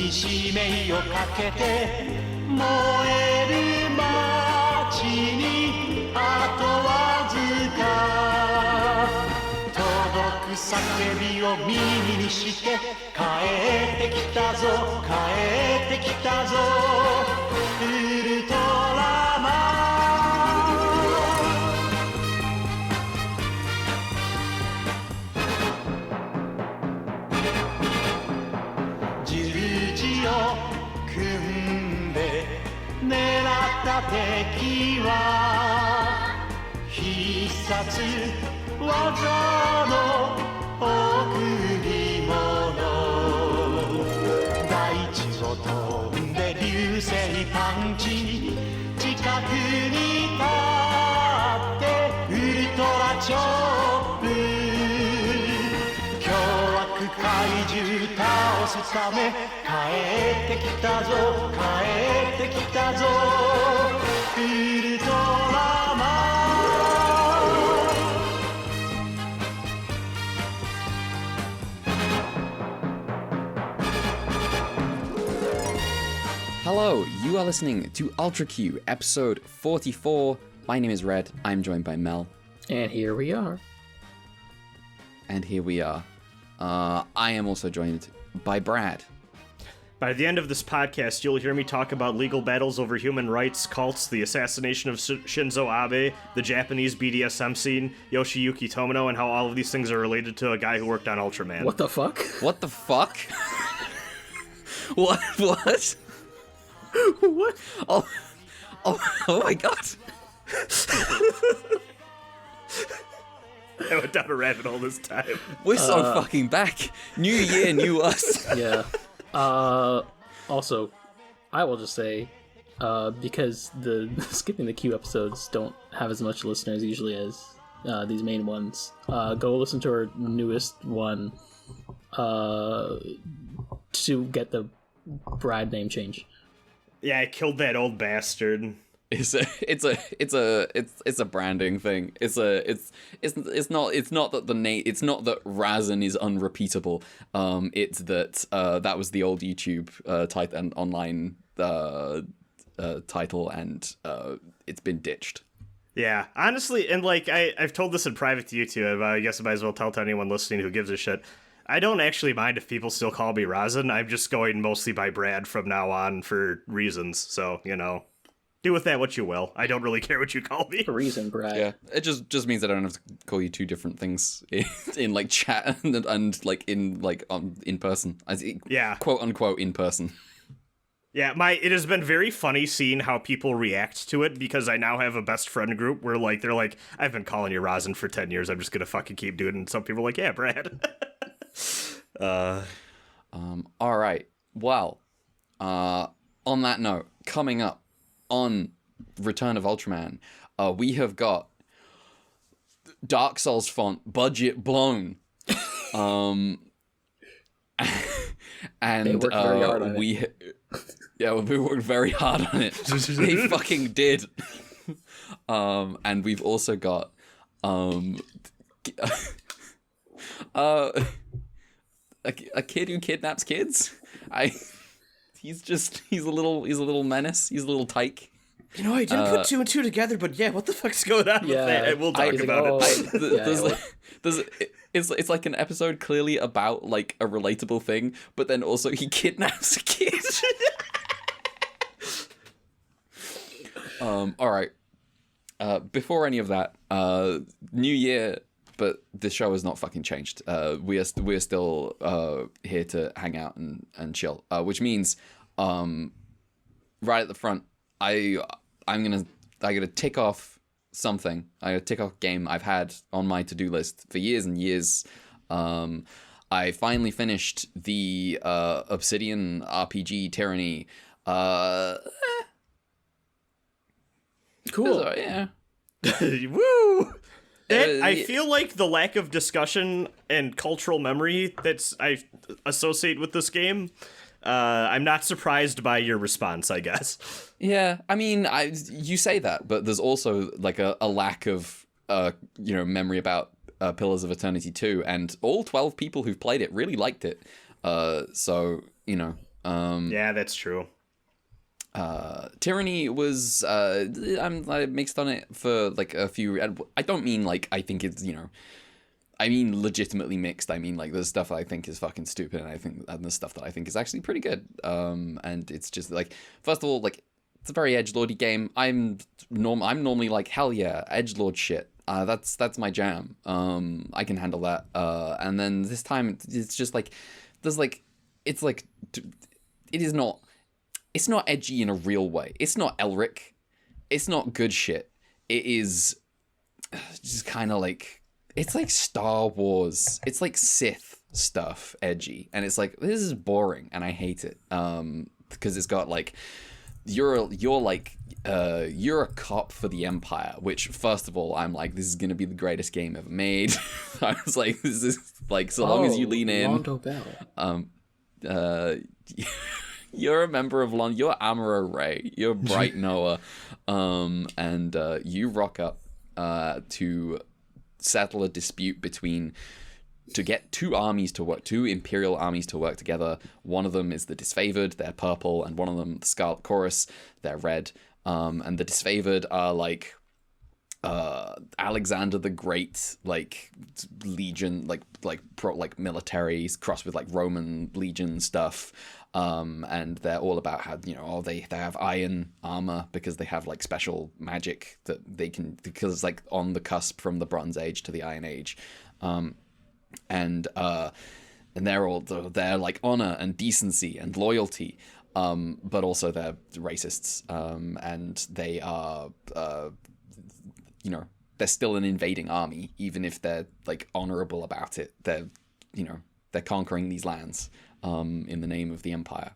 に使命をかけて燃える街にあとわずか届く叫びを耳にして帰ってきたぞ帰ってきたぞウルトラマン十字を組んで狙った敵は必殺技の贈り物大地を飛んで流星パンチ近くに立ってウルトラチョップ凶悪怪獣倒すため帰ってきたぞ帰ってきたぞウルトラマンHello, you are listening to Ultra Q, episode 44. My name is Red, I'm joined by Mel. And here we are. And here we are. I am also joined by Brad. By the end of this podcast, you'll hear me talk about legal battles over human rights, cults, the assassination of Shinzo Abe, the Japanese BDSM scene, Yoshiyuki Tomino, and how all of these things are related to a guy who worked on Ultraman. What the fuck? What the fuck? What? What? Oh my god. I went down a rabbit hole this time. We're so fucking back. New year, new us. Yeah. Also, I will just say, because the skipping the queue episodes don't have as much listeners usually as these main ones, go listen to our newest one to get the Brad name change. Yeah, I killed that old bastard. It's a branding thing. It's not that the name. It's not that Razan is unrepeatable. It's that that was the old YouTube title and online title, and it's been ditched. Yeah, honestly, and like I've told this in private to you too. I guess I might as well tell to anyone listening who gives a shit. I don't actually mind if people still call me Razan. I'm just going mostly by Brad from now on for reasons. So, you know, do with that what you will. I don't really care what you call me. For reason, Brad. Yeah, it just means that I don't have to call you two different things in like chat and like in person. Yeah, quote unquote in person. Yeah, it has been very funny seeing how people react to it because I now have a best friend group where like they're like, I've been calling you Razan for 10 years. I'm just gonna fucking keep doing it. And some people are like, yeah, Brad. All right. Well, on that note, coming up on Return of Ultraman, we have got Dark Souls font budget blown. And they worked very hard on it. Yeah, we worked very hard on it. They fucking did. And we've also got a kid who kidnaps kids. He's a little menace. He's a little tyke. You know, I didn't put two and two together, but yeah, what the fuck's going on with that? We'll talk about it. It's like an episode clearly about like a relatable thing, but then also he kidnaps a kid. All right. Before any of that, New Year, but this show has not fucking changed. We are still here to hang out and chill, which means right at the front, I'm gonna tick off something. I gotta tick off a game I've had on my to-do list for years and years. I finally finished the Obsidian RPG Tyranny. Cool. Yeah. Woo! I feel like the lack of discussion and cultural memory that's I associate with this game, I'm not surprised by your response, I guess. Yeah, I mean, you say that, but there's also like a lack of memory about Pillars of Eternity 2, and all 12 people who've played it really liked it. So, Yeah, that's true. Tyranny was I mixed on it for like a few. I don't mean like I think it's I mean legitimately mixed. I mean like there's stuff I think is fucking stupid, and there's stuff that I think is actually pretty good. And it's just like, first of all, like it's a very edgelordy game. I'm normally like, hell yeah, edgelord shit. That's my jam. I can handle that. And then this time it's just like there's like it's like it is not. It's not edgy in a real way. It's not Elric. It's not good shit. It is just kind of like, it's like Star Wars. It's like Sith stuff, edgy. And it's like, this is boring and I hate it. Because it's got like, you're a cop for the Empire, which first of all, I'm like, this is going to be the greatest game ever made. I was like, this is like, so long as you lean in. Rondo Bell. You're a member of you're Amara Ray, you're Bright Noah, and you rock up to settle a dispute to get two Imperial armies to work together. One of them is the Disfavored, they're purple, and one of them, the Scarlet Chorus, they're red. And the Disfavored are like Alexander the Great, like legion, like militaries crossed with like Roman legion stuff. And they're all about how, they have iron armor because they have like special magic that they can, because it's like on the cusp from the Bronze Age to the Iron Age. And they're like honor and decency and loyalty. But also they're racists. And they are, they're still an invading army, even if they're like honorable about it. They're conquering these lands. In the name of the Empire.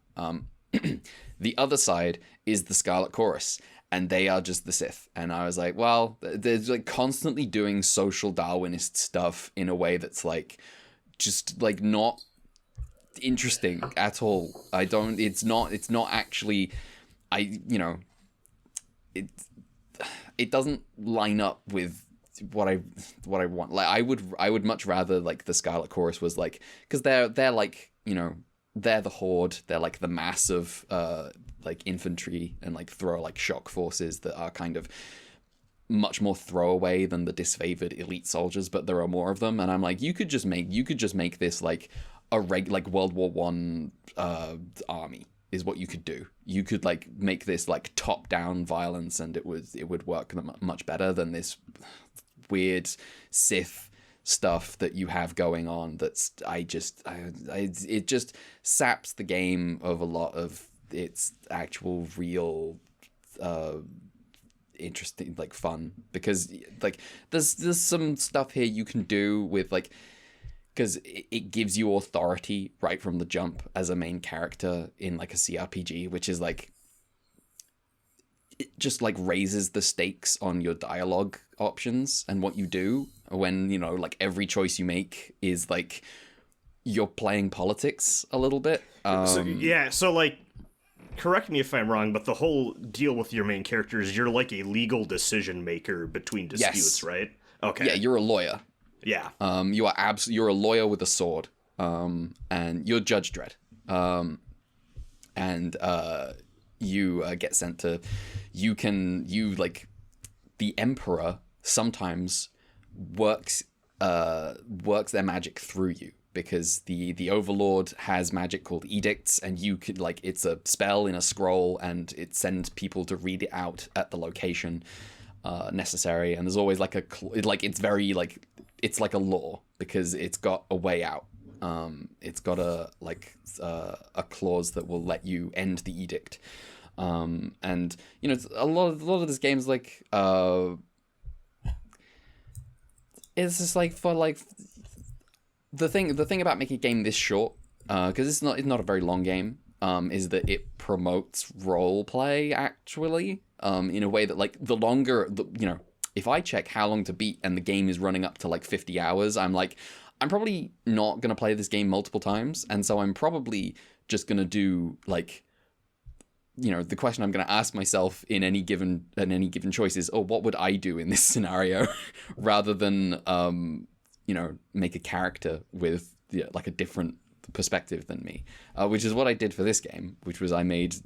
The other side is the Scarlet Chorus, and they are just the Sith. And I was like, well, they're like constantly doing social Darwinist stuff in a way that's like, just like not interesting at all. It's not actually, it doesn't line up with what I want. Like I would much rather like the Scarlet Chorus was like, because they're like, they're the Horde. They're like the mass of like infantry and like shock forces that are kind of much more throwaway than the Disfavored elite soldiers, but there are more of them. And I'm like, you could just make this like a like World War One army is what you could do. You could like make this like top down violence, and it would work much better than this weird Sith stuff that you have going on. That's it just saps the game of a lot of its actual real interesting like fun, because like there's some stuff here you can do with like, because it gives you authority right from the jump as a main character in like a CRPG, which is like, it just like raises the stakes on your dialogue options and what you do when, like every choice you make is like you're playing politics a little bit. So like, correct me if I'm wrong, but the whole deal with your main character is you're like a legal decision maker between disputes, yes. Right? Okay. Yeah, you're a lawyer. Yeah. You're a lawyer with a sword. And you're Judge Dredd. You get sent to, the Emperor sometimes works their magic through you, because the Overlord has magic called edicts, and you could like, it's a spell in a scroll, and it sends people to read it out at the location necessary. And there's always like it's like a law, because it's got a way out. It's got a clause that will let you end the edict. And a lot of this game's like it's just like, for like the thing about making a game this short, because it's not a very long game, is that it promotes role play actually, in a way that like the longer if I check how long to beat and the game is running up to like 50 hours, I'm like, I'm probably not going to play this game multiple times. And so I'm probably just going to do like, the question I'm going to ask myself in any given choice is, what would I do in this scenario? Rather than, make a character with like a different perspective than me, which is what I did for this game, which was I made,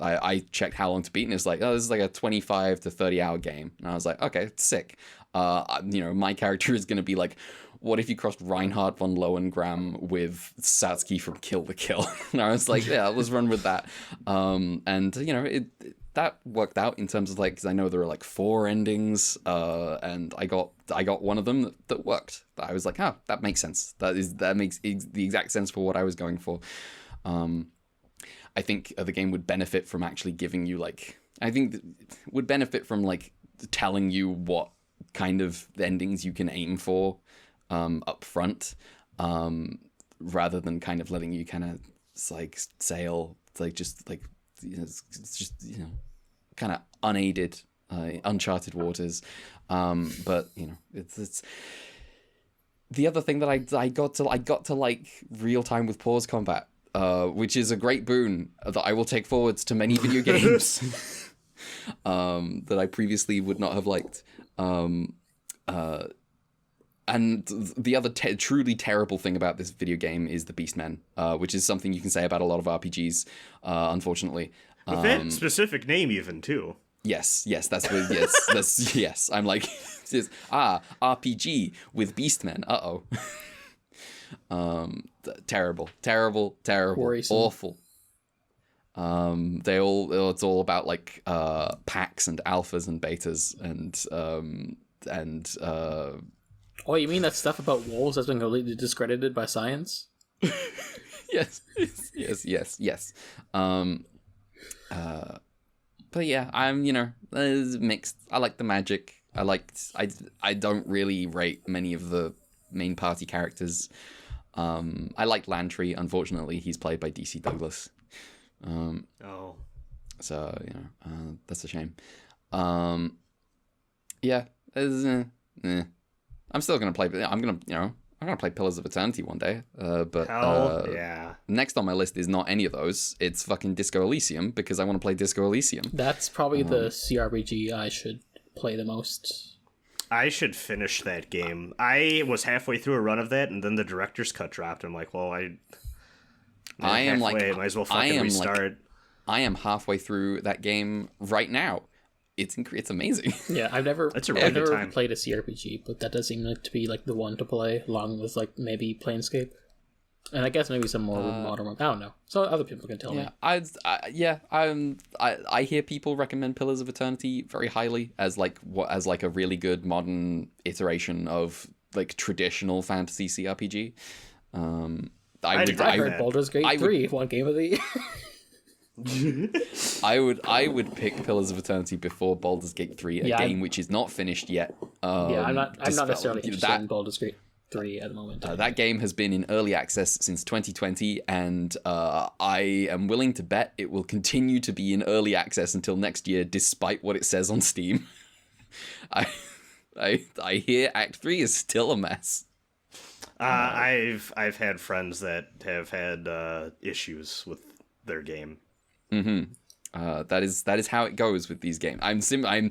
I checked how long to beat, and it's like, oh, this is like a 25 to 30 hour game. And I was like, okay, sick. My character is going to be like, what if you crossed Reinhardt von Lohengram with Satsuki from Kill the Kill? And I was like, yeah, let's run with that. That worked out in terms of like, because I know there are like 4 endings, and I got one of them that worked. I was like, oh, that makes sense. That makes the exact sense for what I was going for. I think the game would benefit from actually giving you would benefit from like telling you what kind of endings you can aim for up front, rather than kind of letting you kind of like sail like just like it's just kind of unaided, uncharted waters. But it's the other thing that I got to like real time with pause combat, which is a great boon that I will take forwards to many video games that I previously would not have liked. And the other truly terrible thing about this video game is the Beastmen, which is something you can say about a lot of RPGs, unfortunately. With that specific name, even too. Yes, that's what. Yes. I'm like, RPG with Beastmen. Terrible, Worrisome. awful. It's all about like packs and alphas and betas and. Oh, you mean that stuff about wolves has been completely discredited by science? Yes. But yeah, I'm mixed. I like the magic. I don't really rate many of the main party characters. I like Lantry. Unfortunately, he's played by DC Douglas. So that's a shame. Yeah. I'm still gonna play. I'm gonna play Pillars of Eternity one day. But Hell yeah. Next on my list is not any of those. It's fucking Disco Elysium because I want to play Disco Elysium. That's probably the CRPG I should play the most. I should finish that game. I was halfway through a run of that, and then the director's cut dropped. I'm like, well, might as well fucking restart. I am halfway through that game right now. It's amazing. Yeah, I've never time. played a CRPG, but that does seem like to be like the one to play, along with like maybe Planescape, and I guess maybe some more modern ones. I don't know. So other people can tell me. I hear people recommend Pillars of Eternity very highly as like a really good modern iteration of like traditional fantasy CRPG. I heard Baldur's Gate 3 one game of the year. I would pick Pillars of Eternity before Baldur's Gate 3, a game which is not finished yet. I'm not necessarily interested in Baldur's Gate 3 at the moment. That game has been in early access since 2020, and I am willing to bet it will continue to be in early access until next year, despite what it says on Steam. I hear Act 3 is still a mess. I've had friends that have had issues with their game. Mm-hmm. That is how it goes with these games. I simply,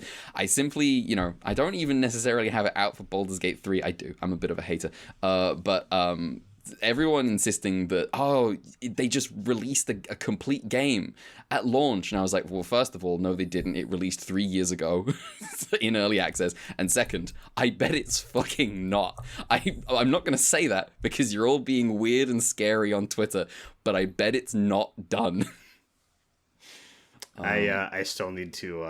I don't even necessarily have it out for Baldur's Gate 3. I do. I'm a bit of a hater. But everyone insisting that, they just released a complete game at launch. And I was like, well, first of all, no, they didn't. It released 3 years ago in early access. And second, I bet it's fucking not. I'm not going to say that because you're all being weird and scary on Twitter, but I bet it's not done. I still need to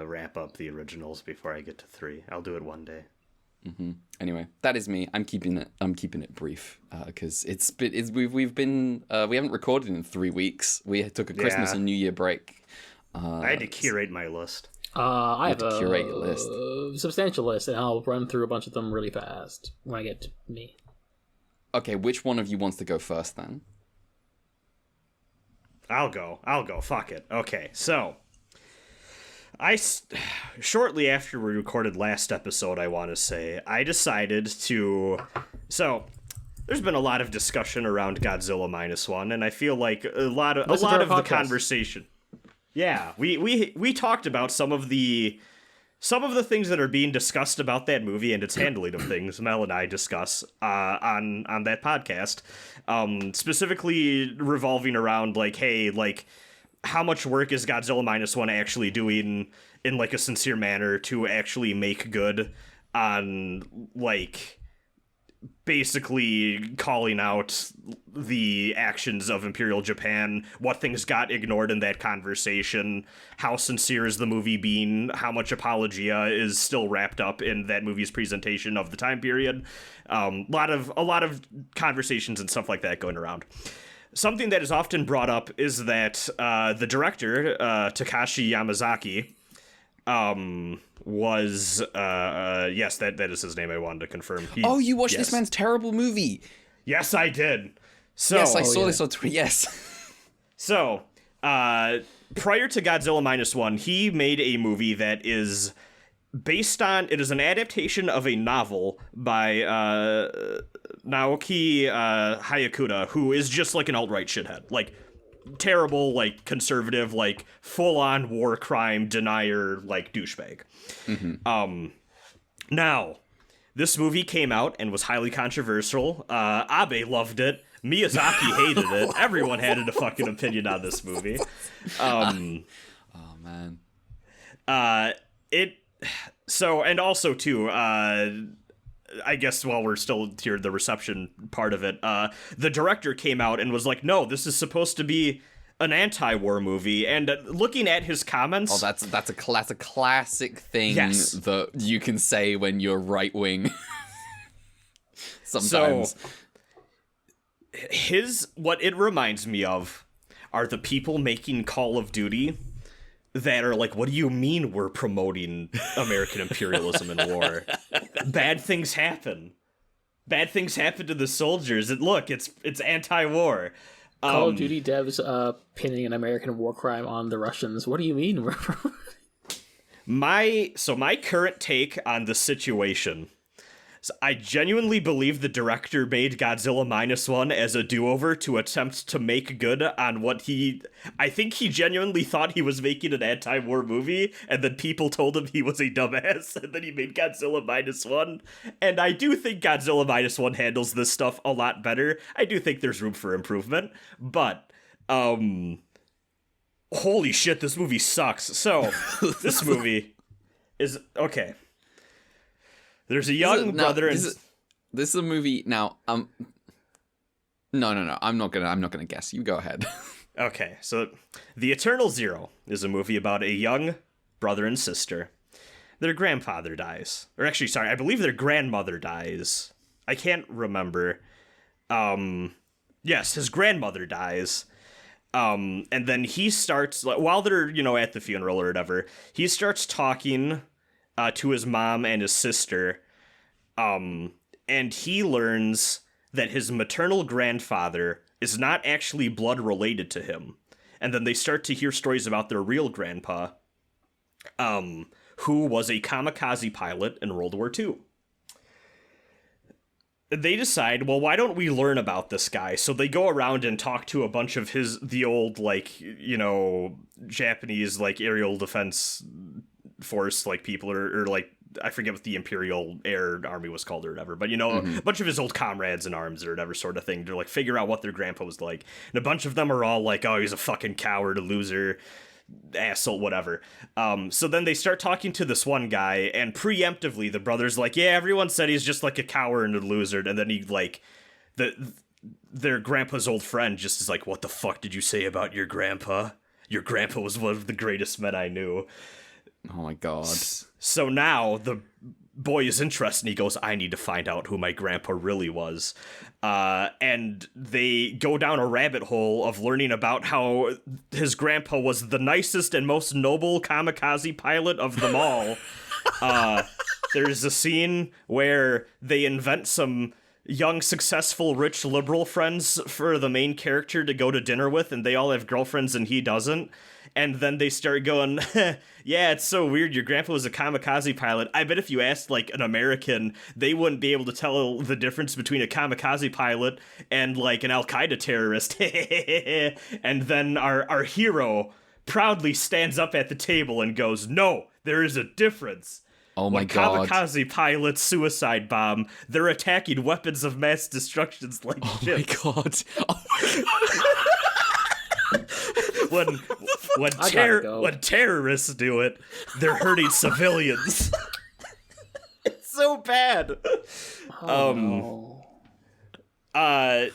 wrap up the originals before I get to 3. I'll do it one day. Mm-hmm. Anyway, that is me. I'm keeping it brief because we haven't recorded in 3 weeks. We took a Christmas and New Year break. I had to curate my list. I have a curate your list. Substantial list, and I'll run through a bunch of them really fast when I get to me. Okay, which one of you wants to go first then? I'll go. Fuck it. Okay, so shortly after we recorded last episode, I want to say, I decided to... So, there's been a lot of discussion around Godzilla -1, and I feel like a lot of the conversation... Yeah, we talked about some of the some of the things that are being discussed about that movie and its handling of things, Mel and I discuss on that podcast, specifically revolving around like, hey, like, how much work is Godzilla -1 actually doing in like a sincere manner to actually make good on like basically calling out the actions of Imperial Japan, what things got ignored in that conversation, how sincere is the movie being, how much apologia is still wrapped up in that movie's presentation of the time period. A lot of conversations and stuff like that going around. Something that is often brought up is that the director, Takashi Yamazaki, was yes, that is his name. I wanted to confirm. You watched this man's terrible movie. Yes, I did. So yes, I saw this on Twitter. Yes. So prior to Godzilla -1, he made a movie that is based on, it is an adaptation of a novel by Naoki Hayakawa, who is just like an alt-right shithead, like terrible, like conservative, like full-on war crime denier, like douchebag. Now, this movie came out and was highly controversial. Abe loved it. Miyazaki hated it. Everyone had a fucking opinion on this movie. Oh man. So, and also too, I guess while we're still here, the reception part of it, the director came out and was like, no, this is supposed to be an anti-war movie, and looking at his comments... Oh, that's a classic thing Yes. that you can say when you're right-wing. Sometimes. So, what it reminds me of are the people making Call of Duty that are like, what do you mean we're promoting American imperialism and war? Bad things happen. Bad things happen to the soldiers. And look, it's anti-war. Call of Duty devs pinning an American war crime on the Russians. What do you mean? My current take on the situation. So I genuinely believe the director made Godzilla -1 as a do-over to attempt to make good on what I think he genuinely thought he was making an anti-war movie, and then people told him he was a dumbass, and then he made Godzilla -1. And I do think Godzilla -1 handles this stuff a lot better. I do think there's room for improvement, but holy shit, this movie sucks. So, this movie is okay. There's a young brother and this is a movie now. No. I'm not gonna guess. You go ahead. Okay, so The Eternal Zero is a movie about a young brother and sister. Their grandfather dies, or actually, sorry, I believe their grandmother dies. I can't remember. Yes, his grandmother dies. And then he starts, while they're at the funeral or whatever, he starts talking to his mom and his sister, and he learns that his maternal grandfather is not actually blood related to him. And then they start to hear stories about their real grandpa, who was a kamikaze pilot in World War II. They decide, well, why don't we learn about this guy? So they go around and talk to a bunch of the old, Japanese, aerial defense force, people, or I forget what the Imperial Air Army was called or whatever, but a bunch of his old comrades in arms or whatever sort of thing to figure out what their grandpa was like. And a bunch of them are all like, oh, he's a fucking coward, a loser, asshole, whatever. So then they start talking to this one guy, and preemptively the brother's like, yeah, everyone said he's just like a coward and a loser. And then he their grandpa's old friend just is like, what the fuck did you say about your grandpa? Your grandpa was one of the greatest men I knew. Oh my god. So now the boy is interested and he goes, I need to find out who my grandpa really was. And they go down a rabbit hole of learning about how his grandpa was the nicest and most noble kamikaze pilot of them all. There's a scene where they invent some young, successful, rich, liberal friends for the main character to go to dinner with, and they all have girlfriends and he doesn't. And then they start going, yeah, it's so weird. Your grandpa was a kamikaze pilot. I bet if you asked, an American, they wouldn't be able to tell the difference between a kamikaze pilot and, an Al-Qaeda terrorist. And then our hero proudly stands up at the table and goes, "No, there is a difference. Oh my When god. kamikaze pilots suicide bomb, they're attacking weapons of mass destruction like Oh my ships. god. Oh my god. When terrorists do it, they're hurting civilians." It's so bad. No. I'm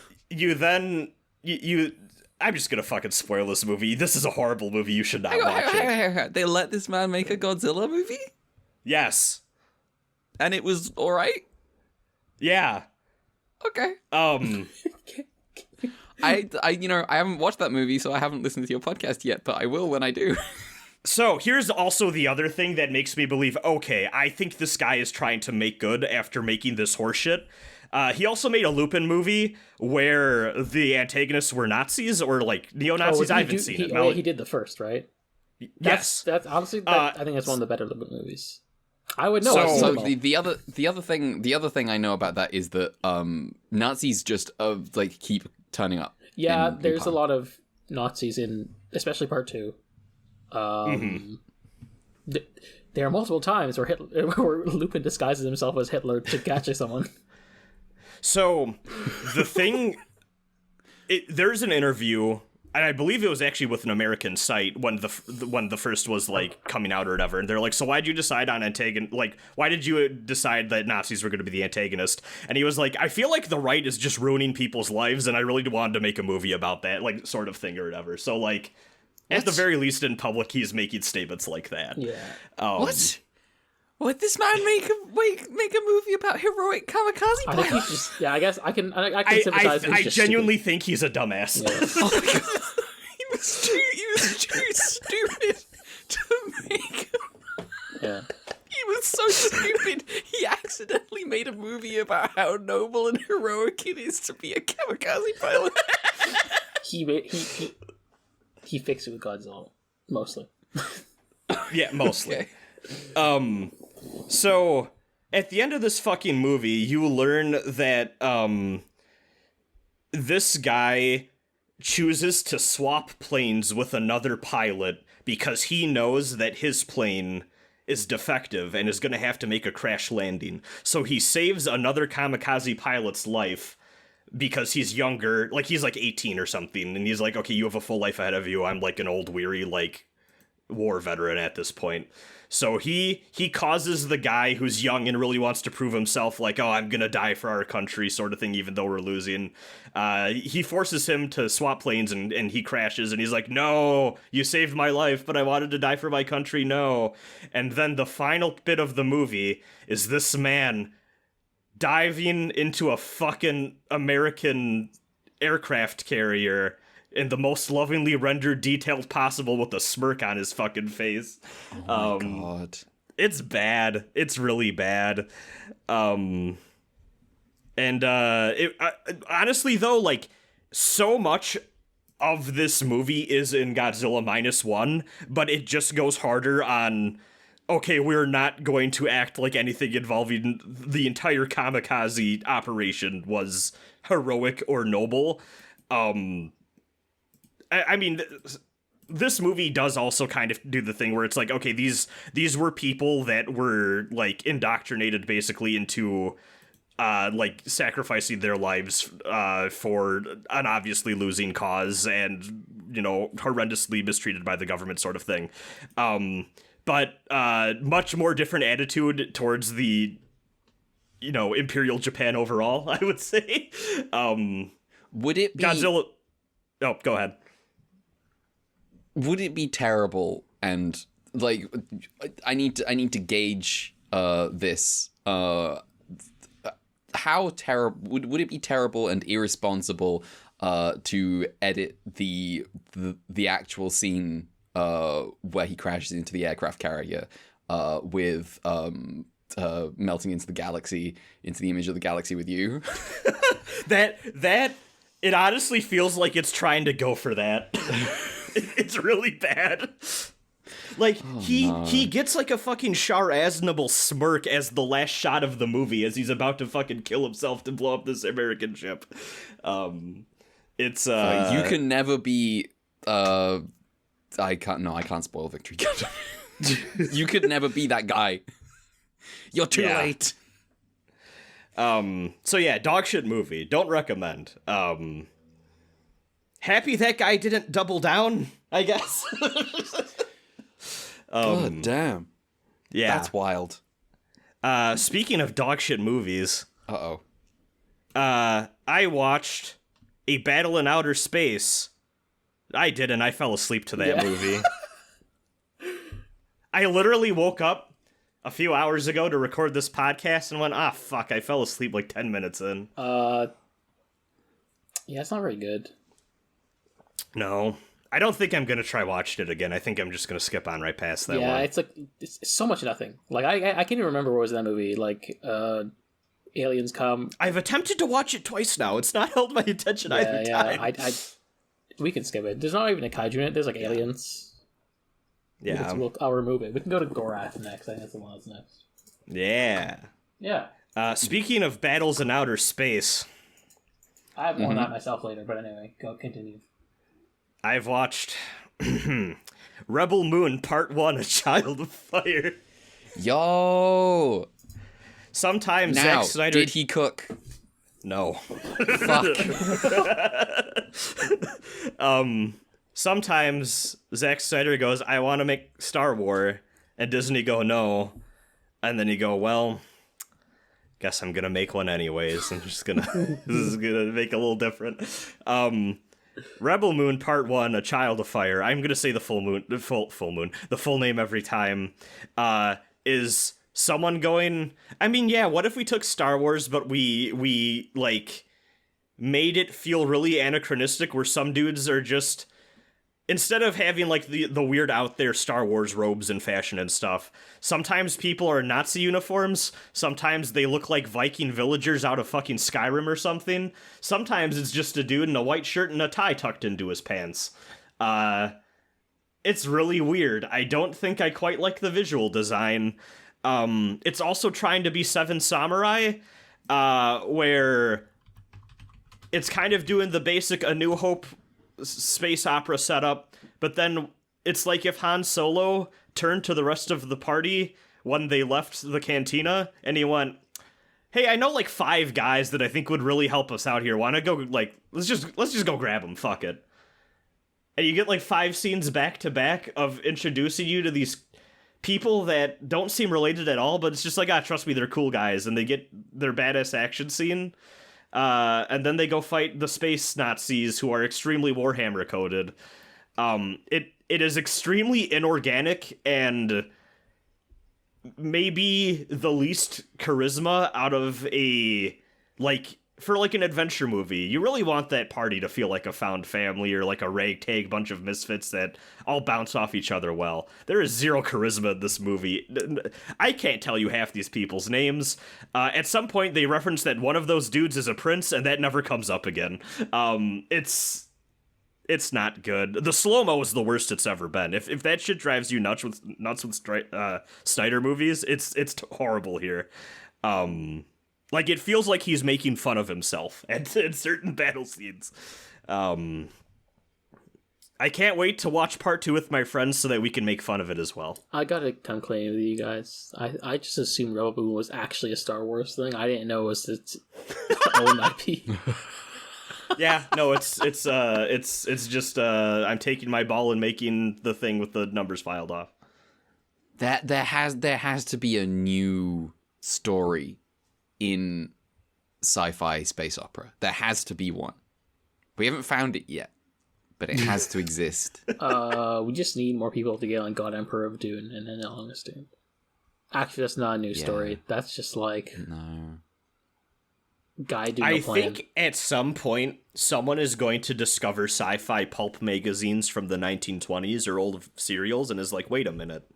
just gonna fucking spoil this movie. This is a horrible movie. You should not watch it. Hang on. They let this man make a Godzilla movie? Yes. And it was alright? Yeah. Okay. I haven't watched that movie, so I haven't listened to your podcast yet, but I will when I do. So here's also the other thing that makes me believe, okay, I think this guy is trying to make good after making this horseshit. He also made a Lupin movie where the antagonists were Nazis or like neo-Nazis. I haven't seen it. He did the first, right? Yes. That's honestly, I think that's one of the better Lupin movies. I would know. So the other thing I know about that is that Nazis just like keep turning up. Yeah, in there's a Lupin. lot of Nazis in, especially part 2. There are multiple times where where Lupin disguises himself as Hitler to catch someone. So the thing, there's an interview, and I believe it was actually with an American site when the first was like coming out or whatever, and they're like, "So why'd you decide on why did you decide that Nazis were going to be the antagonist?" And he was like, "I feel like the right is just ruining people's lives, and I really wanted to make a movie about that, like sort of thing or whatever." So like, at the very least, in public, he's making statements like that. Yeah. What? What? This man make a movie about heroic kamikaze I think pilots? he's just. Yeah, I guess I can sympathize. I genuinely think he's a dumbass. Yeah. Oh my god. He was too stupid to make. Yeah. He was so stupid. He accidentally made a movie about how noble and heroic it is to be a kamikaze pilot. He fixed it with Godzilla, mostly. Yeah, mostly. Okay. So, at the end of this fucking movie, you learn that, this guy chooses to swap planes with another pilot because he knows that his plane is defective and is gonna have to make a crash landing. So he saves another kamikaze pilot's life because he's younger, like he's like 18 or something, and he's like, okay, you have a full life ahead of you, I'm like an old, weary, like, war veteran at this point. So he causes the guy who's young and really wants to prove himself, like, oh, I'm gonna die for our country sort of thing, even though we're losing. He forces him to swap planes and he crashes and he's like, no, you saved my life, but I wanted to die for my country, no. And then the final bit of the movie is this man diving into a fucking American aircraft carrier in the most lovingly rendered details possible with a smirk on his fucking face. Oh my god. It's bad. It's really bad. Honestly though, like, so much of this movie is in Godzilla -1, but it just goes harder on, okay, we're not going to act like anything involving the entire kamikaze operation was heroic or noble. I mean, this movie does also kind of do the thing where it's like, okay, these were people that were, like, indoctrinated basically into, like, sacrificing their lives for an obviously losing cause and, you know, horrendously mistreated by the government sort of thing. But much more different attitude towards the, you know, Imperial Japan overall, I would say. Would it be Godzilla... Oh, go ahead. Would it be terrible and, like, I need to gauge this. How terrible would it be terrible and irresponsible to edit the actual scene where he crashes into the aircraft carrier with melting into the galaxy, into the image of the galaxy with you? that it honestly feels like it's trying to go for that. It's really bad. Like, he gets like a fucking Char Aznable smirk as the last shot of the movie as he's about to fucking kill himself to blow up this American ship. It's you can never be I can't spoil Victory Gundam. You could never be that guy. You're too late. So yeah, dog shit movie. Don't recommend. Happy that guy didn't double down, I guess. God damn. Yeah. That's wild. Speaking of dog shit movies, Uh-oh. I watched A Battle in Outer Space. I didn't. I fell asleep to that movie. I literally woke up a few hours ago to record this podcast and went, fuck, I fell asleep like 10 minutes in. Yeah, it's not very good. No. I don't think I'm going to try watching it again. I think I'm just going to skip on right past that one. Yeah, it's like, it's so much nothing. Like, I can't even remember what was in that movie. Like, aliens come. I've attempted to watch it twice now. It's not held my attention either time. We can skip it. There's not even a kaiju in it. There's like aliens. Yeah. I'll remove it. We can go to Gorath next. I think that's the one that's next. Yeah. Yeah. Speaking of battles in outer space, I have more on that myself later, but anyway, go continue. I've watched Rebel Moon Part 1, A Child of Fire. Yo! Sometimes Now, Zack Snyder... did he cook? No. Fuck. Sometimes Zack Snyder goes, I want to make Star Wars, and Disney go, no. And then you go, well, guess I'm gonna make one anyways. I'm just gonna... this is gonna make a little different. Rebel Moon Part 1, A Child of Fire. I'm gonna say the full name every time. Is someone going... I mean, yeah, what if we took Star Wars, but we like, made it feel really anachronistic, where some dudes are just... Instead of having, like, the weird out there Star Wars robes and fashion and stuff, sometimes people are Nazi uniforms, sometimes they look like Viking villagers out of fucking Skyrim or something, sometimes it's just a dude in a white shirt and a tie tucked into his pants. It's really weird. I don't think I quite like the visual design. It's also trying to be Seven Samurai, where it's kind of doing the basic A New Hope space opera setup, but then it's like if Han Solo turned to the rest of the party when they left the cantina and he went, hey, I know like 5 guys that I think would really help us out here. Wanna go, like, let's just go grab them, fuck it. And you get like 5 scenes back to back of introducing you to these people that don't seem related at all, but it's just like, trust me, they're cool guys, and they get their badass action scene. And then they go fight the space Nazis, who are extremely Warhammer coded. It is extremely inorganic and maybe the least charisma out of a, like, for like an adventure movie. You really want that party to feel like a found family or like a ragtag bunch of misfits that all bounce off each other well. There is zero charisma in this movie. I can't tell you half these people's names. At some point they reference that one of those dudes is a prince, and that never comes up again. It's not good. The slow-mo is the worst it's ever been. If that shit drives you nuts with Snyder movies, it's horrible here. Like, it feels like he's making fun of himself at certain battle scenes. I can't wait to watch part 2 with my friends so that we can make fun of it as well. I gotta come clean with you guys. I just assumed Rebel Moon was actually a Star Wars thing. I didn't know it was its own IP. Yeah, no, it's just I'm taking my ball and making the thing with the numbers filed off. There has to be a new story in sci-fi space opera. There has to be one. We haven't found it yet, but it has to exist. We just need more people to get on God Emperor of Dune and then Longest Dune. Actually, that's not a new story. That's just like guy doing a plan. I think at some point someone is going to discover sci-fi pulp magazines from the 1920s or old serials and is like, wait a minute.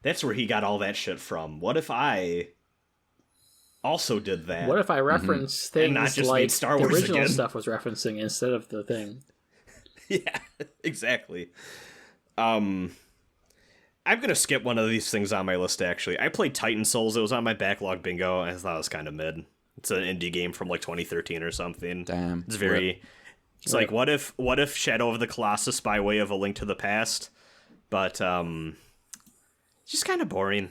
That's where he got all that shit from. What if I also did that? What if I reference things not just like made Star the Wars original again? stuff was referencing instead of the thing? Yeah, exactly. I'm gonna skip one of these things on my list, actually. I played Titan Souls. It was on my backlog bingo. I thought it was kind of mid. It's an indie game from like 2013 or something. Damn. It's very... It's like, what if Shadow of the Colossus by way of A Link to the Past? But just kind of boring.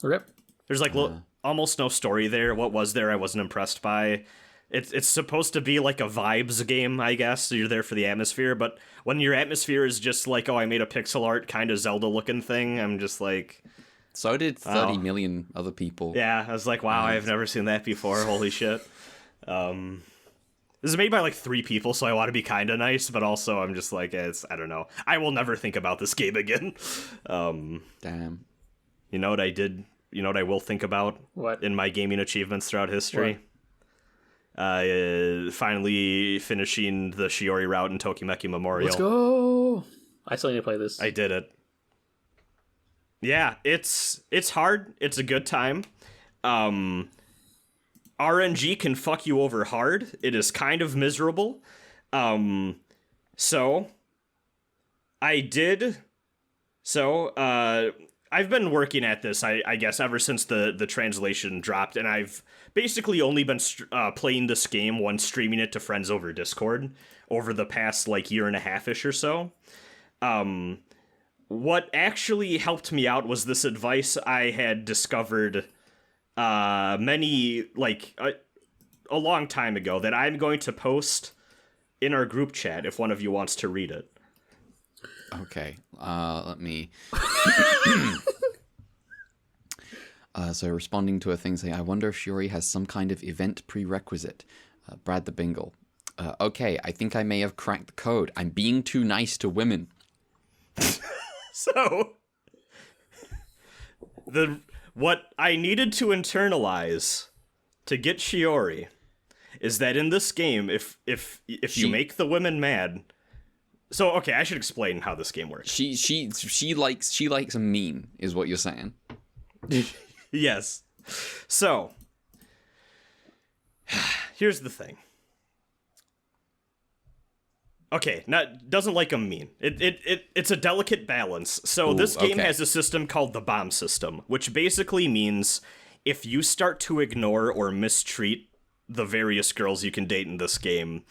Rip. There's like almost no story there. What was there I wasn't impressed by. It's supposed to be like a vibes game, I guess. So you're there for the atmosphere, but when your atmosphere is just like, oh, I made a pixel art kind of Zelda looking thing, I'm just like... So did 30 million other people. Yeah, I was like, wow, I've never seen that before. Holy shit. This is made by like 3 people, so I want to be kind of nice, but also I'm just like, I don't know. I will never think about this game again. Damn. You know what I did? You know what I will think about? What? In my gaming achievements throughout history? Finally finishing the Shiori route in Tokimeki Memorial. Let's go! I still need to play this. I did it. Yeah, it's hard. It's a good time. RNG can fuck you over hard. It is kind of miserable. So I've been working at this, I guess, ever since the translation dropped, and I've basically only been playing this game once streaming it to friends over Discord over the past, like, year and a half-ish or so. What actually helped me out was this advice I had discovered a long time ago that I'm going to post in our group chat if one of you wants to read it. Okay, let me... So responding to a thing saying, I wonder if Shiori has some kind of event prerequisite. Brad the Bingle. Okay, I think I may have cracked the code. I'm being too nice to women. So, what I needed to internalize to get Shiori is that in this game, if you make the women mad... So, okay, I should explain how this game works. She likes a meme, is what you're saying. Yes. So, here's the thing. Okay, doesn't like a mean. It's a delicate balance. So this game has a system called the bomb system, which basically means if you start to ignore or mistreat the various girls you can date in this game,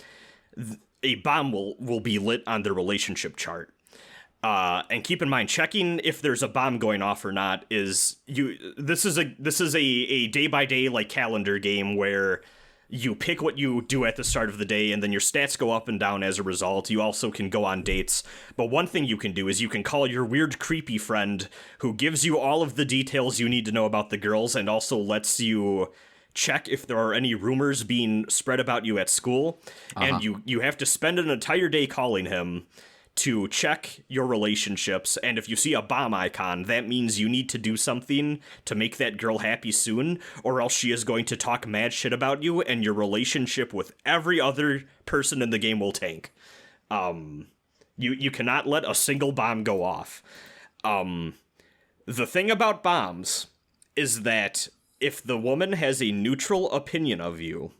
a bomb will be lit on their relationship chart. And keep in mind, checking if there's a bomb going off or not this is a day by day like calendar game where you pick what you do at the start of the day, and then your stats go up and down as a result. You also can go on dates. But one thing you can do is you can call your weird, creepy friend who gives you all of the details you need to know about the girls and also lets you check if there are any rumors being spread about you at school. And you have to spend an entire day calling him to check your relationships, and if you see a bomb icon, that means you need to do something to make that girl happy soon, or else she is going to talk mad shit about you, and your relationship with every other person in the game will tank. You cannot let a single bomb go off. The thing about bombs is that if the woman has a neutral opinion of you,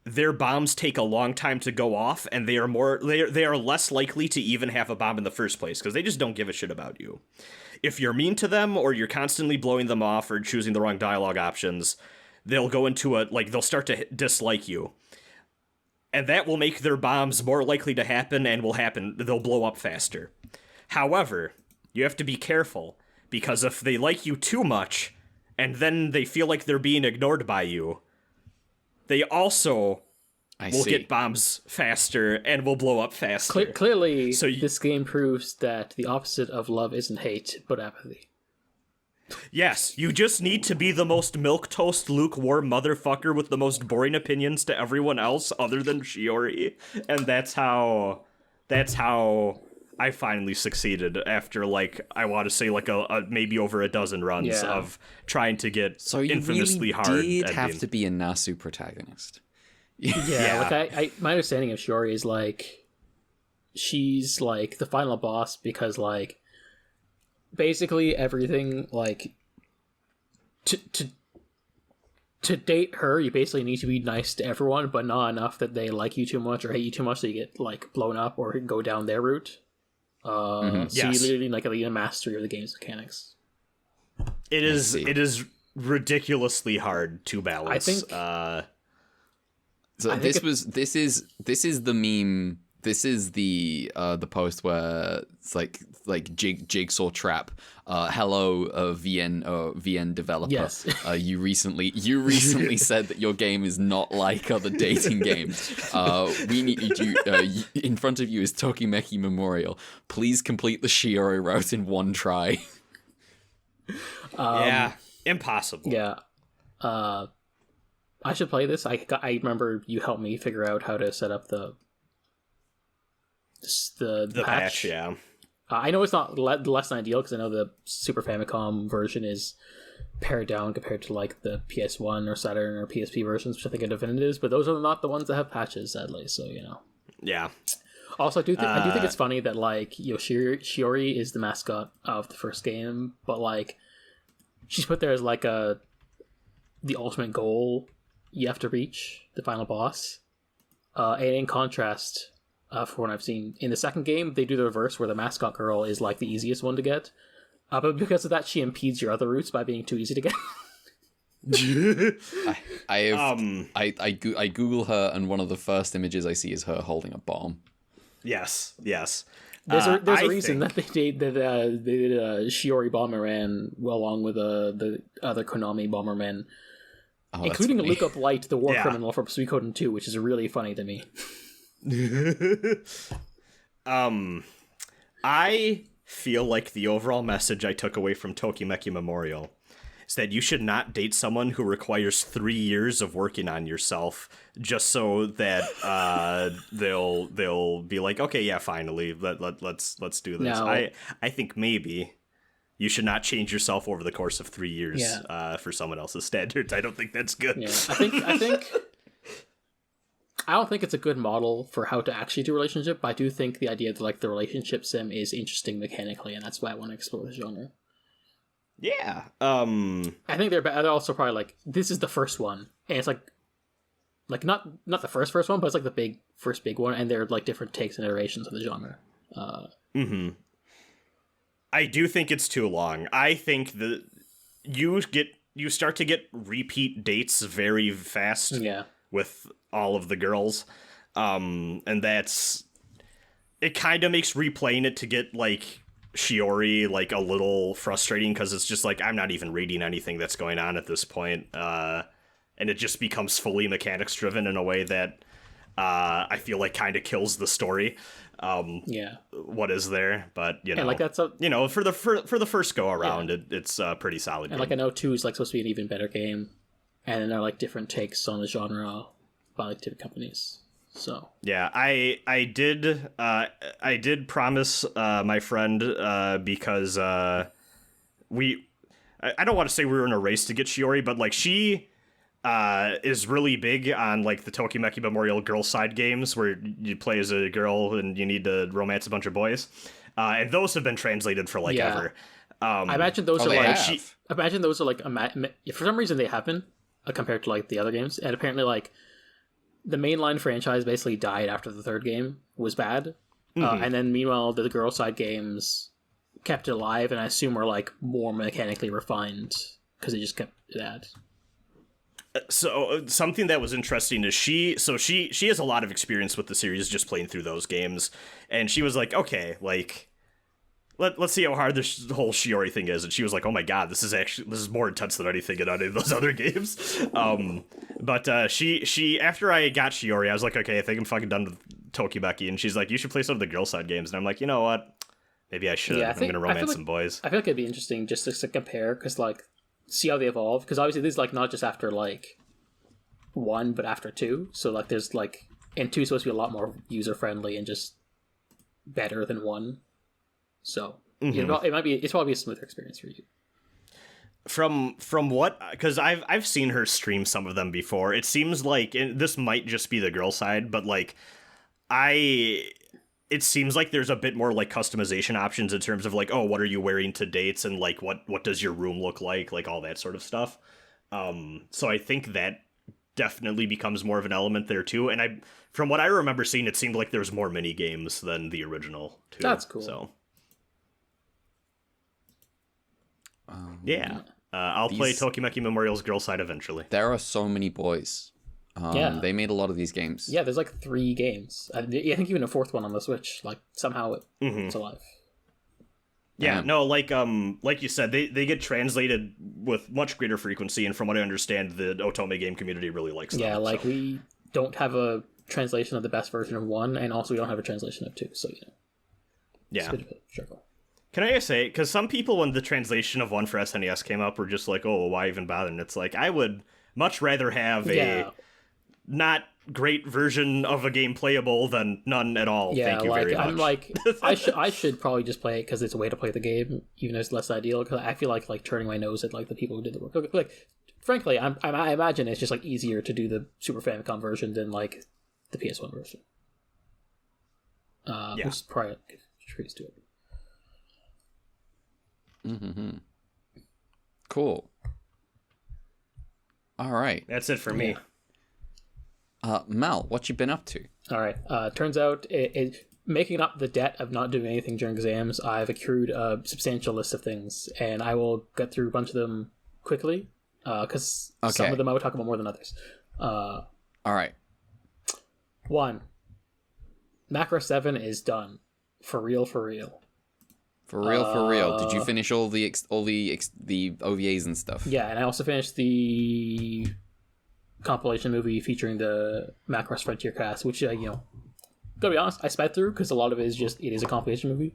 their bombs take a long time to go off, and they are less likely to even have a bomb in the first place, because they just don't give a shit about you. If you're mean to them, or you're constantly blowing them off, or choosing the wrong dialogue options, they'll go into they'll start to dislike you. And that will make their bombs more likely to happen, they'll blow up faster. However, you have to be careful, because if they like you too much, and then they feel like they're being ignored by you, they also will get bombs faster and will blow up faster. Clearly, this game proves that the opposite of love isn't hate, but apathy. Yes, you just need to be the most milquetoast, lukewarm motherfucker with the most boring opinions to everyone else other than Shiori, and that's how I finally succeeded after, I want to say, maybe over a dozen runs of trying to get infamously hard. So you really did have to be a Nasu protagonist. Yeah. My understanding of Shiori is, she's, the final boss because, basically everything, to date her, you basically need to be nice to everyone, but not enough that they like you too much or hate you too much so you get, blown up or go down their route. So you literally need a mastery of the game's mechanics. It is ridiculously hard to balance. I think So this is the meme. This is the post where it's like jigsaw trap. Hello, VN developer. Yes. You recently said that your game is not like other dating games. We need you. In front of you is Tokimeki Memorial. Please complete the Shiori route in one try. Yeah, impossible. Yeah. I should play this. I remember you helped me figure out how to set up the patch. Yeah. I know it's not less than ideal because I know the Super Famicom version is pared down compared to like the PS1 or Saturn or PSP versions, which I think are definitives, but those are not the ones that have patches, sadly. So Yeah. Also, I do think it's funny that like Shiori is the mascot of the first game, but like she's put there as like the ultimate goal you have to reach, the final boss. And in contrast, for what I've seen in the second game, they do the reverse where the mascot girl is like the easiest one to get, but because of that, she impedes your other routes by being too easy to get. I Google her, and one of the first images I see is her holding a bomb. Yes. There's a reason that they did Shiori Bomberman along with the other Konami Bombermen, including Look Up Light, the war criminal from Suikoden 2, which is really funny to me. I feel like the overall message I took away from Tokimeki Memorial is that you should not date someone who requires 3 years of working on yourself just so that they'll be like, okay, yeah, finally, let's do this. No. I think maybe you should not change yourself over the course of 3 years for someone else's standards. I don't think that's good. Yeah, I think I don't think it's a good model for how to actually do a relationship, but I do think the idea that like the relationship sim is interesting mechanically, and that's why I want to explore the genre. Yeah. I think they're also probably like, this is the first one, and it's like not the first one, but it's like the first big one, and they're like different takes and iterations of the genre. I do think it's too long. I think that you start to get repeat dates very fast. Yeah. With all of the girls, and it kind of makes replaying it to get like Shiori like a little frustrating because it's just like I'm not even reading anything that's going on at this point, and it just becomes fully mechanics driven in a way that I feel like kind of kills the story. What is there, but and like that's for the first go around, it's a pretty solid. And game. like I know 2 is like supposed to be an even better game. And then there are like different takes on the genre by like different companies. So yeah, I did promise my friend because I don't want to say we were in a race to get Shiori, but like she is really big on like the Tokimeki Memorial girl side games where you play as a girl and you need to romance a bunch of boys, and those have been translated for like ever. I imagine those are they like have. I imagine those are like for some reason they have been. Compared to like the other games, and apparently like the mainline franchise basically died after the third game was bad, and then meanwhile the girl side games kept it alive, and I assume were like more mechanically refined because they just kept that. So something that was interesting is she has a lot of experience with the series just playing through those games, and she was like, okay, like let's see how hard this whole Shiori thing is. And she was like, oh my god, this is more intense than anything in any of those other games. But she after I got Shiori, I was like, okay, I think I'm fucking done with Tokimeki. And she's like, you should play some of the girl side games. And I'm like, you know what? Maybe I should. I'm gonna romance some boys. I feel like it'd be interesting just to compare, because like see how they evolve. Because obviously this is like not just after like 1, but after 2. So like there's like, and 2 is supposed to be a lot more user friendly and just better than 1. So it's probably a smoother experience for you. From what, because I've seen her stream some of them before. It seems like, and this might just be the girl side, but like it seems like there's a bit more like customization options in terms of like, oh, what are you wearing to dates, and like what does your room look like all that sort of stuff. So I think that definitely becomes more of an element there too. And from what I remember seeing, it seemed like there was more mini games than the original too. That's cool. So. I'll play Tokimeki Memorial's girl side eventually. There are so many boys. Yeah. They made a lot of these games. Yeah, there's like 3 games. I think even a 4th one on the Switch. Like somehow it's alive. Yeah, no, like you said, they get translated with much greater frequency, and from what I understand, the Otome game community really likes them. Yeah, like we don't have a translation of the best version of 1, and also we don't have a translation of 2, so it's a bit of a struggle. Can I just say, because some people, when the translation of 1 for SNES came up, were just like, oh, why even bother? And it's like, I would much rather have a not great version of a game playable than none at all. Yeah, Thank you like very much. I'm like I should probably just play it because it's a way to play the game, even though it's less ideal. Because I feel like turning my nose at like the people who did the work. Like, frankly, I imagine it's just like easier to do the Super Famicom version than like the PS1 version. Which probably contributes to it. Mm-hmm. Cool. All right. That's it for me. Mal, what you been up to? All right. Turns out, making up the debt of not doing anything during exams, I've accrued a substantial list of things, and I will get through a bunch of them quickly, because some of them I will talk about more than others. All right. 1. Macross 7 is done. For real, for real. For real. Did you finish all the OVAs and stuff? Yeah, and I also finished the compilation movie featuring the Macross Frontier cast, which gotta be honest, I sped through because a lot of it is a compilation movie.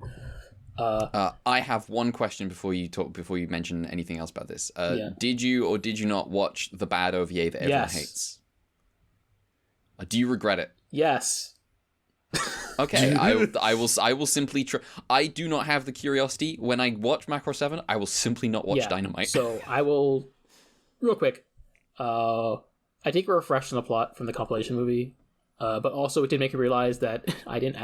I have one question before you mention anything else about this. Did you or did you not watch the bad OVA that everyone hates? Do you regret it? Yes. Okay, I will simply try. I do not have the curiosity. When I watch Macross 7, I will simply not watch Dynamite. So I will, real quick, I take a refresh on the plot from the compilation movie, but also it did make me realize that I don't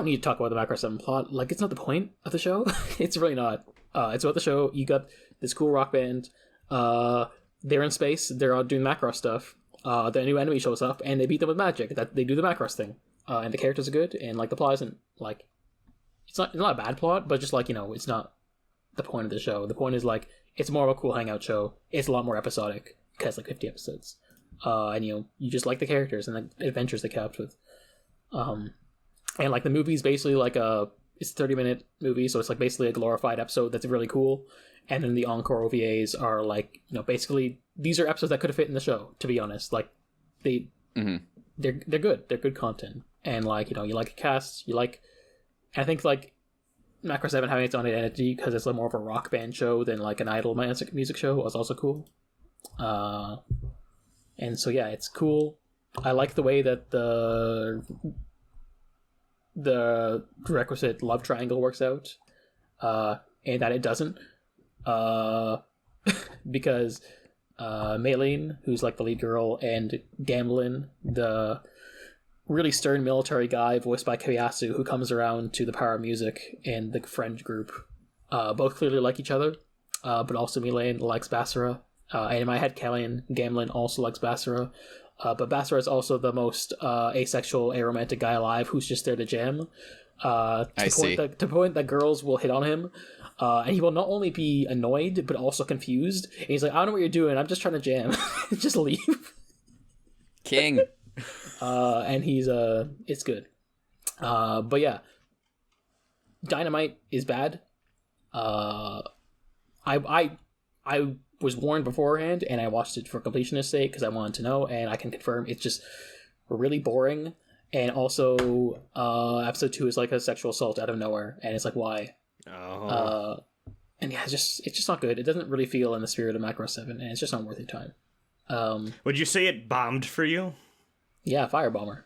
need to talk about the Macross 7 plot. Like, it's not the point of the show. It's really not. It's about the show. You got this cool rock band. They're in space. They're all doing Macross stuff. The new enemy shows up, and they beat them with magic. That they do the Macross thing. And the characters are good, and, like, the plot isn't, like... It's not a bad plot, but just, like, it's not the point of the show. The point is, like, it's more of a cool hangout show. It's a lot more episodic. It has, like, 50 episodes. And, you just like the characters and the adventures they kept with. And, like, the movie's basically, like, it's a 30-minute movie, so it's, like, basically a glorified episode that's really cool. And then the Encore OVAs are, like, basically... These are episodes that could have fit in the show, to be honest. Like, they're good. They're good content. And, like, you like a cast, you like... I think, like, Macross 7 having its own identity because it's more of a rock band show than, like, an idol music show was also cool. And so, yeah, it's cool. I like the way that the requisite love triangle works out, and that it doesn't. Because Maylene, who's like the lead girl, and Gamblin, the really stern military guy voiced by Koyasu, who comes around to the power of music and the friend group, both clearly like each other, but also Maylene likes Basara. And in my head, Gamblin also likes Basara. But Basara is also the most asexual, aromantic guy alive who's just there to jam. To the point that girls will hit on him. And he will not only be annoyed, but also confused. And he's like, I don't know what you're doing. I'm just trying to jam. Just leave. King. And he's, it's good. But yeah. Dynamite is bad. I was warned beforehand, and I watched it for completionist sake because I wanted to know, and I can confirm it's just really boring. And also, episode 2 is like a sexual assault out of nowhere, and it's like, why? And yeah, it's just not good. It doesn't really feel in the spirit of Macross 7, and it's just not worth your time. Would you say it bombed for you? Yeah, Firebomber.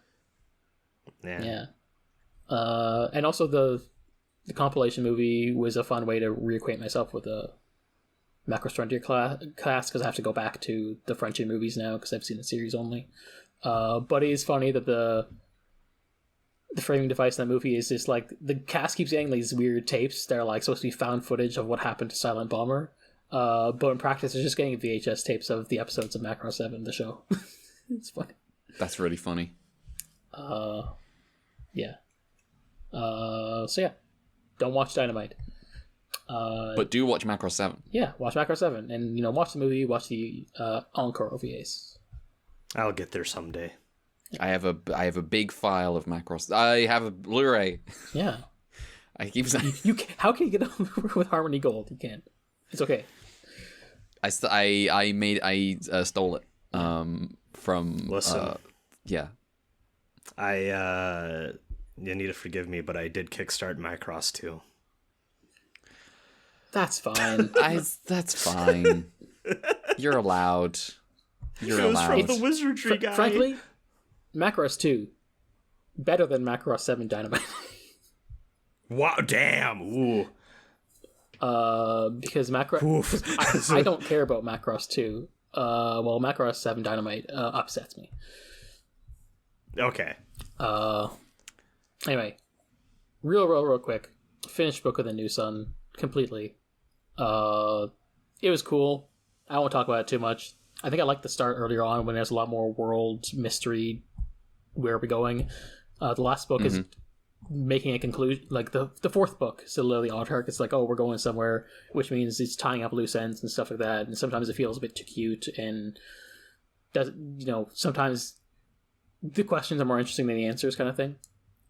Yeah. And also the compilation movie was a fun way to reacquaint myself with the Macross Frontier class, because I have to go back to the Frontier movies now because I've seen the series only. But it is funny that the framing device in that movie is just like the cast keeps getting these weird tapes that are like supposed to be found footage of what happened to Silent Bomber, but in practice they're just getting VHS tapes of the episodes of Macross 7, the show. It's funny. That's really funny. Yeah. So yeah, don't watch Dynamite. But do watch Macross 7. Yeah, watch Macross 7, and watch the movie, watch the Encore OVAs. I'll get there someday. I have a big file of Macross. I have a Blu-ray. Yeah. I keep saying how can you get on with Harmony Gold? You can't. It's okay. I stole it from. Listen. Yeah. You need to forgive me, but I did kickstart Macross too. That's fine. That's fine. You're allowed. You're allowed. From the wizardry guy. Frankly, Macross 2 better than Macross 7 Dynamite. Wow! Damn! Ooh. Because Macross, I don't care about Macross 2. Macross 7 Dynamite upsets me. Okay. Anyway, real quick. Finished Book of the New Sun completely. It was cool. I won't talk about it too much. I think I liked the start earlier on when there's a lot more world mystery. Where are we going? The last book is making a conclusion. Like the fourth book, so the odd arc. It's like, oh, we're going somewhere, which means it's tying up loose ends and stuff like that. And sometimes it feels a bit too cute, and does sometimes the questions are more interesting than the answers, kind of thing.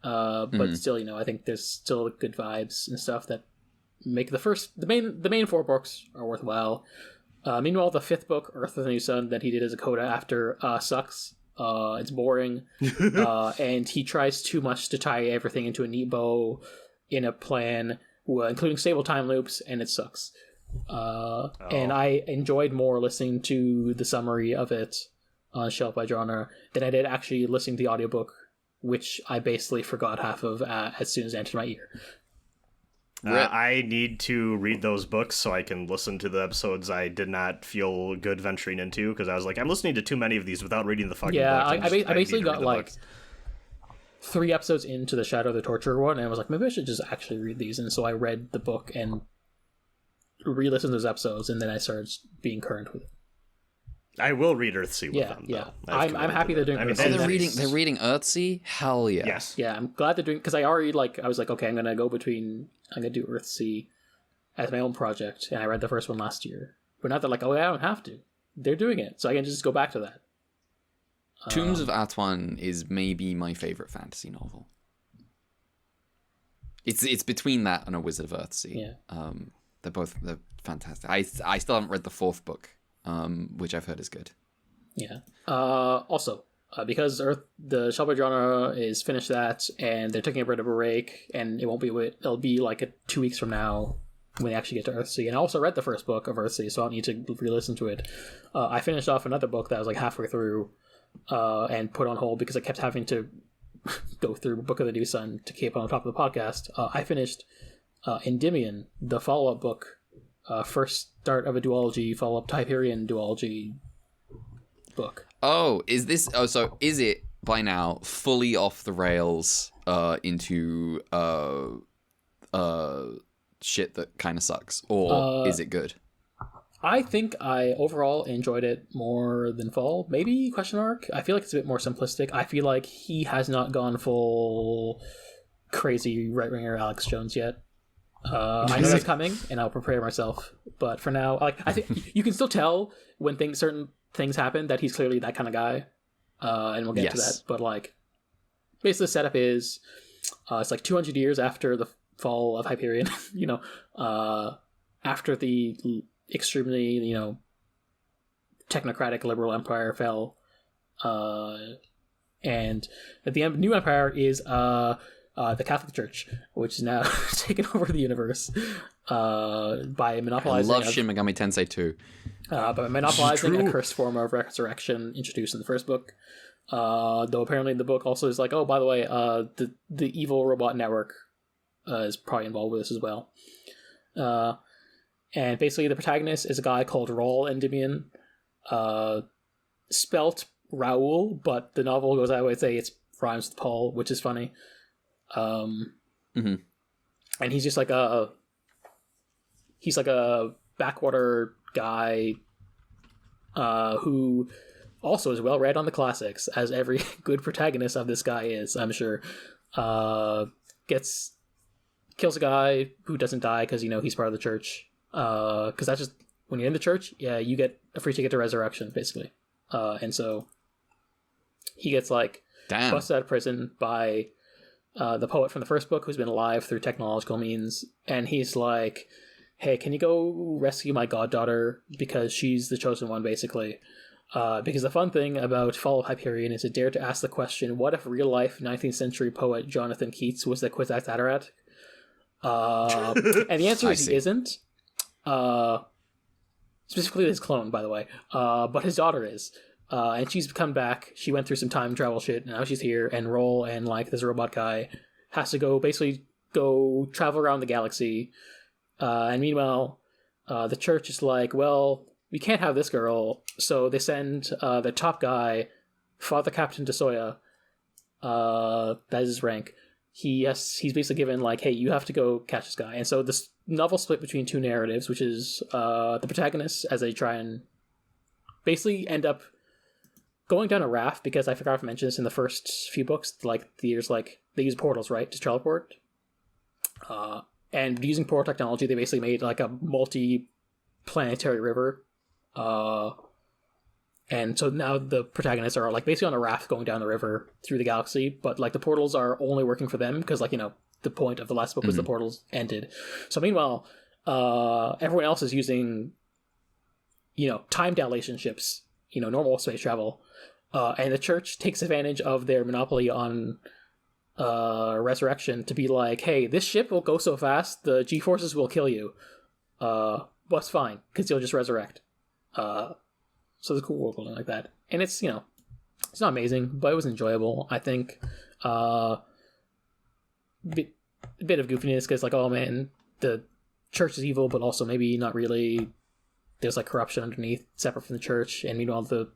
But still, I think there's still good vibes and stuff that make the main four books are worthwhile. Meanwhile, the fifth book, Earth of the New Sun, that he did as a coda after sucks. It's boring, and he tries too much to tie everything into a neat bow in a plan, including stable time loops, and it sucks. And I enjoyed more listening to the summary of it on Shelf by Genre than I did actually listening to the audiobook, which I basically forgot half of as soon as it entered my ear. I need to read those books so I can listen to the episodes I did not feel good venturing into, because I was like, I'm listening to too many of these without reading the fucking book. Yeah, I basically got like 3 episodes into the Shadow of the Torturer one, and I was like, maybe I should just actually read these. And so I read the book and re-listened to those episodes, and then I started being current with it. I will read Earthsea with them. Yeah, I'm happy they're doing. They're reading Earthsea. Hell yeah. Yes. Yeah, I'm glad they're doing, because I was like, okay, I'm gonna do Earthsea as my own project, and I read the first one last year. But now they're like, oh, I don't have to. They're doing it, so I can just go back to that. Tombs of Atuan is maybe my favorite fantasy novel. It's between that and A Wizard of Earthsea. Yeah. They're fantastic. I still haven't read the 4th book, which I've heard is good. Yeah. Also, because the Shelby genre is finished that, and they're taking a bit of a break, and it'll be like 2 weeks from now when they actually get to Earthsea. And I also read the first book of Earthsea, so I don't need to re-listen to it. I finished off another book that I was like halfway through, and put on hold because I kept having to go through Book of the New Sun to keep on top of the podcast. I finished Endymion, the follow-up book, first start of a duology, follow-up to Hyperion duology book. Oh, is it by now fully off the rails into shit that kind of sucks, or is it good? I think I overall enjoyed it more than Fall. Maybe ? I feel like it's a bit more simplistic. I feel like he has not gone full crazy right-winger Alex Jones yet. I know that's coming, and I'll prepare myself. But for now, I think you can still tell when certain things happen that he's clearly that kind of guy, and we'll get to that. But basically, the setup is it's 200 years after the fall of Hyperion. After the extremely technocratic liberal empire fell, and at the end, new empire is the Catholic Church, which is now taken over the universe by monopolizing. I love Shin Megami Tensei 2. By monopolizing a cursed form of resurrection introduced in the first book. Though apparently the book also is like, oh, by the way, the evil robot network is probably involved with this as well. And basically the protagonist is a guy called Raul Endymion, spelt Raoul, but the novel goes out and say it's rhymes with Paul, which is funny. And he's just like a backwater guy who also is well read on the classics, as every good protagonist of this guy is, I'm sure. Gets kills a guy who doesn't die because he's part of the church. Because that's just when you're in the church, yeah, you get a free ticket to resurrection, basically. And so he gets like busted out of prison by the poet from the first book, who's been alive through technological means, and he's like, "Hey, can you go rescue my goddaughter because she's the chosen one, basically." Because the fun thing about Fall of Hyperion is it dared to ask the question, what if real-life 19th century poet Jonathan Keats was the Kwisatz Haderach? And the answer is he isn't. Specifically his clone, by the way. But his daughter is. And she's come back. She went through some time travel shit, and now she's here, and Roll and, like, this robot guy has to basically go travel around the galaxy. And meanwhile, the church is like, well, we can't have this girl, so they send the top guy, Father Captain Desoya, that is his rank. He's basically given, like, hey, you have to go catch this guy. And so this novel split between two narratives, which is the protagonists, as they try and basically end up going down a raft, because I forgot to mention this in the first few books, like, they use portals, right, to teleport. And using portal technology, they basically made, like, a multi-planetary river. And so now the protagonists are, like, basically on a raft going down the river through the galaxy, but, like, the portals are only working for them because, like, the point of the last book was the portals ended. So meanwhile, everyone else is using, time dilation ships, normal space travel, and the church takes advantage of their monopoly on resurrection to be like, hey, this ship will go so fast, the G-forces will kill you. But it's fine, because you'll just resurrect. So there's cool world building like that. And it's, it's not amazing, but it was enjoyable, I think. A bit of goofiness, because, like, oh man, the church is evil, but also maybe not really. There's, like, corruption underneath, separate from the church, and meanwhile the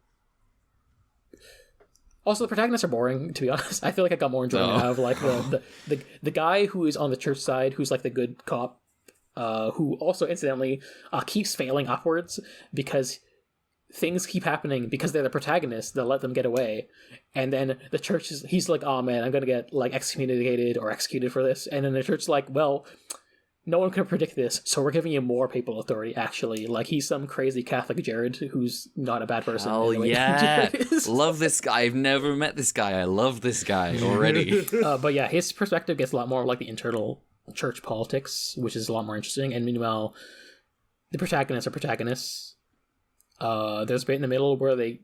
protagonists are boring, to be honest. I feel like I got more enjoyment out of, like, the guy who is on the church side, who's, like, the good cop, who also, incidentally, keeps failing upwards, because things keep happening because they're the protagonists that let them get away. And then the church he's like, oh man, I'm gonna get, like, excommunicated or executed for this. And then the church's like, well, no one can predict this, so we're giving you more papal authority, actually. Like, he's some crazy Catholic Jared who's not a bad person. Oh, anyway. Yeah. Love this guy. I've never met this guy. I love this guy already. But yeah, his perspective gets a lot more like the internal church politics, which is a lot more interesting. And meanwhile, the protagonists are protagonists. There's a bit in the middle where they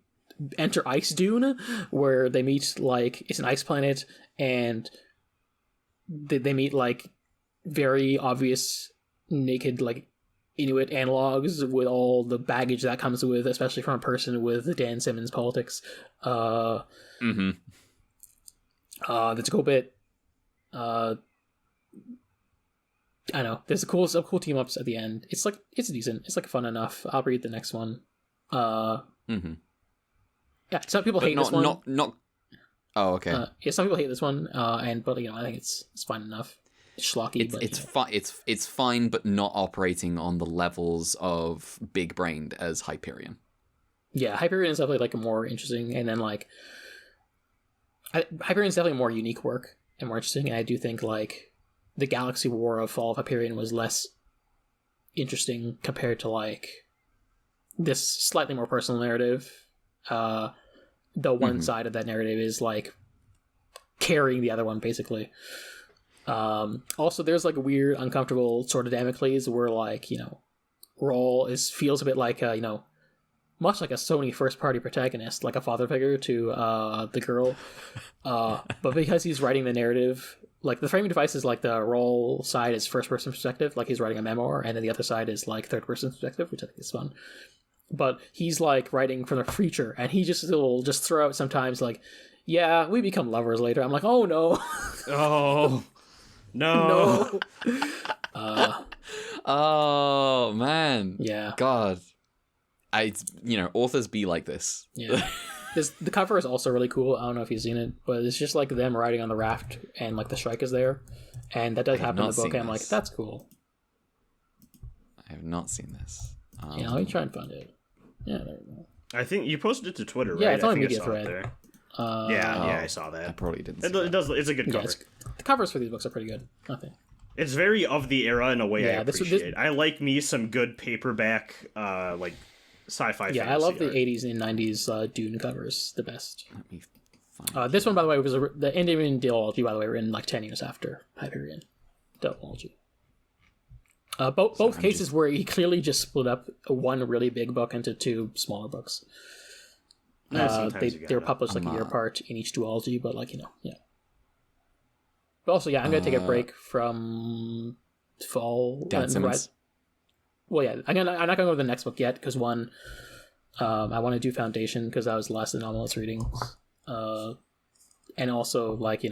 enter Ice Dune, where they meet, like, it's an ice planet, and they meet, like, very obvious naked, like, Inuit analogs with all the baggage that comes with, especially from a person with Dan Simmons politics. That's a cool bit. I don't know. There's some cool team ups at the end. It's decent. It's, like, fun enough. I'll read the next one. Yeah, some people hate this one. Oh, okay. Yeah, some people hate this one. But I think it's fine enough. It's schlocky. It's fine, but not operating on the levels of big brained as Hyperion. Yeah, Hyperion is definitely, like, more interesting, and then, like, Hyperion is definitely more unique work and more interesting. And I do think, like, the Galaxy War of Fall of Hyperion was less interesting compared to, like, this slightly more personal narrative. The one side of that narrative is, like, carrying the other one, basically. Also, there's, like, a weird, uncomfortable sort of Damocles where, like, Roll feels a bit like, much like a Sony first-party protagonist, like a father figure to the girl. But because he's writing the narrative, like, the framing device is, like, the Roll side is first-person perspective, like he's writing a memoir, and then the other side is, like, third-person perspective, which I think is fun. But he's, like, writing from the future, and he will just throw out sometimes, like, yeah, we become lovers later. I'm like, oh no. Oh no. Oh man. Yeah. God. Authors be like this. Yeah. The cover is also really cool. I don't know if you've seen it, but it's just, like, them riding on the raft, and, like, the strike is there, and that does happen in the book. And I'm like, that's cool. I have not seen this. Yeah, let me try and find it. Yeah, there we go. I think you posted it to Twitter, right? Yeah, it's on I think media I saw thread. it there. I saw that. I probably didn't. It does. It's a good cover. The covers for these books are pretty good, I think. It's very of the era in a way I Yeah, appreciate. I like me some good paperback, like, sci-fi Yeah, fantasy I love the art. 80s and 90s Dune covers the best. Let me find This one, by the way, was the Endymion duology, by the way, written like 10 years after Hyperion duology. Both cases where he clearly just split up one really big book into two smaller books. They were published like a year apart in each duology, but like, yeah. But also, yeah, I'm going to take a break from fall. Dan Simmons. Well, yeah, I'm not going to go to the next book yet, because one, I want to do Foundation, because that was the last anomalous readings. And also, like,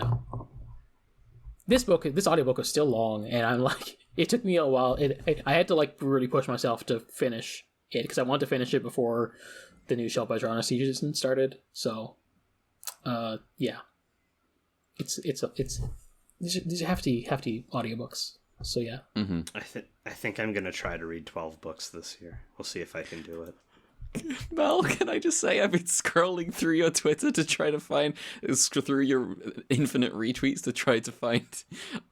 this audiobook was still long, and I'm like, it took me a while. I had to like really push myself to finish it, because I wanted to finish it before the new Shelf by Drana season started. So, yeah, these are hefty audiobooks. So yeah, I think I'm gonna try to read 12 books this year. We'll see if I can do it. Mel, can I just say I've been scrolling through your Twitter to try to find through your infinite retweets to try to find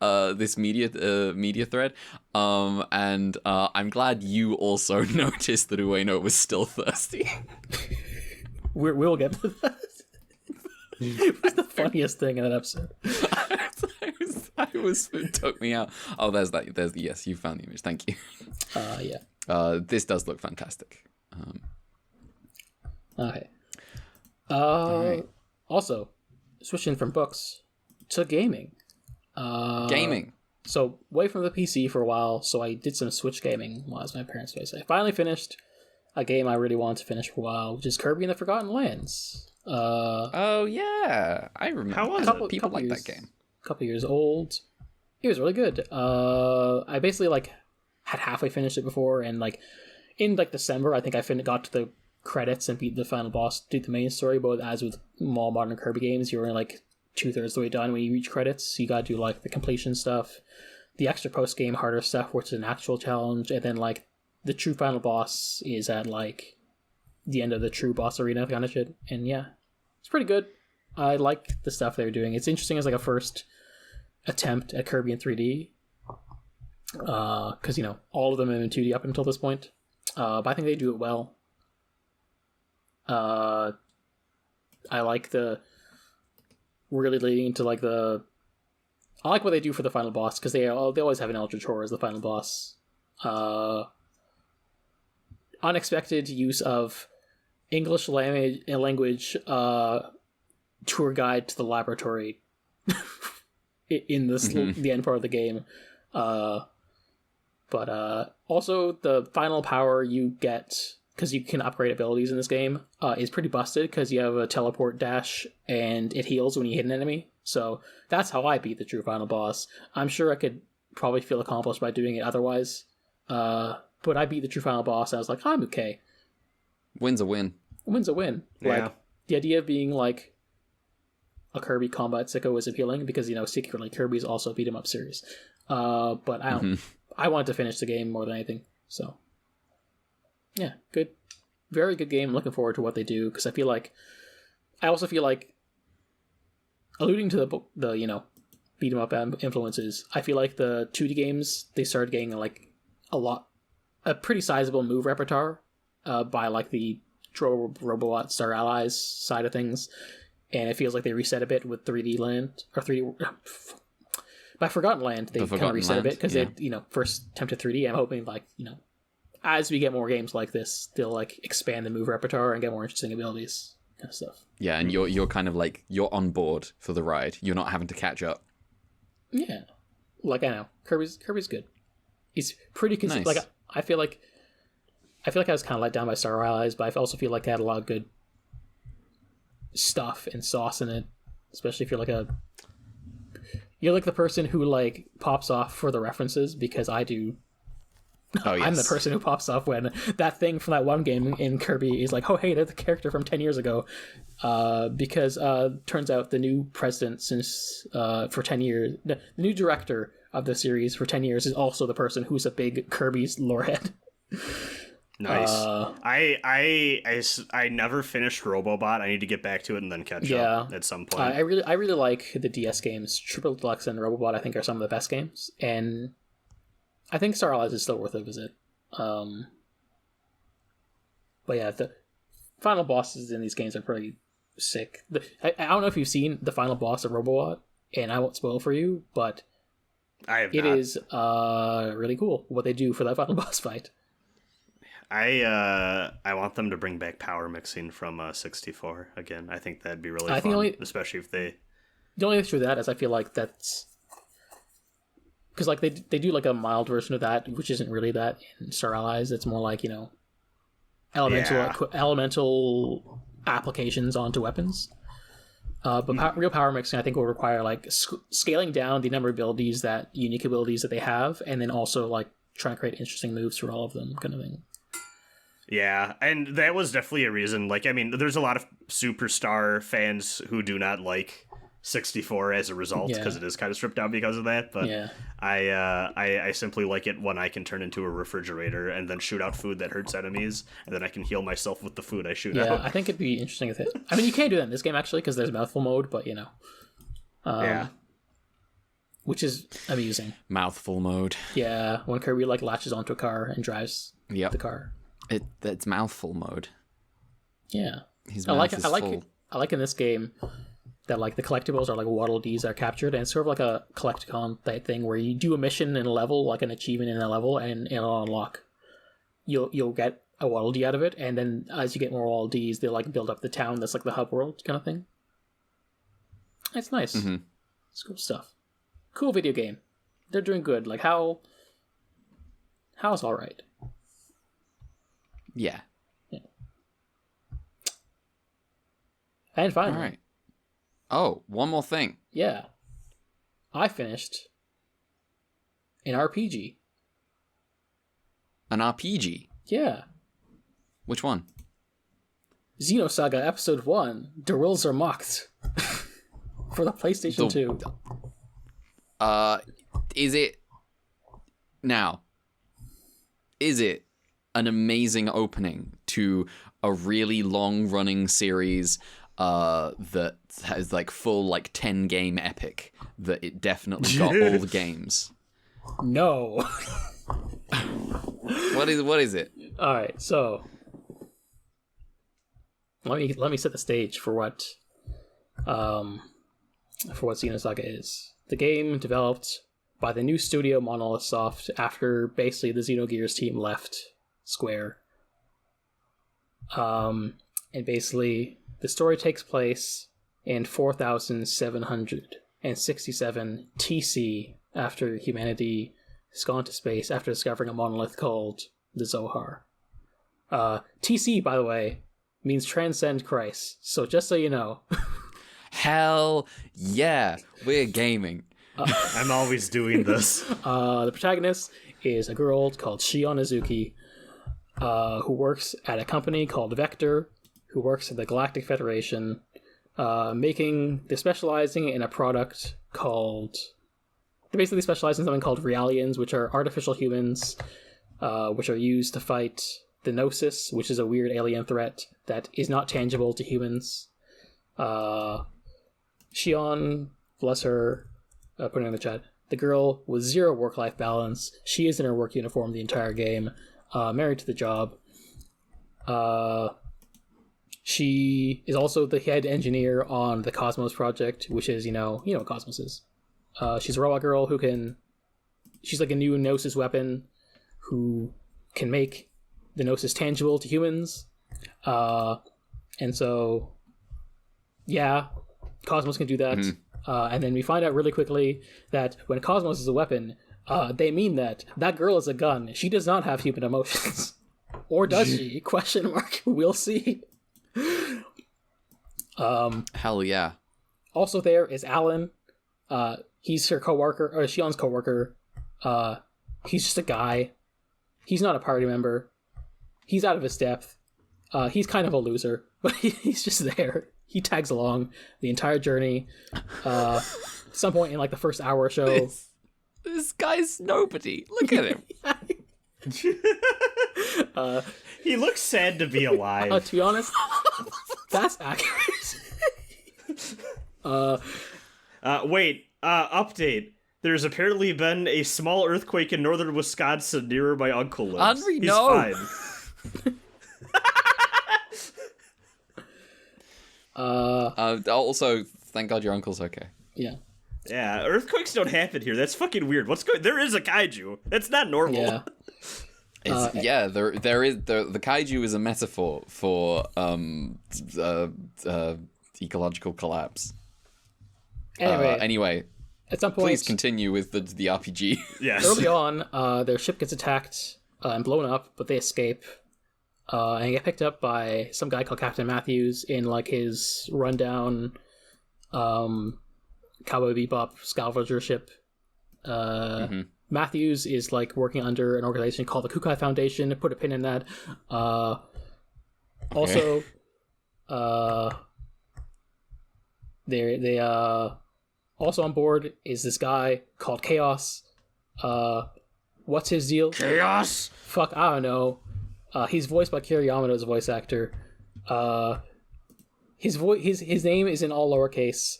this media thread, and I'm glad you also noticed that Ueno was still thirsty. we'll get to that. It was the funniest thing in that episode. It took me out. Oh, there's yes, you found the image. Thank you. Yeah. This does look fantastic. Okay. Right. Also, switching from books to gaming. Gaming. So, away from the PC for a while, so I did some Switch gaming while I was at my parents' place. I finally finished a game I really wanted to finish for a while, which is Kirby and the Forgotten Lands. Oh, yeah. I remember. How was it? People like that game. A couple years old. It was really good. I basically, like, had halfway finished it before, and, like, in, like, December, I think I got to the credits and beat the final boss, do the main story, but as with all modern Kirby games, you're in like 2/3 the way done when you reach credits. So you gotta do like the completion stuff, the extra post-game harder stuff, which is an actual challenge, and then like the true final boss is at like the end of the true boss arena kind of shit. And yeah, it's pretty good. I like the stuff they're doing. It's interesting as like a first attempt at Kirby in 3D, because all of them have been 2D up until this point, but I think they do it well. I like really leading into like I like what they do for the final boss, because they always have an Eldritch Horror as the final boss. Unexpected use of English language tour guide to the laboratory in the end part of the game. But also the final power you get, because you can upgrade abilities in this game, is pretty busted, because you have a teleport dash and it heals when you hit an enemy. So that's how I beat the true final boss. I'm sure I could probably feel accomplished by doing it otherwise. But I beat the true final boss, and I was like, I'm okay. Win's a win. Win's a win. Yeah. Like, the idea of being like a Kirby combat sicko is appealing, because, secretly Kirby's also a beat 'em up series. But I wanted to finish the game more than anything, so... Yeah, good. Very good game. I'm looking forward to what they do, because I also feel like, alluding to the beat 'em up influences, I feel like the 2D games, they started getting like a pretty sizable move repertoire by like the Robobot Star Allies side of things, and it feels like they reset a bit with 3D Land, or 3D... By Forgotten Land, they kind of reset a bit, because they first attempted 3D. I'm hoping as we get more games like this, they'll like expand the move repertoire and get more interesting abilities, kind of stuff. Yeah, and you're kind of like, you're on board for the ride. You're not having to catch up. Yeah, like I know Kirby's good. He's pretty consistent. Nice. Like I feel like I was kind of let down by Star Allies, but I also feel like they had a lot of good stuff and sauce in it. Especially if you're like the person who like pops off for the references, because I do. Oh, yes. I'm the person who pops off when that thing from that one game in Kirby is like, oh, hey, that's the character from 10 years ago. Because turns out the new president for 10 years, the new director of the series for 10 years is also the person who's a big Kirby's lorehead. Nice. I never finished Robobot. I need to get back to it and then catch up at some point. I really like the DS games. Triple Deluxe and Robobot, I think, are some of the best games, and I think Star Allies is still worth a visit. But yeah, the final bosses in these games are pretty sick. I don't know if you've seen the final boss of Robobot, and I won't spoil for you, but it is really cool what they do for that final boss fight. I want them to bring back power mixing from 64 again. I think that'd be really fun, especially if they... The only issue with that is I feel like that's... Because like they do like a mild version of that, which isn't really that in Star Allies. It's more like, elemental applications onto weapons. But real power mixing, I think, will require like scaling down the number of unique abilities that they have, and then also like trying to create interesting moves for all of them, kind of thing. Yeah, and that was definitely a reason. Like, I mean, there's a lot of Superstar fans who do not like 64 as a result, because it is kind of stripped down because of that. But I simply like it when I can turn into a refrigerator and then shoot out food that hurts enemies, and then I can heal myself with the food I shoot out. Yeah, I think it'd be interesting if it... I mean, you can't do that in this game, actually, because there's mouthful mode, but, which is amusing. Mouthful mode. Yeah, when Kirby, like, latches onto a car and drives the car. It's mouthful mode. Yeah. His mouth is full. I like in this game that like the collectibles are like Waddle Dees are captured, and it's sort of like a collecticon type thing where you do a mission in a level, like an achievement in a level, and it'll unlock. You'll get a Waddle Dee out of it, and then as you get more Waddle Dees, they like build up the town that's like the hub world kind of thing. It's nice. Mm-hmm. It's cool stuff. Cool video game. They're doing good. Like how's all right. Yeah. And finally. All right. Oh, one more thing. Yeah. I finished an RPG. An RPG? Yeah. Which one? Xenosaga Episode 1, Der Wills are Macht. For the PlayStation 2. Is it... Now, is it an amazing opening to a really long-running series that has like full like 10 game epic that it definitely got all the games? No. What is it? All right, so let me set the stage for what Xenosaga is. The game developed by the new studio Monolith Soft after basically the Xenogears team left Square. And basically the story takes place in 4767 TC after humanity has gone to space after discovering a monolith called the Zohar. TC, by the way, means transcend Christ, so just so you know. Hell yeah, we're gaming. I'm always doing this. The protagonist is a girl called Shion Izuki, who works at a company called Vector, who works at the Galactic Federation, they're specializing in a product called... They basically specialize in something called Realians, which are artificial humans, which are used to fight the Gnosis, which is a weird alien threat that is not tangible to humans. Shion, bless her, putting in the chat, the girl with zero work-life balance. She is in her work uniform the entire game, married to the job. She is also the head engineer on the Cosmos project, which is, you know what Cosmos is. She's a robot girl she's like a new Gnosis weapon who can make the Gnosis tangible to humans. And so, yeah, Cosmos can do that. Mm-hmm. And then we find out really quickly that when Cosmos is a weapon, they mean that girl is a gun. She does not have human emotions. Or does she? Question mark. We'll see. Hell yeah. Also there is Alan. He's her coworker, or Shion's coworker. He's just a guy. He's not a party member. He's out of his depth. He's kind of a loser, but he's just there. He tags along the entire journey. At some point in like the first hour or so. This guy's nobody. Look at him. He looks sad to be alive. To be honest, that's accurate. Update. There's apparently been a small earthquake in northern Wisconsin near where my uncle lives. Henry, He's no! fine. Also, thank God your uncle's okay. Yeah. Yeah, earthquakes don't happen here. That's fucking weird. What's going? There is a kaiju. That's not normal. Yeah. There is the kaiju is a metaphor for ecological collapse. Anyway, at some point, please continue with the RPG. Yes. Early on, their ship gets attacked and blown up, but they escape and get picked up by some guy called Captain Matthews in like his rundown Cowboy Bebop scavenger ship. Matthews is like working under an organization called the Kukai Foundation. Put a pin in that. Also, they also on board is this guy called Chaos. What's his deal? Chaos. Fuck, I don't know. He's voiced by Kiri Yamato's voice actor. His name is in all lowercase.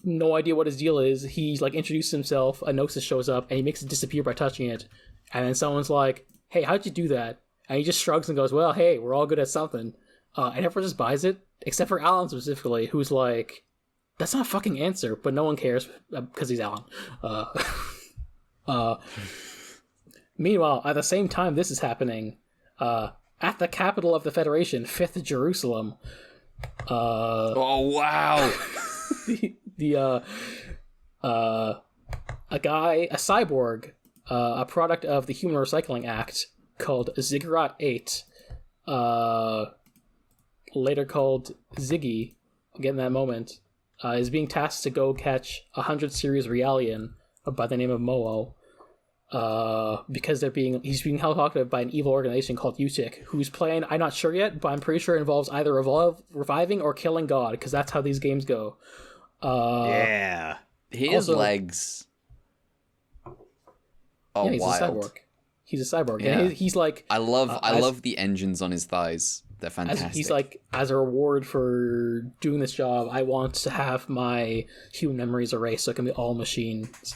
No idea what his deal is. He's like introduced himself, a Gnosis shows up, and he makes it disappear by touching it. And then someone's like, "Hey, how'd you do that?" And he just shrugs and goes, "Well, hey, we're all good at something." And everyone just buys it, except for Alan specifically, who's like, "That's not a fucking answer," but no one cares because he's Alan. Meanwhile, at the same time this is happening, at the capital of the Federation, 5th Jerusalem. Oh wow! A cyborg, a product of the Human Recycling Act, called Ziggurat 8, later called Ziggy, again that moment, is being tasked to go catch 100 Series Realian by the name of Momo, because he's being held hostage by an evil organization called Utik, whose plan, I'm not sure yet, but I'm pretty sure involves either reviving or killing God, because that's how these games go. Yeah. His legs are he's wild. a cyborg. He's a cyborg. Yeah. And he's like... I love the engines on his thighs. They're fantastic. He's like, as a reward for doing this job, I want to have my human memories erased so it can be all machines.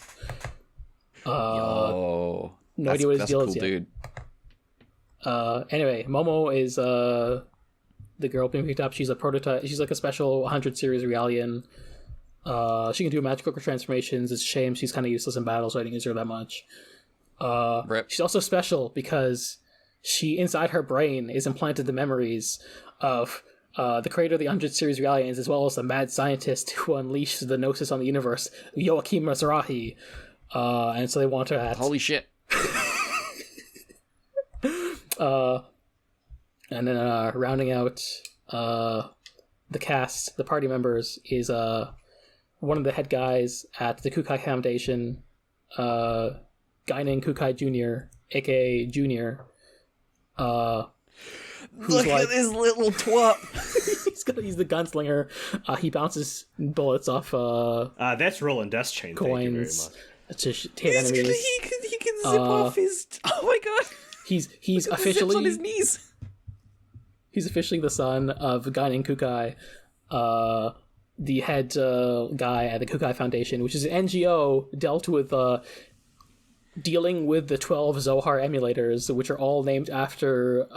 No idea what his deal cool is yet. Dude. Anyway, Momo is the girl being picked up. She's a prototype. She's like a special 100 Series Realian. She can do magical transformations. It's a shame she's kind of useless in battle, so I didn't use her that much. She's also special because inside her brain is implanted the memories of the creator of the 100 Series Realians, as well as the mad scientist who unleashed the Gnosis on the universe, Joachim Mizrahi. And so they want her at... Holy shit. And then rounding out the cast, the party members, is one of the head guys at the Kukai Foundation, guy named Kukai Jr., aka Junior. Look at this little twat. He's the gunslinger. He bounces bullets off that's Roland Death Chain. coins Thank you very much. to hit enemies. He can zip off his... Oh my god. He's Zips officially on his knees. He's officially the son of a guy named Kukai, the head guy at the Kukai Foundation, which is an NGO dealt with dealing with the 12 Zohar emulators, which are all named after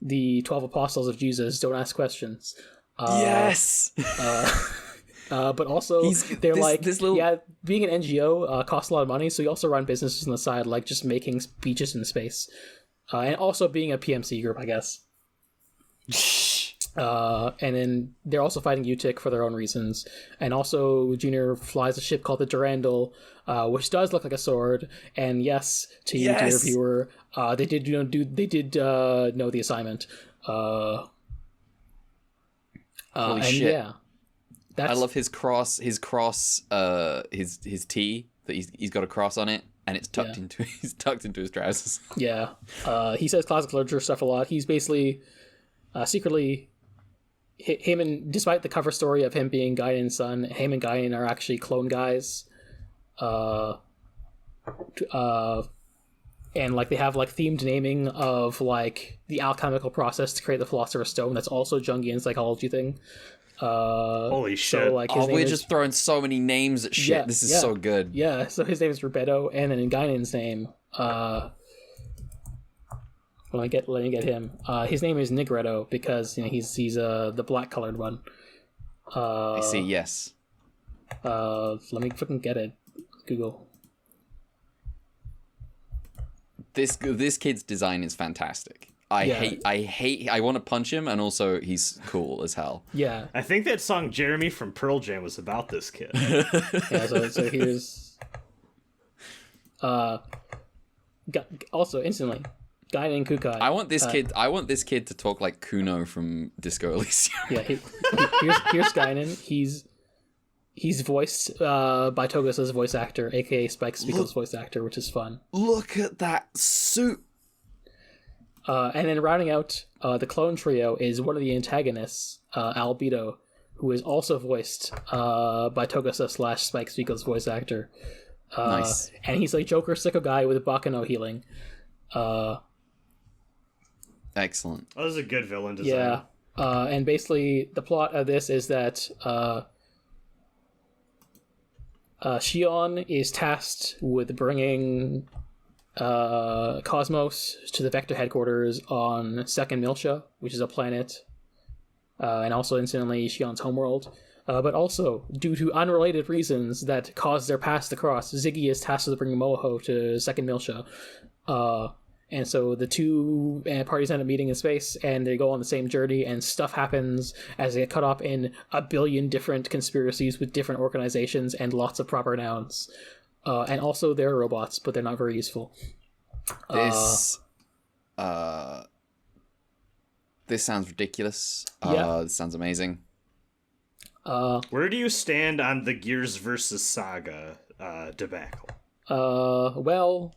the 12 apostles of Jesus. Don't ask questions. Yes. But also, they're being an NGO costs a lot of money, so you also run businesses on the side, like just making speeches in space. And also being a PMC group, I guess. And then they're also fighting Utik for their own reasons. And also, Junior flies a ship called the Durandal, which does look like a sword. And yes, to you, dear viewer, they did know the assignment. Holy and shit. Yeah. I love his cross, his T that he's got a cross on it, and it's tucked into his trousers. Yeah, he says classic literature stuff a lot. He's basically secretly him, and despite the cover story of him being Gainen's son, him and Gainen are actually clone guys. And and like they have like themed naming of like the alchemical process to create the Philosopher's Stone. That's also a Jungian psychology thing. Holy shit! So, like, we're just throwing so many names at shit. This is so good. Yeah. So his name is Rubedo, and then in Guinan's name, let me get him. His name is Nigredo because he's the black colored one. I see. Yes. Let me fucking get it. Google. This kid's design is fantastic. I want to punch him, and also he's cool as hell. Yeah. I think that song Jeremy from Pearl Jam was about this kid. Yeah. So here's. Also instantly, Guinan Kukai. I want this kid to talk like Kuno from Disco Elysium. Yeah. Here's Guinan. He's voiced by Togasa's voice actor, aka Spike Spiegel's voice actor, which is fun. Look at that suit. And then rounding out the clone trio is one of the antagonists, Albedo, who is also voiced by Togasa / Spike Spiegel's voice actor. Nice. And he's like Joker sicko guy with Bakano healing. Excellent. Oh, this is a good villain design. Yeah. And basically the plot of this is that Shion is tasked with bringing Cosmos to the Vector headquarters on Second Miltia, which is a planet, and also incidentally Shion's homeworld. But also, due to unrelated reasons that cause their paths to cross, Ziggy is tasked with bringing Moho to Second Miltia. And so the two parties end up meeting in space, and they go on the same journey, and stuff happens as they get caught up in a billion different conspiracies with different organizations and lots of proper nouns. And also they're robots, but they're not very useful. This sounds ridiculous. This sounds amazing. Where do you stand on the Gears versus Saga debacle? Well,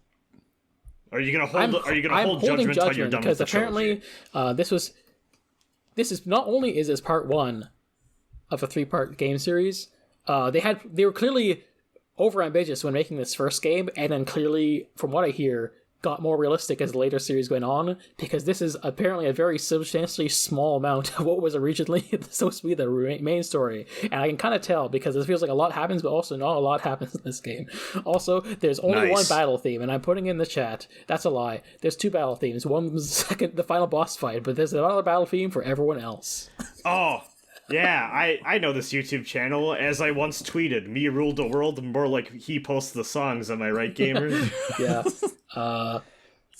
are you gonna hold judgment until you're done because with the apparently this is not only is this part 1 of a 3-part game series. They were clearly overambitious when making this first game, and then clearly, from what I hear, got more realistic as the later series went on, because this is apparently a very substantially small amount of what was originally supposed to be the main story. And I can kind of tell, because it feels like a lot happens, but also not a lot happens in this game. Also, there's only one battle theme, and I'm putting in the chat, that's a lie. There's 2 battle themes. One was the final boss fight, but there's another battle theme for everyone else. Oh, yeah, I know this YouTube channel. As I once tweeted, me ruled the world, more like he posts the songs. Am I right, gamers? Yeah.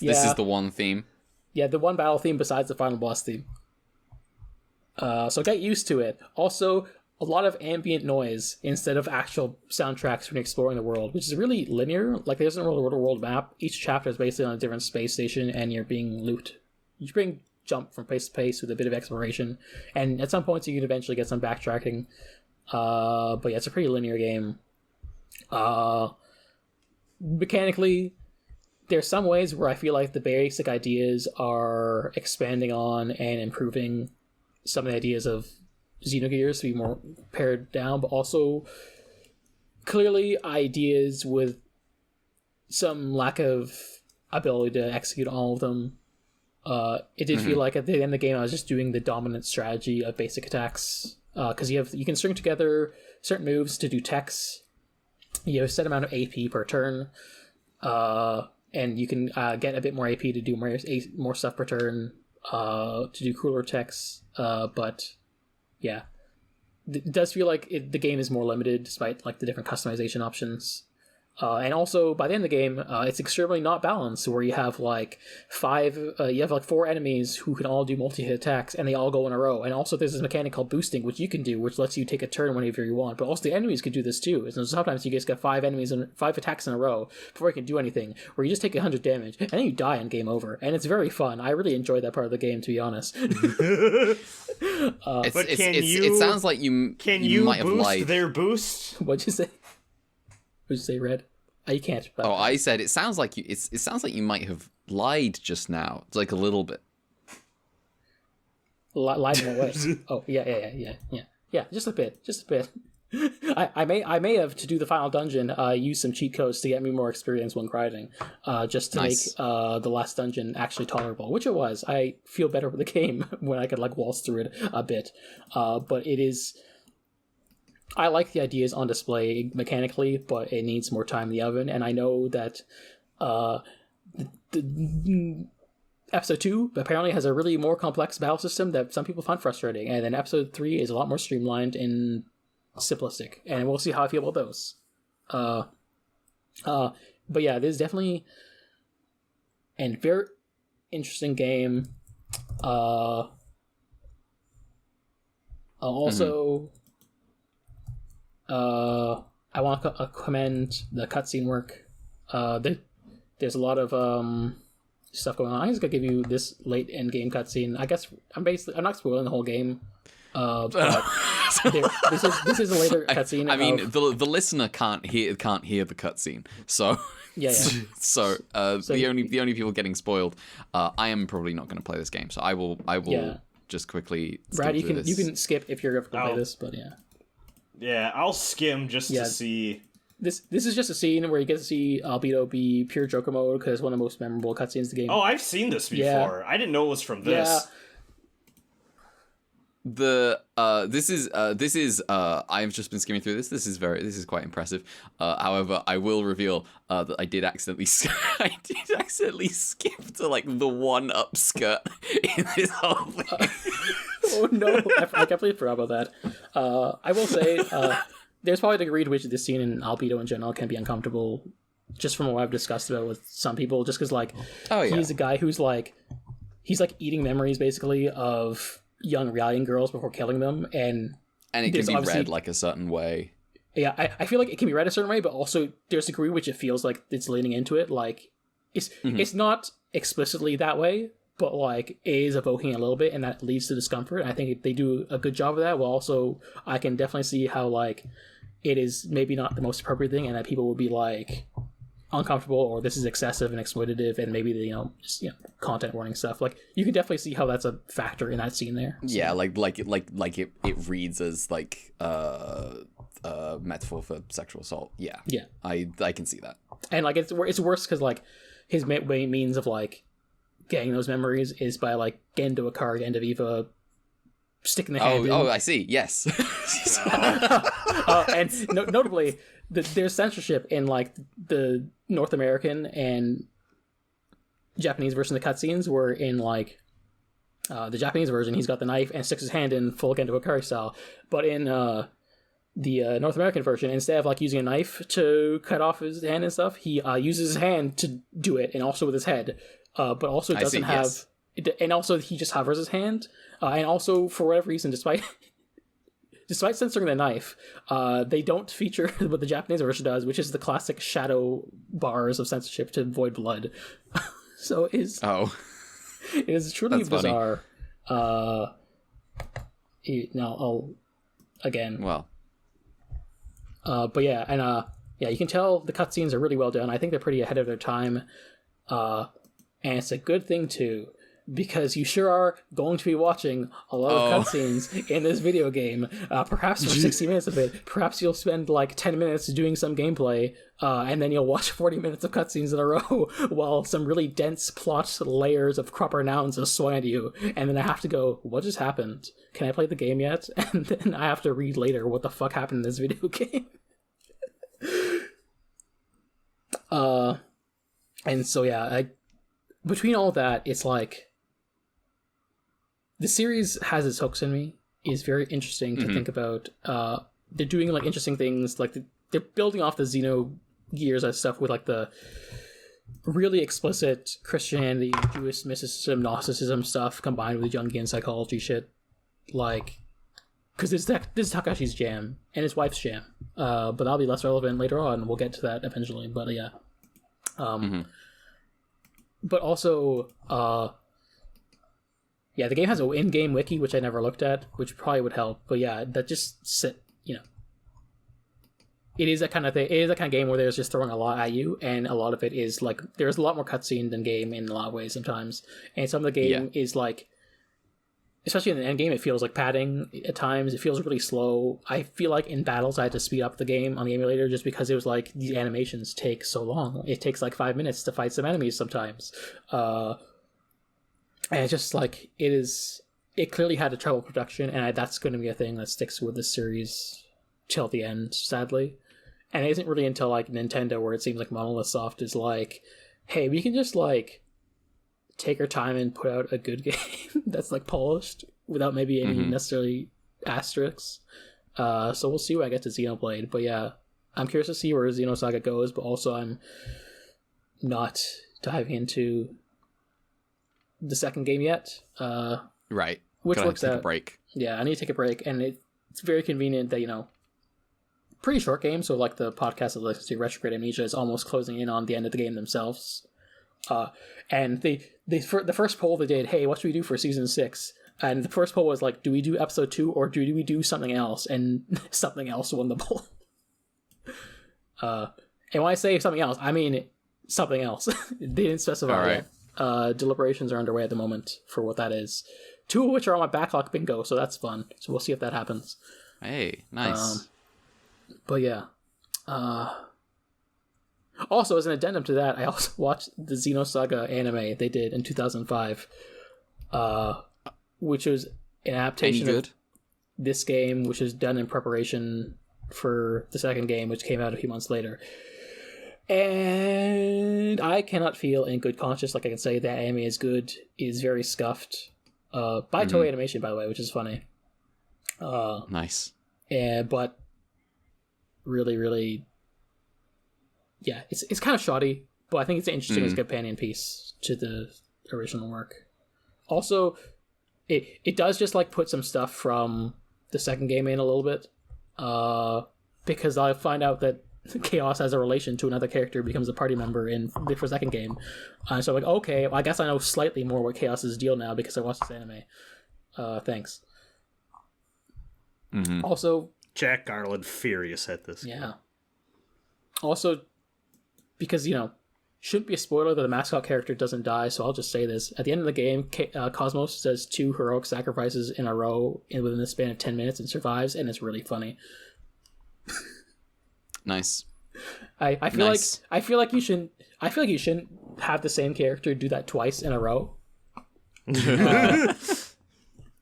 This is the one theme. Yeah, the one battle theme besides the final boss theme. So get used to it. Also, a lot of ambient noise instead of actual soundtracks when exploring the world, which is really linear. Like, there isn't really a world map. Each chapter is basically on a different space station, and you're being looped. You're being jump from place to place with a bit of exploration, and at some points you can eventually get some backtracking. But yeah, it's a pretty linear game. Mechanically, there's some ways where I feel like the basic ideas are expanding on and improving some of the ideas of Xenogears to be more pared down, but also clearly ideas with some lack of ability to execute all of them. It did feel like at the end of the game I was just doing the dominant strategy of basic attacks, because you can string together certain moves to do techs. You have a set amount of AP per turn, and you can get a bit more AP to do more stuff per turn, to do cooler techs. But yeah, it does feel like the game is more limited despite like the different customization options. And also, by the end of the game, it's extremely not balanced, where you have like 4 enemies who can all do multi-hit attacks, and they all go in a row. And also, there's this mechanic called boosting, which you can do, which lets you take a turn whenever you want. But also, the enemies could do this too. So sometimes you just get 5 attacks in a row before you can do anything, where you just take 100 damage, and then you die and game over. And it's very fun. I really enjoyed that part of the game, to be honest. It sounds like you might have lied. Boost their boost? What'd you say? What'd you say, Red? You can't. Oh, I said it sounds like you. It sounds like you might have lied just now. It's like a little bit. Lied in what way? Oh, yeah. Just a bit. I may have, to do the final dungeon, use some cheat codes to get me more experience when grinding, just to make the last dungeon actually tolerable, which it was. I feel better with the game when I could like waltz through it a bit, but it is. I like the ideas on display mechanically, but it needs more time in the oven, and I know that the episode 2 apparently has a really more complex battle system that some people find frustrating, and then episode 3 is a lot more streamlined and simplistic, and we'll see how I feel about those. But yeah, this is definitely a very interesting game. Also, I want to commend the cutscene work. There's a lot of stuff going on. I'm just gonna give you this late end game cutscene. I guess I'm not spoiling the whole game. But this is a later cutscene. I mean, the listener can't hear the cutscene, so yeah. So the only people getting spoiled. I am probably not going to play this game, so I will just quickly. Brad, you can skip if you're going to play this, but yeah. Yeah, I'll skim just to see. This is just a scene where you get to see Albedo be pure Joker mode because it's one of the most memorable cutscenes in the game. Oh, I've seen this before. Yeah. I didn't know it was from this. Yeah. This is I've just been skimming through this. This is quite impressive. However, I will reveal that I did accidentally skip to like the one upskirt in this whole thing. Oh no, I completely forgot about that. I will say there's probably a degree to which this scene in Albedo in general can be uncomfortable, just from what I've discussed about it with some people, just because like he's a guy who's like he's like eating memories basically of young Realian girls before killing them, and it can be read like a certain way. Yeah, I feel like it can be read a certain way, but also there's a degree which it feels like it's leaning into it. Like it's not explicitly that way, but like it is evoking a little bit, and that leads to discomfort. And I think they do a good job of that. Well, also I can definitely see how like it is maybe not the most appropriate thing, and that people would be like uncomfortable or this is excessive and exploitative, and maybe the just content warning stuff. Like you can definitely see how that's a factor in that scene there. So. Yeah, like it reads as like metaphor for sexual assault. Yeah, I can see that. And like it's worse because like his main means of like getting those memories is by like getting into a car, getting to Viva, sticking the hand in. Oh, I see. Yes. And notably, there's censorship in like the North American and Japanese version of the cutscenes, where in like the Japanese version, he's got the knife and sticks his hand in full Gendo Ikari style. But in the North American version, instead of like using a knife to cut off his hand and stuff, he uses his hand to do it, and also with his head. But also doesn't have... Yes. And also he just hovers his hand. And also, for whatever reason, despite censoring the knife, they don't feature what the Japanese version does, which is the classic shadow bars of censorship to avoid blood. So it is truly That's bizarre. I'll again. Well. But yeah, and you can tell the cutscenes are really well done. I think they're pretty ahead of their time, and it's a good thing too, because you sure are going to be watching a lot of cutscenes in this video game. Perhaps for 60 minutes of it. Perhaps you'll spend like 10 minutes doing some gameplay, and then you'll watch 40 minutes of cutscenes in a row while some really dense plot layers of proper nouns are swung at you. And then I have to go, what just happened? Can I play the game yet? And then I have to read later what the fuck happened in this video game. And so yeah, between all that, it's like the series has its hooks in me. It's very interesting to think about. They're doing like interesting things, like they're building off the Xeno gears and stuff with like the really explicit Christianity, Jewish mysticism, Gnosticism stuff combined with Jungian psychology shit. Like, because this is Takashi's jam and his wife's jam, but that'll be less relevant later on. We'll get to that eventually, but yeah. But also, the game has an in-game wiki, which I never looked at, which probably would help. But yeah, that just it is that kind of thing. It is that kind of game where there's just throwing a lot at you, and a lot of it is like there's a lot more cutscene than game in a lot of ways sometimes, and some of the game is like especially in the end game, it feels like padding at times. It feels really slow. I feel like in battles I had to speed up the game on the emulator just because it was like these animations take so long. It takes like 5 minutes to fight some enemies sometimes, and it's just like it clearly had a trouble production, and that's going to be a thing that sticks with this series till the end, sadly. And it isn't really until like Nintendo where it seems like Monolith Soft is like, hey, we can just like take our time and put out a good game that's like polished without maybe any necessarily asterisks. So we'll see when I get to Xenoblade. But yeah, I'm curious to see where Xenosaga goes, but also I'm not diving into the second game yet. Right. Which Gotta works take out. a break. Yeah, I need to take a break, and it's very convenient that, you know, pretty short game, so like the podcast that listens to Retrograde Amnesia is almost closing in on the end of the game themselves. And the first poll they did, hey, what should we do for season 6? And the first poll was like, do we do episode 2 or do we do something else? And something else won the poll. And when I say something else, I mean something else. They didn't specify. All right. Yet. Deliberations are underway at the moment for what that is. 2 of which are on my backlog bingo, so that's fun. So we'll see if that happens. Hey, nice. But yeah. Also, as an addendum to that, I also watched the Xenosaga anime they did in 2005, which was an adaptation of this game, which was done in preparation for the second game, which came out a few months later. And I cannot feel in good conscience like I can say that anime is good. It is very scuffed. By Toho Animation, by the way, which is funny. Nice. But really, really, yeah, it's kind of shoddy, but I think it's interesting as a companion piece to the original work. Also, it does just like put some stuff from the second game in a little bit, because I find out that Chaos has a relation to another character who becomes a party member in the second game. So I'm like, okay, well, I guess I know slightly more what Chaos's deal now because I watched this anime. Thanks. Also, Jack Garland furious at this. Yeah. Also, because, you know, shouldn't be a spoiler that the mascot character doesn't die, so I'll just say this. At the end of the game, Cosmos does 2 heroic sacrifices in a row within the span of 10 minutes and survives, and it's really funny. Nice. I feel like you shouldn't have the same character do that twice in a row.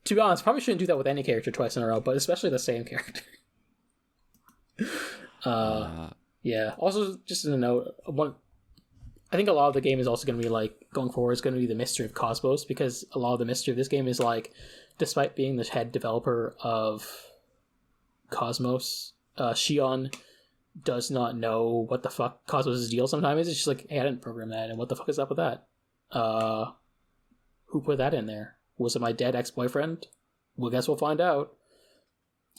To be honest, probably shouldn't do that with any character twice in a row, but especially the same character. Yeah. Also, just as a note, I think a lot of the game is also going to be like going forward is going to be the mystery of Cosmos, because a lot of the mystery of this game is like, despite being the head developer of Cosmos, Shion does not know what the fuck Cosmos' deal sometimes is. It's just like, hey, I didn't program that, and what the fuck is up with that? Who put that in there? Was it my dead ex-boyfriend? Well, guess we'll find out.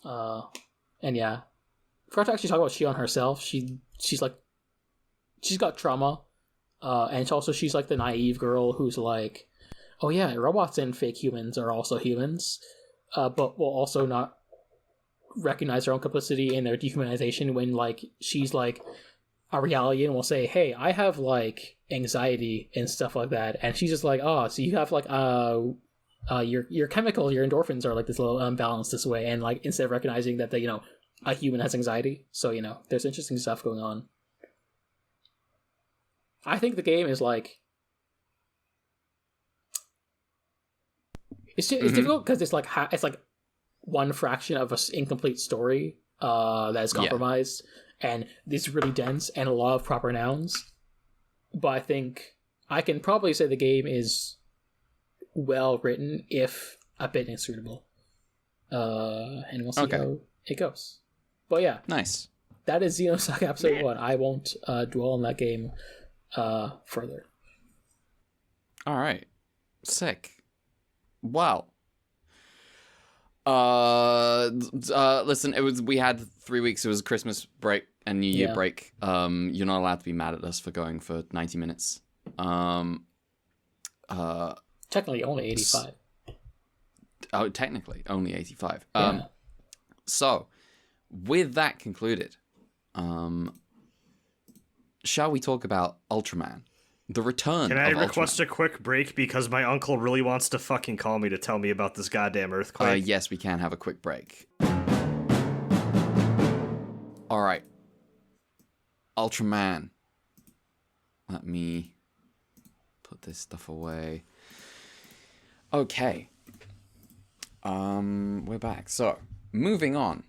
And yeah, forgot to actually talk about Shion herself. She's got trauma, and she's like the naive girl who's like, oh yeah, robots and fake humans are also humans, but will also not recognize their own complicity in their dehumanization when like she's like a reality and will say, hey, I have like anxiety and stuff like that, and she's just like, oh, so you have like your chemicals, your endorphins are like this little unbalanced this way, and like instead of recognizing that you know, a human has anxiety. So, you know, there's interesting stuff going on. I think the game is like, it's difficult because it's like one fraction of an incomplete story that is compromised, and it's really dense and a lot of proper nouns. But I think I can probably say the game is well written, if a bit inscrutable. And we'll see how it goes. But yeah, nice. That is Xenosaga Episode 1. I won't dwell on that game further. All right, sick. Wow. Listen, we had 3 weeks. It was Christmas break and New Year break. You're not allowed to be mad at us for going for 90 minutes. Technically only 85. Technically only 85. Yeah. So, with that concluded, shall we talk about Ultraman? The return. Can I of request Ultraman. a quick break because my uncle really wants to fucking call me to tell me about this goddamn earthquake? Yes, we can have a quick break. All right. Ultraman. Let me put this stuff away. Okay. We're back. So, moving on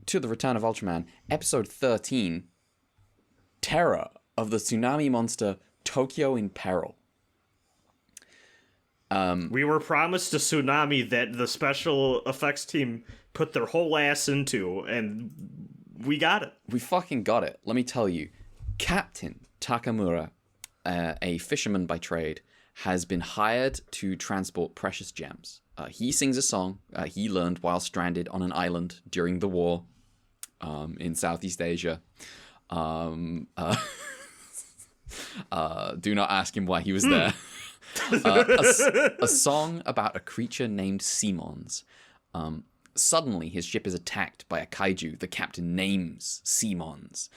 to the Return of Ultraman, episode 13, Terror of the Tsunami Monster Tokyo in Peril. We were promised a tsunami that the special effects team put their whole ass into, and we got it. We fucking got it. Let me tell you. Captain Takamura, a fisherman by trade, has been hired to transport precious gems. He sings a song he learned while stranded on an island during the war in Southeast Asia. Do not ask him why he was there. A song about a creature named Simons. Suddenly, his ship is attacked by a kaiju the captain names Simons.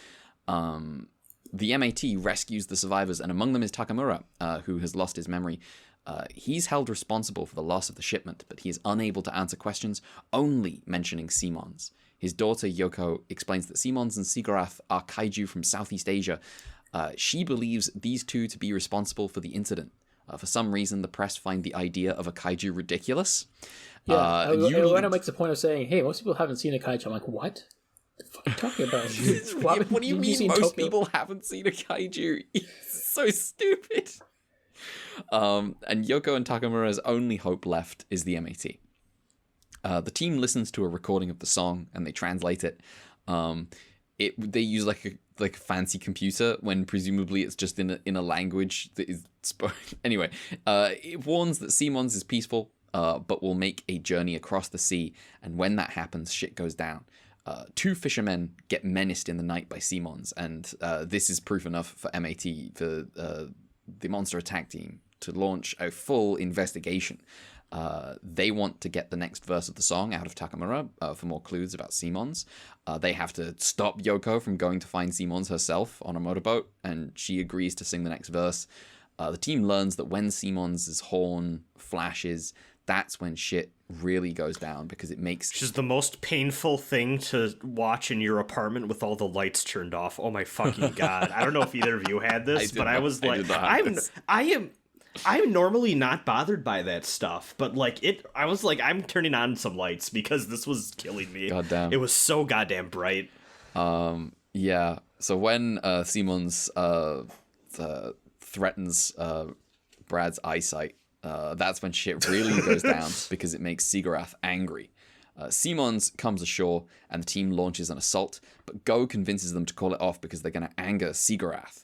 The MAT rescues the survivors, and among them is Takamura, who has lost his memory. He's held responsible for the loss of the shipment, but he is unable to answer questions, only mentioning Simons. His daughter, Yoko, explains that Simons and Sigurath are kaiju from Southeast Asia. She believes these two to be responsible for the incident. For some reason, the press find the idea of a kaiju ridiculous. Yeah, Ueno makes a point of saying, hey, most people haven't seen a kaiju. I'm like, what? The fuck are you talking about? What do you mean most people haven't seen a kaiju? It's so stupid. And Yoko and Takamura's only hope left is the MAT. The team listens to a recording of the song and they translate it. They use like a fancy computer when presumably it's just in a language that is spoken. Anyway, it warns that Simons is peaceful, but will make a journey across the sea, and when that happens, shit goes down. Two fishermen get menaced in the night by Simons, and this is proof enough for MAT, for the monster attack team, to launch a full investigation. They want to get the next verse of the song out of Takamura for more clues about Simons. They have to stop Yoko from going to find Simons herself on a motorboat, and she agrees to sing the next verse. The team learns that when Simons' horn flashes, that's when shit really goes down, because it makes... Which is the most painful thing to watch in your apartment with all the lights turned off. Oh my fucking god. I don't know if either of you had this, but I was like... I'm normally not bothered by that stuff, but I was like, I'm turning on some lights because this was killing me. Goddamn. It was so goddamn bright. Yeah. So when Simons threatens Brad's eyesight, that's when shit really goes down, because it makes Sigurath angry. Simons comes ashore and the team launches an assault, but Go convinces them to call it off because they're going to anger Sigurath.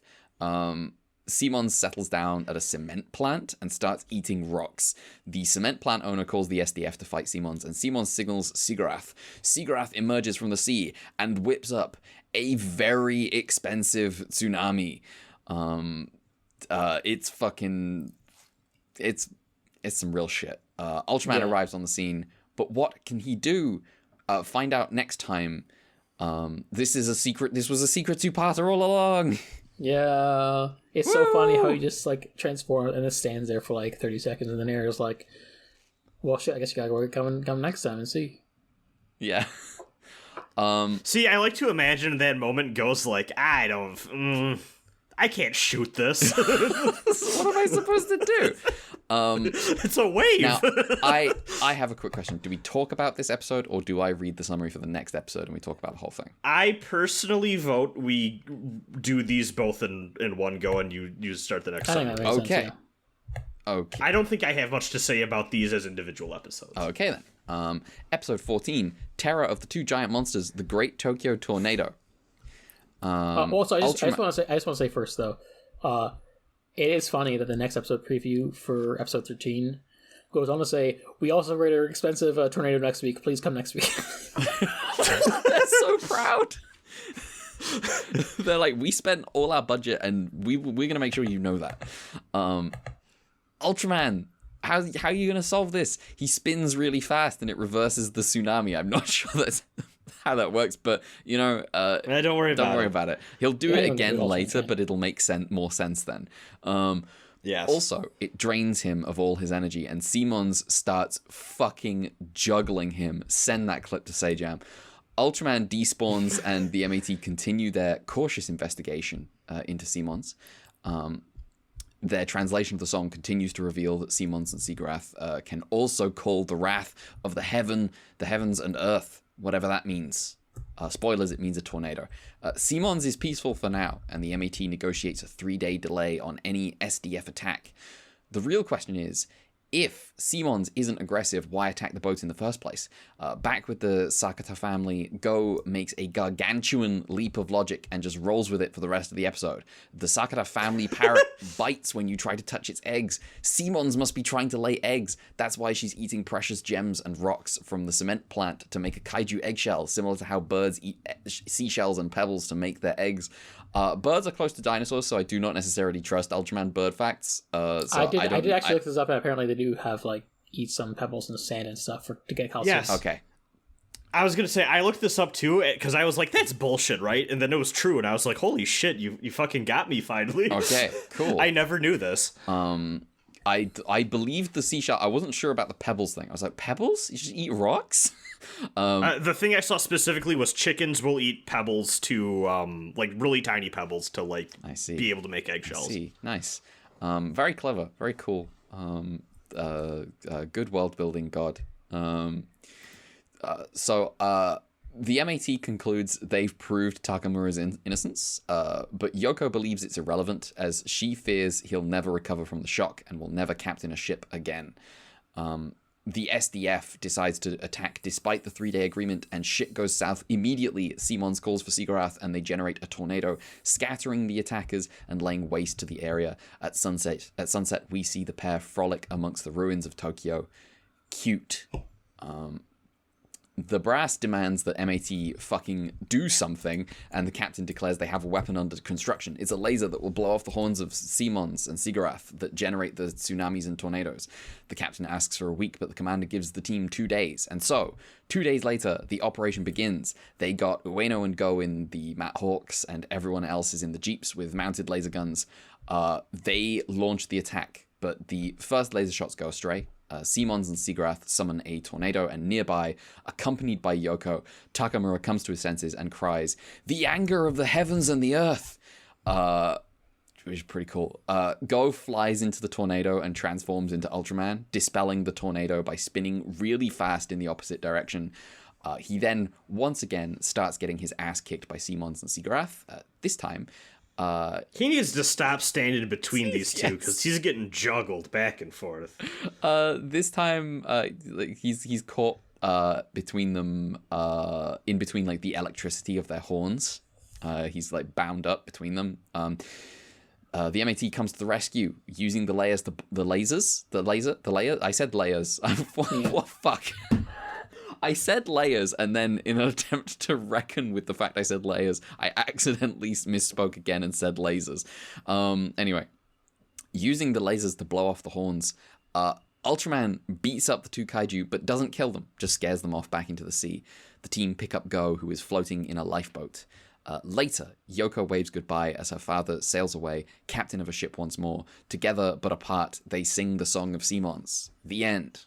Simons settles down at a cement plant and starts eating rocks. The cement plant owner calls the SDF to fight Simons, and Simons signals Sigurath. Sigurath emerges from the sea and whips up a very expensive tsunami. It's some real shit. Ultraman arrives on the scene, but what can he do? Find out next time. This was a secret two-parter all along. Yeah, it's so funny how you just transform and it stands there for 30 seconds, and then Ariel's like, "Well, shit, I guess you gotta come next time and see." Yeah. See, I like to imagine that moment goes I can't shoot this. What am I supposed to do? It's a wave. Now, I have a quick question. Do we talk about this episode, or do I read the summary for the next episode and we talk about the whole thing? I personally vote we do these both in one go, and you start the next summary. Okay. Sense, yeah. Okay. I don't think I have much to say about these as individual episodes. Okay, then. Episode 14, Terror of the Two Giant Monsters, The Great Tokyo Tornado. Also, I just want to say first though, it is funny that the next episode preview for episode 13 goes on to say, "We also rate our expensive tornado next week. Please come next week." They're so proud. They're like, we spent all our budget, and we're gonna make sure you know that. Ultraman, how are you gonna solve this? He spins really fast, and it reverses the tsunami. I'm not sure that's how that works, but don't worry about it. He'll do it again do later, but it'll make more sense then. Yes. Also, it drains him of all his energy, and Simons starts fucking juggling him. Send that clip to Sejam. Ultraman despawns, and the MAT continue their cautious investigation into Simons. Their translation of the song continues to reveal that Simons and Sigurath can also call the wrath of the heavens and earth, whatever that means. Spoilers, it means a tornado. Simons is peaceful for now, and the MAT negotiates a 3-day delay on any SDF attack. The real question is, if Simons isn't aggressive, why attack the boat in the first place? Back with the Sakata family, Go makes a gargantuan leap of logic and just rolls with it for the rest of the episode. The Sakata family parrot bites when you try to touch its eggs. Simons must be trying to lay eggs. That's why she's eating precious gems and rocks from the cement plant to make a kaiju eggshell, similar to how birds eat seashells and pebbles to make their eggs. Birds are close to dinosaurs, so I do not necessarily trust Ultraman bird facts. I did actually look this up, and apparently they do have eat some pebbles and sand and stuff to get calcium. Yes. Okay. I was gonna say I looked this up too because I was like, that's bullshit, right? And then it was true, and I was like, holy shit, you fucking got me finally. Okay, cool. I never knew this. I believed the seashell. I wasn't sure about the pebbles thing. I was like, pebbles? You just eat rocks? The thing I saw specifically was chickens will eat pebbles to really tiny pebbles to be able to make eggshells. I see. Nice. Very clever. Very cool. Good world building, God. So the MAT concludes they've proved Takamura's innocence, but Yoko believes it's irrelevant as she fears he'll never recover from the shock and will never captain a ship again. The SDF decides to attack despite the 3-day agreement, and shit goes south immediately. Simons calls for Sigurath, and they generate a tornado, scattering the attackers and laying waste to the area. At sunset, we see the pair frolic amongst the ruins of Tokyo. Cute. The brass demands that MAT fucking do something, and the captain declares they have a weapon under construction. It's a laser that will blow off the horns of Simons and Sigurath that generate the tsunamis and tornadoes. The captain asks for a week, but the commander gives the team 2 days. And so, 2 days later, the operation begins. They got Ueno and Go in the Matt Hawks, and everyone else is in the jeeps with mounted laser guns. They launch the attack, but the first laser shots go astray. Simons and Sigurath summon a tornado, and nearby, accompanied by Yoko, Takamura comes to his senses and cries, "The anger of the heavens and the earth!" Which is pretty cool. Go flies into the tornado and transforms into Ultraman, dispelling the tornado by spinning really fast in the opposite direction. He then, once again, starts getting his ass kicked by Simons and Sigurath. This time, he needs to stop standing between these two because he's getting juggled back and forth. This time, he's caught between them, in between the electricity of their horns. He's bound up between them. The MAT comes to the rescue using the lasers. I said layers. What fuck? I said layers, and then in an attempt to reckon with the fact I said layers, I accidentally misspoke again and said lasers. Anyway, using the lasers to blow off the horns, Ultraman beats up the two kaiju, but doesn't kill them, just scares them off back into the sea. The team pick up Go, who is floating in a lifeboat. Later, Yoko waves goodbye as her father sails away, captain of a ship once more. Together, but apart, they sing the Song of Simons. The end.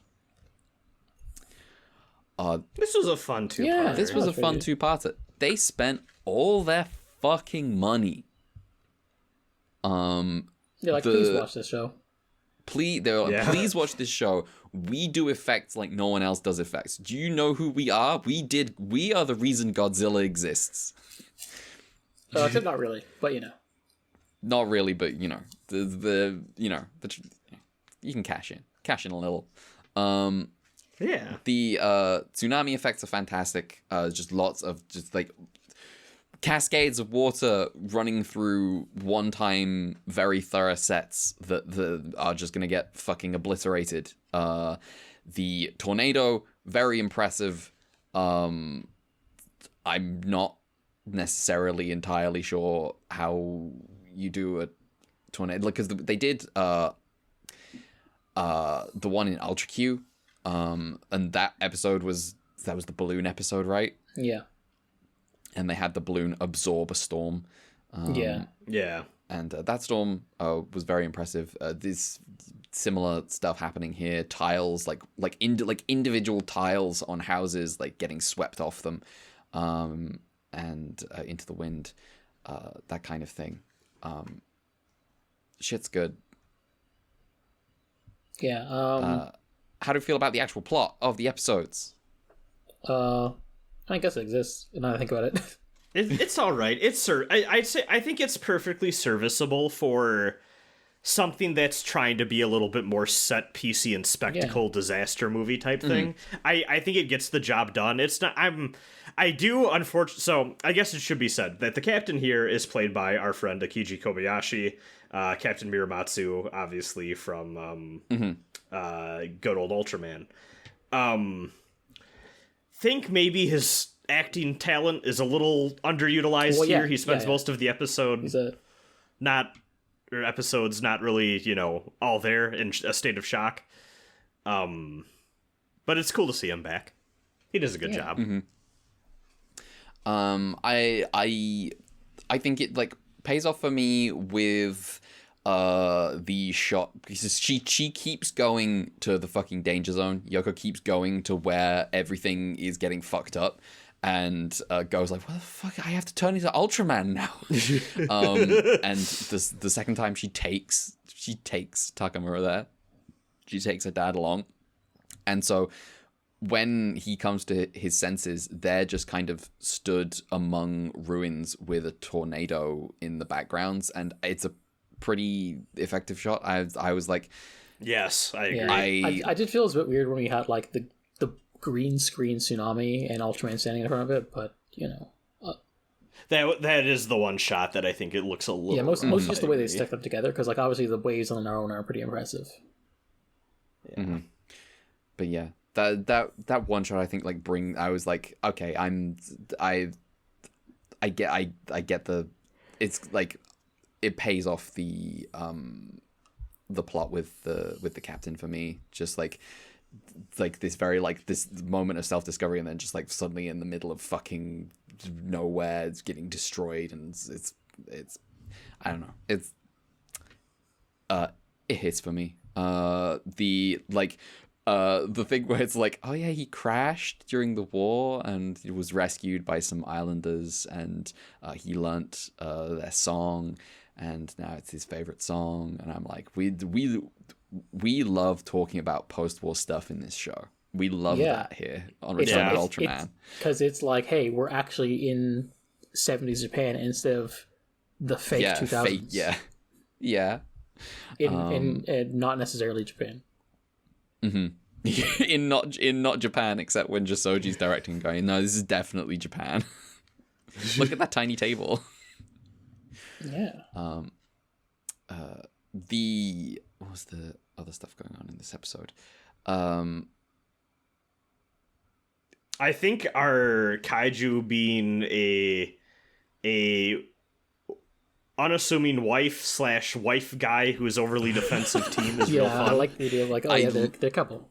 This was a fun two-parter. Yeah, this was a fun two-parter. They spent all their fucking money. Please watch this show. Please watch this show. We do effects like no one else does effects. Do you know who we are? We are the reason Godzilla exists. Except not really, but Not really, but you can cash in a little. Yeah. The tsunami effects are fantastic. Just lots of cascades of water running through one-time, very thorough sets that are just going to get fucking obliterated. The tornado, very impressive. I'm not necessarily entirely sure how you do a tornado, because they did the one in Ultra Q. And that episode was the balloon episode, right? Yeah. And they had the balloon absorb a storm. Yeah. And that storm was very impressive. This similar stuff happening here. Tiles, like individual tiles on houses, like getting swept off them, and into the wind. That kind of thing. Shit's good. Yeah. How do you feel about the actual plot of the episodes? I guess it exists. Now that I think about it. It's all right. I think it's perfectly serviceable for something that's trying to be a little bit more set piecey and spectacle disaster movie type thing. I think it gets the job done. It's not. Unfortunately. So I guess it should be said that the captain here is played by our friend Akiji Kobayashi, Captain Miramatsu, obviously from good old Ultraman. Think maybe his acting talent is a little underutilized here. He spends most of the episode episodes not really, all there in a state of shock. But it's cool to see him back. He does a good job. I think it pays off for me with the shot, because she keeps going to the fucking danger zone. Yoko keeps going to where everything is getting fucked up, and goes like, "What the fuck? I have to turn into Ultraman now." And the second time she takes Takamura there, she takes her dad along, and so when he comes to his senses, they're just kind of stood among ruins with a tornado in the backgrounds, and it's a pretty effective shot. I was like, yes, I agree. Yeah. I did feel it was a bit weird when we had like the green screen tsunami and Ultraman standing in front of it, but that is the one shot that I think it looks a little. Yeah, mostly just the way they stick them together, because like obviously the waves on their own are pretty impressive. Yeah, but yeah. That one shot, I think, I was like, okay, I get the, it's like, it pays off the plot with the captain for me, just like this very this moment of self-discovery, and then just suddenly in the middle of fucking nowhere, it's getting destroyed, and it's I don't know, it's it hits for me. The thing where it's like, oh yeah, he crashed during the war and he was rescued by some islanders, and he learnt their song, and now it's his favorite song. And I'm like, we love talking about post-war stuff in this show. We love that here on Return of Ultraman, because it's like, hey, we're actually in 70s Japan instead of the fake 2000s. In not necessarily Japan. in not Japan, except when Josoji's directing, going, no, this is definitely Japan. Look at that tiny table. Yeah. What was the other stuff going on in this episode? I think our kaiju being a unassuming wife/wife guy who is overly defensive team is real fun. I like the idea of they're a couple.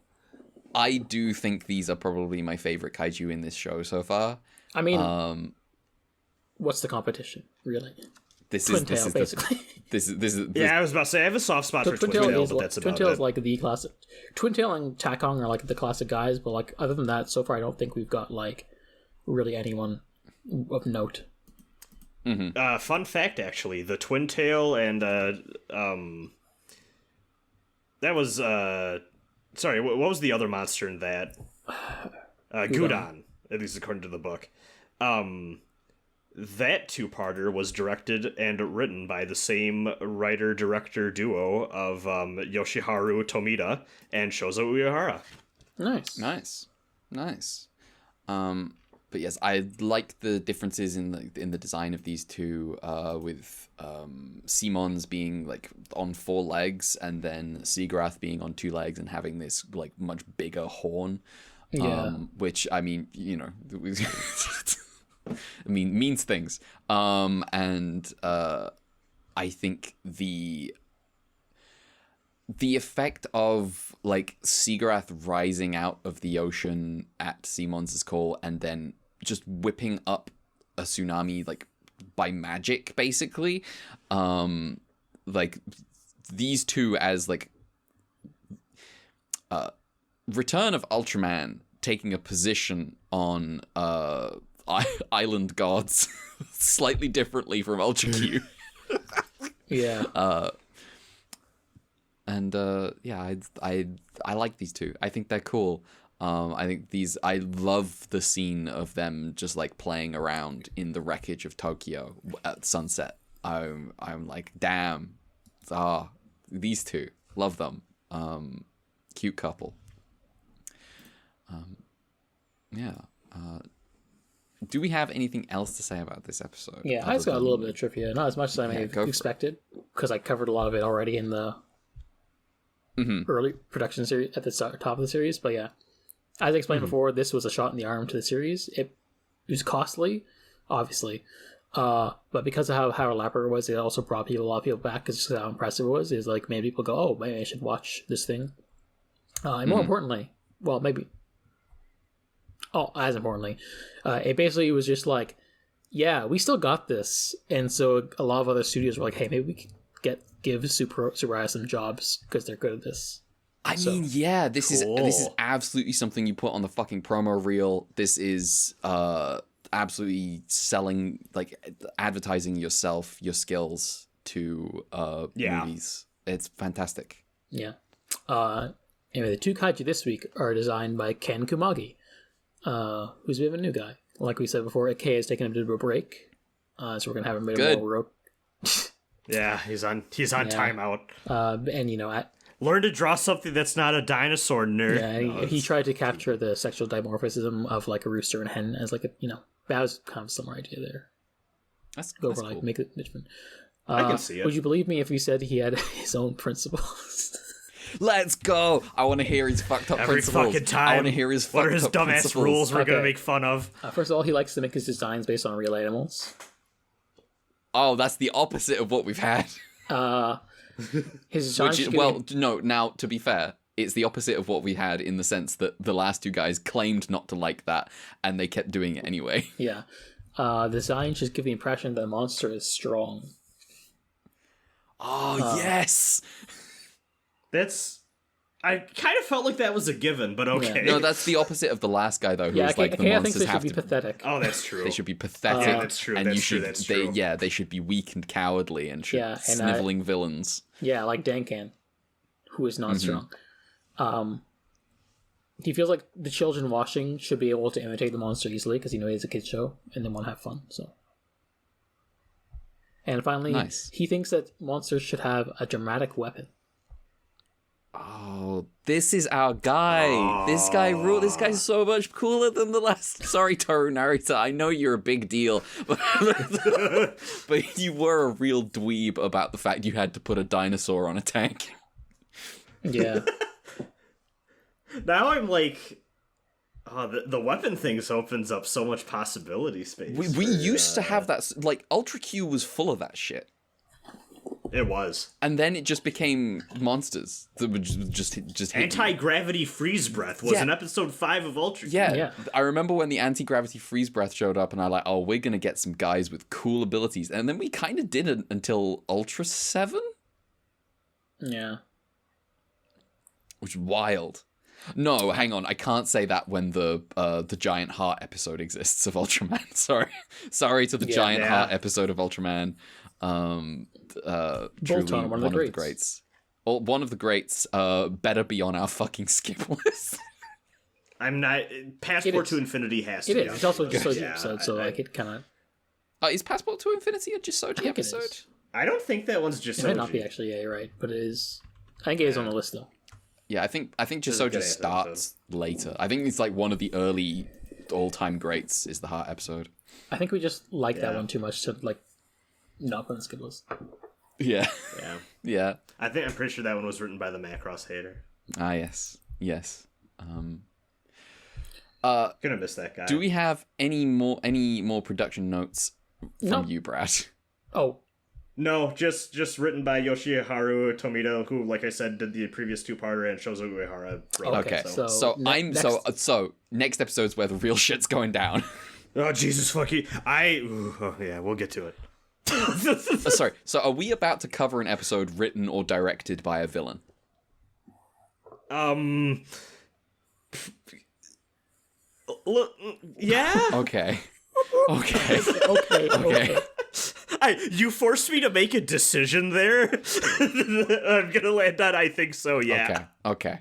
I do think these are probably my favorite kaiju in this show so far. I mean, what's the competition, really? Twin Tail, basically. This is. Yeah, I was about to say I have a soft spot for Twin Tail, but that's about it. Twin Tail is like the classic. Twin Tail and Takong are like the classic guys, but other than that, so far I don't think we've got really anyone of note. Fun fact, actually, the Twin Tail and that was sorry, what was the other monster in that? Gudon, at least according to the book. That two-parter was directed and written by the same writer-director duo of Yoshiharu Tomita and Shozo Uehara. Nice. But yes, I like the differences in the design of these two, with Simon's being on 4 legs, and then Seagrath being on 2 legs and having this much bigger horn. Which I mean, means things. And I think the effect of Seagrath rising out of the ocean at Simon's call and then just whipping up a tsunami like by magic, basically. Like these two as like Return of Ultraman taking a position on island gods slightly differently from Ultra Q. Yeah. Yeah, I like these two. I think they're cool. I love the scene of them just like playing around in the wreckage of Tokyo at sunset. I'm like, damn. These two. Love them. Cute couple. Yeah. Do we have anything else to say about this episode? Yeah, I just got a little bit of trivia. Not as much as I may have expected, because I covered a lot of it already in the early production series at the top of the series. But yeah, as I explained before, this was a shot in the arm to the series. It was costly, obviously, but because of how elaborate it was, it also brought a lot of people back because how impressive it was. Is like made people go, "Oh, maybe I should watch this thing." And more importantly, well, maybe. Oh, as importantly, it basically was just like, yeah, we still got this, and so a lot of other studios were like, hey, maybe we could give Tsuburaya some jobs because they're good at this. I mean, yeah, this is absolutely something you put on the fucking promo reel. This is absolutely selling, like advertising yourself, your skills to movies. It's fantastic. Yeah. Anyway, the two kaiju this week are designed by Ken Kumagi. Who's a bit of a new guy. Like we said before, K has taken a bit of a break, so we're gonna have him a bit more Yeah, he's on timeout. And learn to draw something that's not a dinosaur, nerd. Yeah, he tried to capture the sexual dimorphism of like a rooster and hen as like a that was kind of a similar idea there. That's cool. Make it different. I can see it. Would you believe me if we said he had his own principles? Let's go! I want to hear his fucked up principles. Every fucking time. I want to hear his fucked up principles. What are his dumbass rules we're gonna make fun of? First of all, he likes to make his designs based on real animals. Oh, that's the opposite of what we've had. His designs. Now to be fair, it's the opposite of what we had in the sense that the last two guys claimed not to like that, and they kept doing it anyway. Yeah, the design should give the impression that the monster is strong. Oh yes. I kind of felt like that was a given, but okay. Yeah. No, that's the opposite of the last guy though. Who was like the monsters have to be pathetic. Oh, that's true. They should be pathetic. That's true. And that's true. They should be weak and cowardly and sniveling villains. Yeah, like Dankan, who is not strong. He feels like the children watching should be able to imitate the monster easily because it's a kid's show and they want to have fun. So. And finally, he thinks that monsters should have a dramatic weapon. Oh, this is our guy. This guy rule. This guy's so much cooler than the last. Sorry, Toru Narita. I know you're a big deal, but you were a real dweeb about the fact you had to put a dinosaur on a tank. Yeah. Now I'm like, the weapon things opens up so much possibility space. We used to have that. Like Ultra Q was full of that shit. It was. And then it just became monsters that would just hit Anti-gravity freeze breath was in episode 5 of Ultra. Yeah. I remember when the anti-gravity freeze breath showed up and I like, oh, we're going to get some guys with cool abilities. And then we kind of didn't until Ultra 7? Yeah. Which is wild. No, hang on. I can't say that when the Giant Heart episode exists of Ultraman. Sorry to the Giant Heart episode of Ultraman. Truly one of the greats. Well, one of the greats better be on our fucking skip list. I'm not. Passport to Infinity has to be. It is. It's also a Jisoji episode, so like it kind of. Is Passport to Infinity a Jisoji episode? I don't think that one's Jisoji. It might not be actually. Yeah, you're right, but it is. I think it is on the list though. Yeah, I think Jisoji starts later. I think it's like one of the early all-time greats is the Heart episode. I think we just like that one too much to like not put on the skip list. Yeah. Yeah. I'm pretty sure that one was written by the Macross hater. Ah, yes. Gonna miss that guy. Do we have any more production notes from you, Brad? Oh. No, just written by Yoshiharu Tomita, who, like I said, did the previous two-parter, and Shozo Uehara wrote. Okay, so next episode's where the real shit's going down. Oh, Jesus fucking... yeah, we'll get to it. Sorry, so are we about to cover an episode written or directed by a villain? Yeah? Okay. You forced me to make a decision there. I'm gonna land on I think so, yeah. Okay.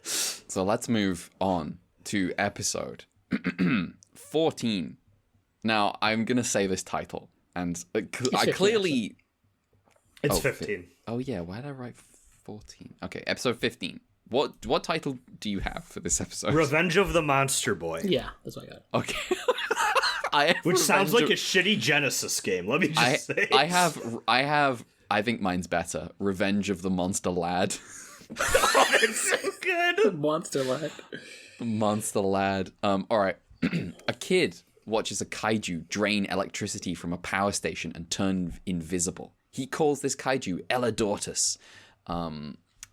So let's move on to episode 14. Now, I'm gonna say this title, and I clearly... It's 15. Oh yeah, why did I write 14? Okay, episode 15. What title do you have for this episode? Revenge of the Monster Boy. Yeah, that's what I got. Okay. Which sounds like a shitty Genesis game, let me just say. I think mine's better. Revenge of the Monster Lad. Oh, that's so good. Monster Lad. Monster Lad. Alright. A kid watches a kaiju drain electricity from a power station and turn invisible. He calls this kaiju Elidortus.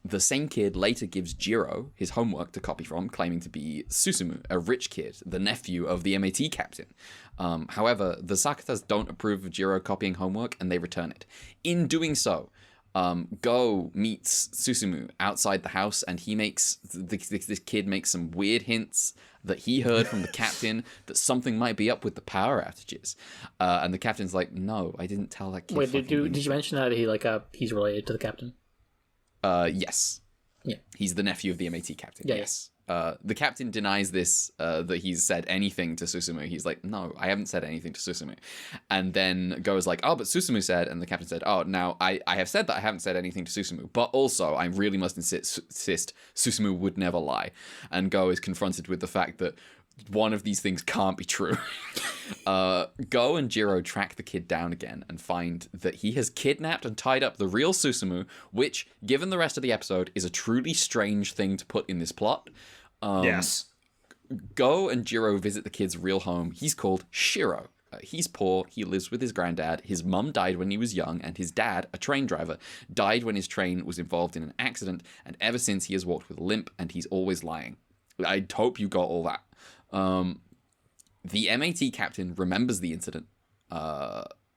The same kid later gives Jiro his homework to copy from, claiming to be Susumu, a rich kid, the nephew of the MAT captain. However, the Sakutas don't approve of Jiro copying homework, and they return it. In doing so, Go meets Susumu outside the house, and he makes this kid makes some weird hints that he heard from the captain that something might be up with the power outages. And the captain's like, "No, I didn't tell that kid." Wait, did you mention that he's related to the captain? Yes. Yeah. He's the nephew of the MAT captain. Yeah, yes. The captain denies this, that he's said anything to Susumu. He's like, "No, I haven't said anything to Susumu." And then Go is like, "Oh, but Susumu said," and the captain said, "Oh, now I have said that I haven't said anything to Susumu, but also I really must insist Susumu would never lie." And Go is confronted with the fact that one of these things can't be true. Go and Jiro track the kid down again and find that he has kidnapped and tied up the real Susumu, which, given the rest of the episode, is a truly strange thing to put in this plot. Yes. Go and Jiro visit the kid's real home. He's called Shiro. He's poor, he lives with his granddad, his mum died when he was young, and his dad, a train driver, died when his train was involved in an accident, and ever since he has walked with a limp, and he's always lying. I hope you got all that. The MAT captain remembers the incident.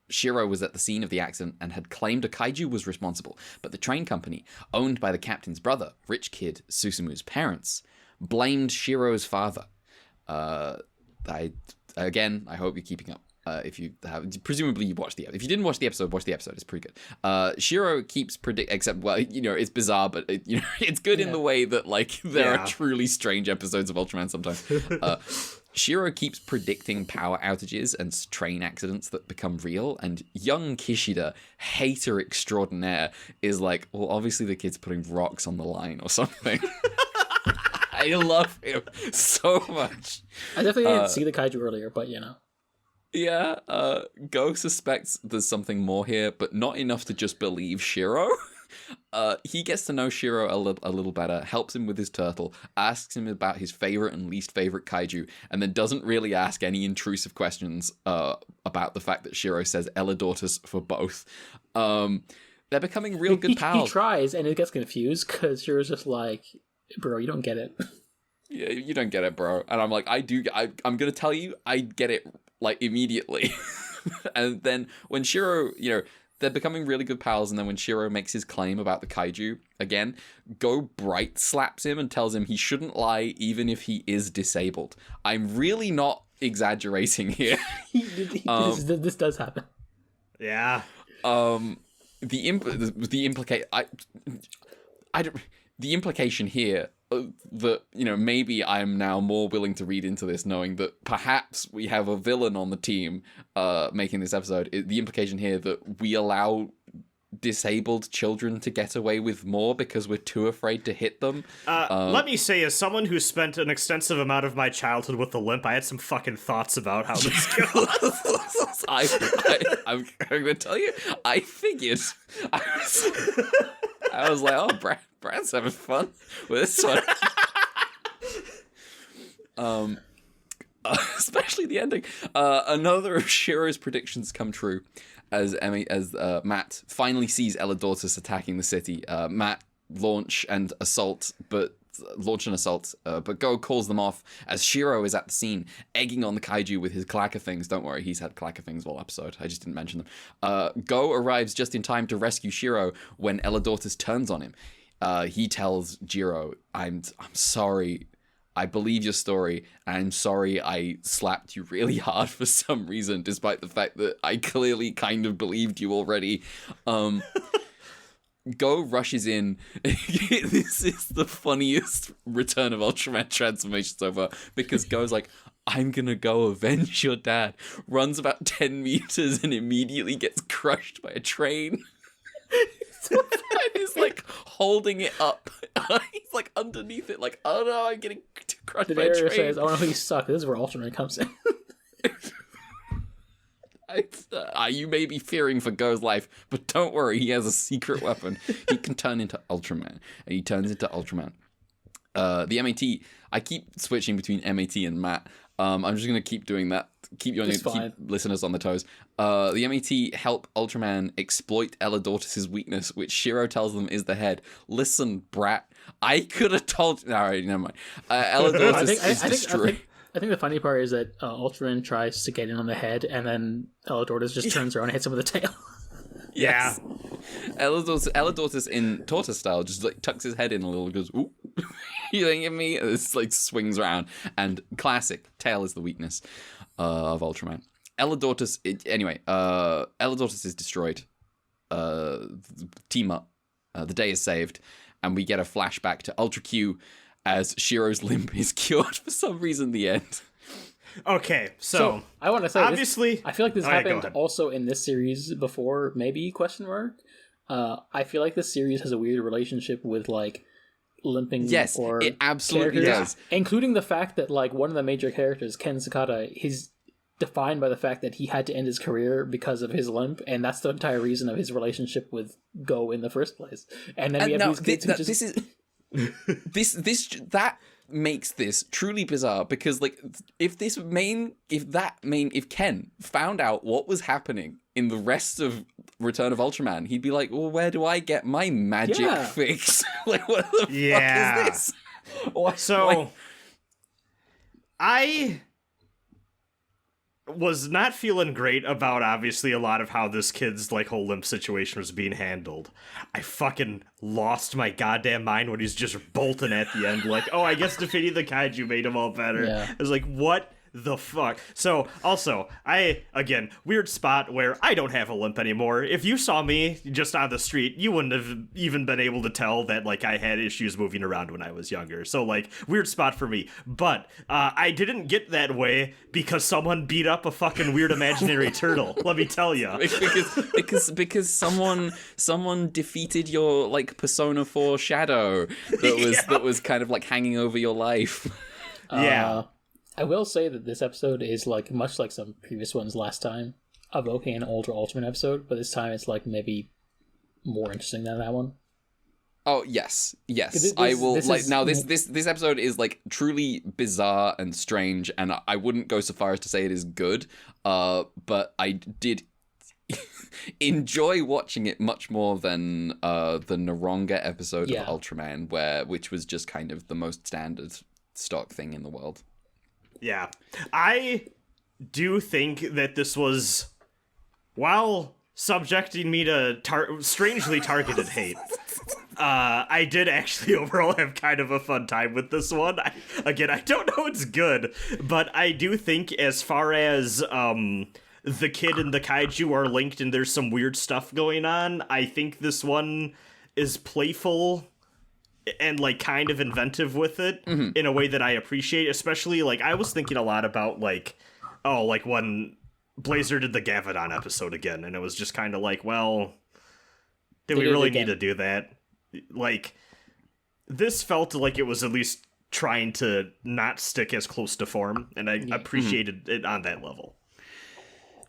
Shiro was at the scene of the accident and had claimed a kaiju was responsible, but the train company, owned by the captain's brother, rich kid Susumu's parents, blamed Shiro's father. I hope you're keeping up. If you have, presumably you watched the episode. If you didn't watch the episode, watch the episode. It's pretty good. Shiro keeps it's bizarre, but it's good in the way that there are truly strange episodes of Ultraman sometimes. Shiro keeps predicting power outages and train accidents that become real, and young Kishida, hater extraordinaire, is like, well, obviously the kid's putting rocks on the line or something. I love him so much. I definitely didn't see the kaiju earlier, but Yeah, Go suspects there's something more here, but not enough to just believe Shiro. He gets to know Shiro a little better, helps him with his turtle, asks him about his favorite and least favorite kaiju, and then doesn't really ask any intrusive questions about the fact that Shiro says Elidortus for both. They're becoming real good pals. He tries, and it gets confused, because Shiro's just like, bro, you don't get it. Yeah, you don't get it, bro. And I'm like, I'm gonna tell you, I get it, immediately. And then when Shiro, they're becoming really good pals, and then when Shiro makes his claim about the kaiju, again, Go bright slaps him and tells him he shouldn't lie even if he is disabled. I'm really not exaggerating here. This does happen. Yeah. The implication here that maybe I'm now more willing to read into this, knowing that perhaps we have a villain on the team making this episode. The implication here that we allow disabled children to get away with more because we're too afraid to hit them. Let me say, as someone who spent an extensive amount of my childhood with a limp, I had some fucking thoughts about how this goes. I'm gonna tell you, I figured. I was like, oh, Brad's having fun with this one. Especially the ending. Another of Shiro's predictions come true as Matt finally sees Elidortus attacking the city. Matt launch and assault, but launch an assault, but Go calls them off as Shiro is at the scene, egging on the kaiju with his clacker things. Don't worry, he's had clacker things all episode. I just didn't mention them. Go arrives just in time to rescue Shiro when Elidortus turns on him. He tells Jiro, I'm sorry. I believe your story, and I'm sorry I slapped you really hard for some reason, despite the fact that I clearly kind of believed you already. Go rushes in. This is the funniest Return of Ultraman transformation so far, because Go's like, I'm gonna go avenge your dad. Runs about 10 meters and immediately gets crushed by a train. And he's like holding it up. He's like underneath it, like, oh no, I'm getting crushed by a train. Says, oh no, you suck. This is where Ultraman comes in. You may be fearing for Go's life, but don't worry, he has a secret weapon. He can turn into Ultraman, and he turns into Ultraman. The MAT, I keep switching between MAT and Matt. I'm just going to keep doing that. Keep listeners on the toes. The MAT help Ultraman exploit Elidortus' weakness, which Shiro tells them is the head. Listen, brat, I could have told you. Alright, never mind. Elidortus is destroyed. I think the funny part is that Ultraman tries to get in on the head, and then Elidortus just turns around and hits him with the tail. Yeah. Elidortus in tortoise style just like tucks his head in a little and goes, ooh, you think of me? And it's like swings around. And classic, tail is the weakness of Ultraman. Elidortus is destroyed. Team up. The day is saved. And we get a flashback to Ultra Q as Shiro's limp is cured for some reason in the end. Okay, so I want to say, obviously, I feel like this happened also in this series before, maybe, question mark? I feel like this series has a weird relationship with, like, limping. Yes, or it absolutely does. Including the fact that, like, one of the major characters, Ken Sakata, he's defined by the fact that he had to end his career because of his limp, and that's the entire reason of his relationship with Go in the first place. And then we have these kids that makes this truly bizarre, because like if Ken found out what was happening in the rest of Return of Ultraman, he'd be like, well, where do I get my magic fix? Like, what the fuck is this? I was not feeling great about, obviously, a lot of how this kid's like whole limp situation was being handled. I fucking lost my goddamn mind when he's just bolting at the end, like, oh, I guess defeating the kaiju made him all better. Yeah. I was like, what the fuck? So, also, again, weird spot where I don't have a limp anymore. If you saw me just on the street, you wouldn't have even been able to tell that, like, I had issues moving around when I was younger. So, like, weird spot for me. But I didn't get that way because someone beat up a fucking weird imaginary turtle. Let me tell you. Because someone defeated your, like, Persona 4 shadow that was kind of, like, hanging over your life. Yeah. I will say that this episode is, like, much like some previous ones last time, evoking an older Ultraman episode, but this time it's, like, maybe more interesting than that one. Oh, yes. This episode is, like, truly bizarre and strange, and I wouldn't go so far as to say it is good, but I did enjoy watching it much more than the Naronga episode of Ultraman, which was just kind of the most standard stock thing in the world. Yeah, I do think that this was, while subjecting me to strangely targeted hate, I did actually overall have kind of a fun time with this one. I don't know it's good, but I do think as far as the kid and the kaiju are linked and there's some weird stuff going on, I think this one is playful and like kind of inventive with it in a way that I appreciate, especially like I was thinking a lot about like when Blazer did the Gavadon episode again, and it was just kind of like, well, did we really need to do that? Like, this felt like it was at least trying to not stick as close to form, and I appreciated it on that level.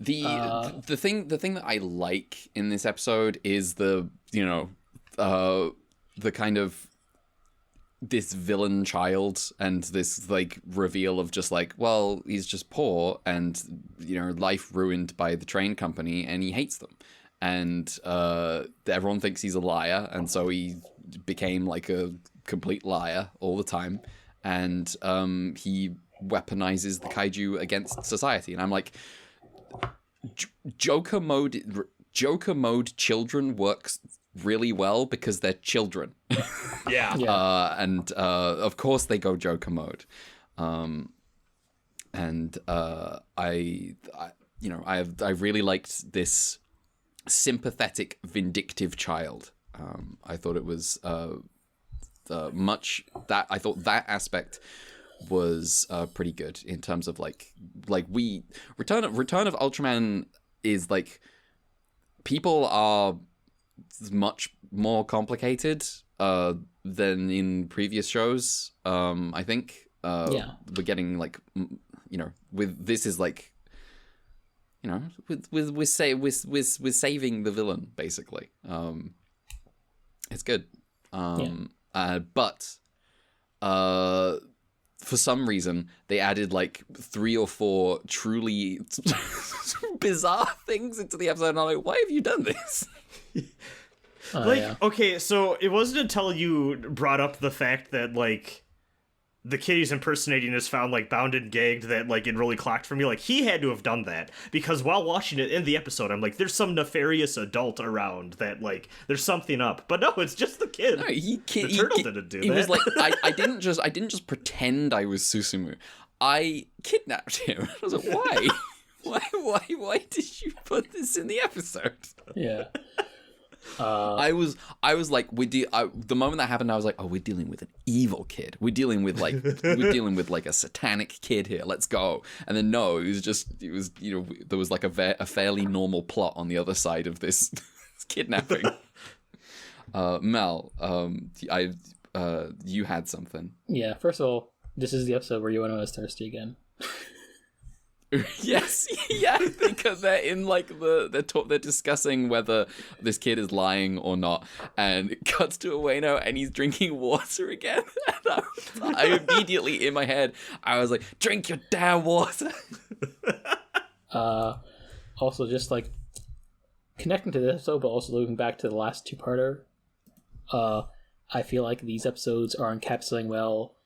The thing that I like in this episode is the kind of this villain child and this like reveal of just like, well, he's just poor and life ruined by the train company and he hates them, and everyone thinks he's a liar, and so he became like a complete liar all the time, and he weaponizes the kaiju against society. And I'm like, Joker mode children works really well because they're children. Yeah. And of course they go Joker mode. I really liked this sympathetic, vindictive child. I thought it was I thought that aspect was pretty good in terms of like Return of Ultraman is like, people are much more complicated than in previous shows. I think we're getting like, with this is like, we're saving the villain basically. It's good. But for some reason they added like 3 or 4 truly bizarre things into the episode, and I'm like, why have you done this? Okay, so it wasn't until you brought up the fact that like the kid he's impersonating is found like bound and gagged that like it really clocked for me. Like, he had to have done that, because while watching it in the episode, I'm like, there's some nefarious adult around that like there's something up. But no, it's just the kid. No, the turtle didn't do that. It was like I didn't just pretend I was Susumu. I kidnapped him. I was like, why? Why did you put this in the episode? Yeah. I was like, the moment that happened, I was like, oh, we're dealing with an evil kid. We're dealing with like a satanic kid here. Let's go. And then no, there was like a fairly normal plot on the other side of this kidnapping. Mel, you had something. Yeah. First of all, this is the episode where Yuano is thirsty again. Yes, yeah, because they're in like they're discussing whether this kid is lying or not, and it cuts to Ueno and he's drinking water again. And I immediately in my head I was like, drink your damn water. Also, just like connecting to this episode, but also looking back to the last 2-parter, I feel like these episodes are encapsulating well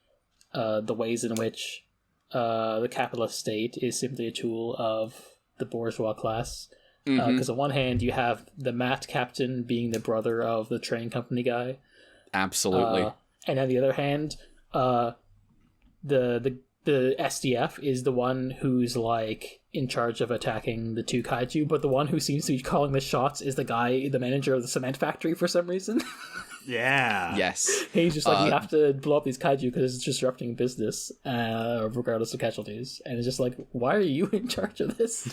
the ways in which the capitalist state is simply a tool of the bourgeois class. Because on one hand, you have the Macht captain being the brother of the train company guy. Absolutely. And on the other hand, the SDF is the one who's like in charge of attacking the 2 kaiju, but the one who seems to be calling the shots is the manager of the cement factory for some reason. Yeah. Yes. He's just like, you have to blow up these kaiju because it's disrupting business, regardless of casualties. And it's just like, why are you in charge of this?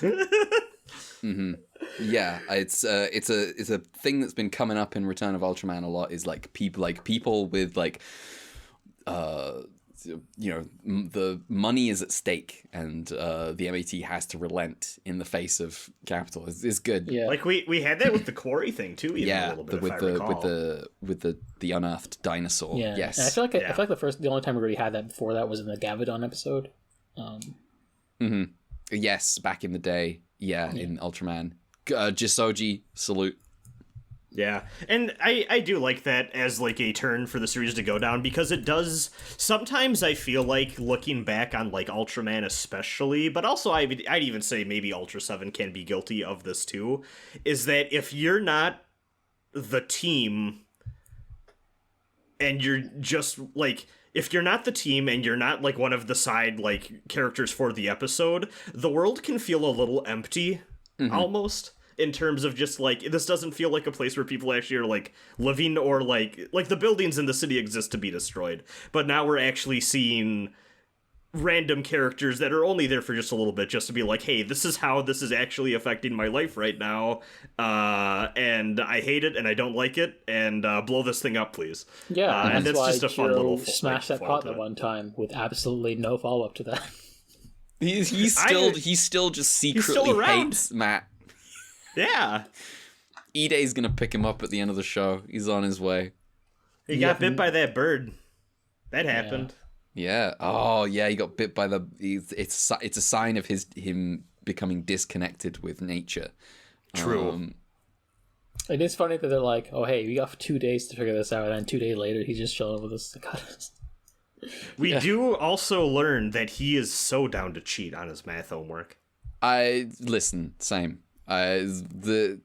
Yeah, it's a thing that's been coming up in Return of Ultraman a lot. Is like people with like the money is at stake, and the MAT has to relent in the face of capital. Is good. Yeah, like we had that with the quarry thing too. Even a little bit, with the unearthed dinosaur. Yeah, yes. And I feel like the only time we really had that before that was in the Gavidon episode. Yes, back in the day. Yeah, in Ultraman. Jisoji, salute. Yeah, and I do like that as like a turn for the series to go down, because it does sometimes, I feel like, looking back on like Ultraman especially, but also I'd even say maybe Ultra 7 can be guilty of this too, is that if you're not the team and you're just like, if you're not the team and you're not like one of the side like characters for the episode, the world can feel a little empty almost. In terms of just, like, this doesn't feel like a place where people actually are, like, living, or, like the buildings in the city exist to be destroyed. But now we're actually seeing random characters that are only there for just a little bit, just to be like, hey, this is how this is actually affecting my life right now, and I hate it, and I don't like it, and blow this thing up, please. Yeah, and that's just a fun little... smash that pot at one time with absolutely no follow-up to that. He still just secretly hates Matt. Yeah. Ide's gonna pick him up at the end of the show. He's on his way. He got bit by that bird. That happened. Yeah. Oh, yeah. He got bit by the. It's a sign of him becoming disconnected with nature. True. It is funny that they're like, oh, hey, we got 2 days to figure this out, and then 2 days later, he's just chilling with us. We do also learn that he is so down to cheat on his math homework. Same. The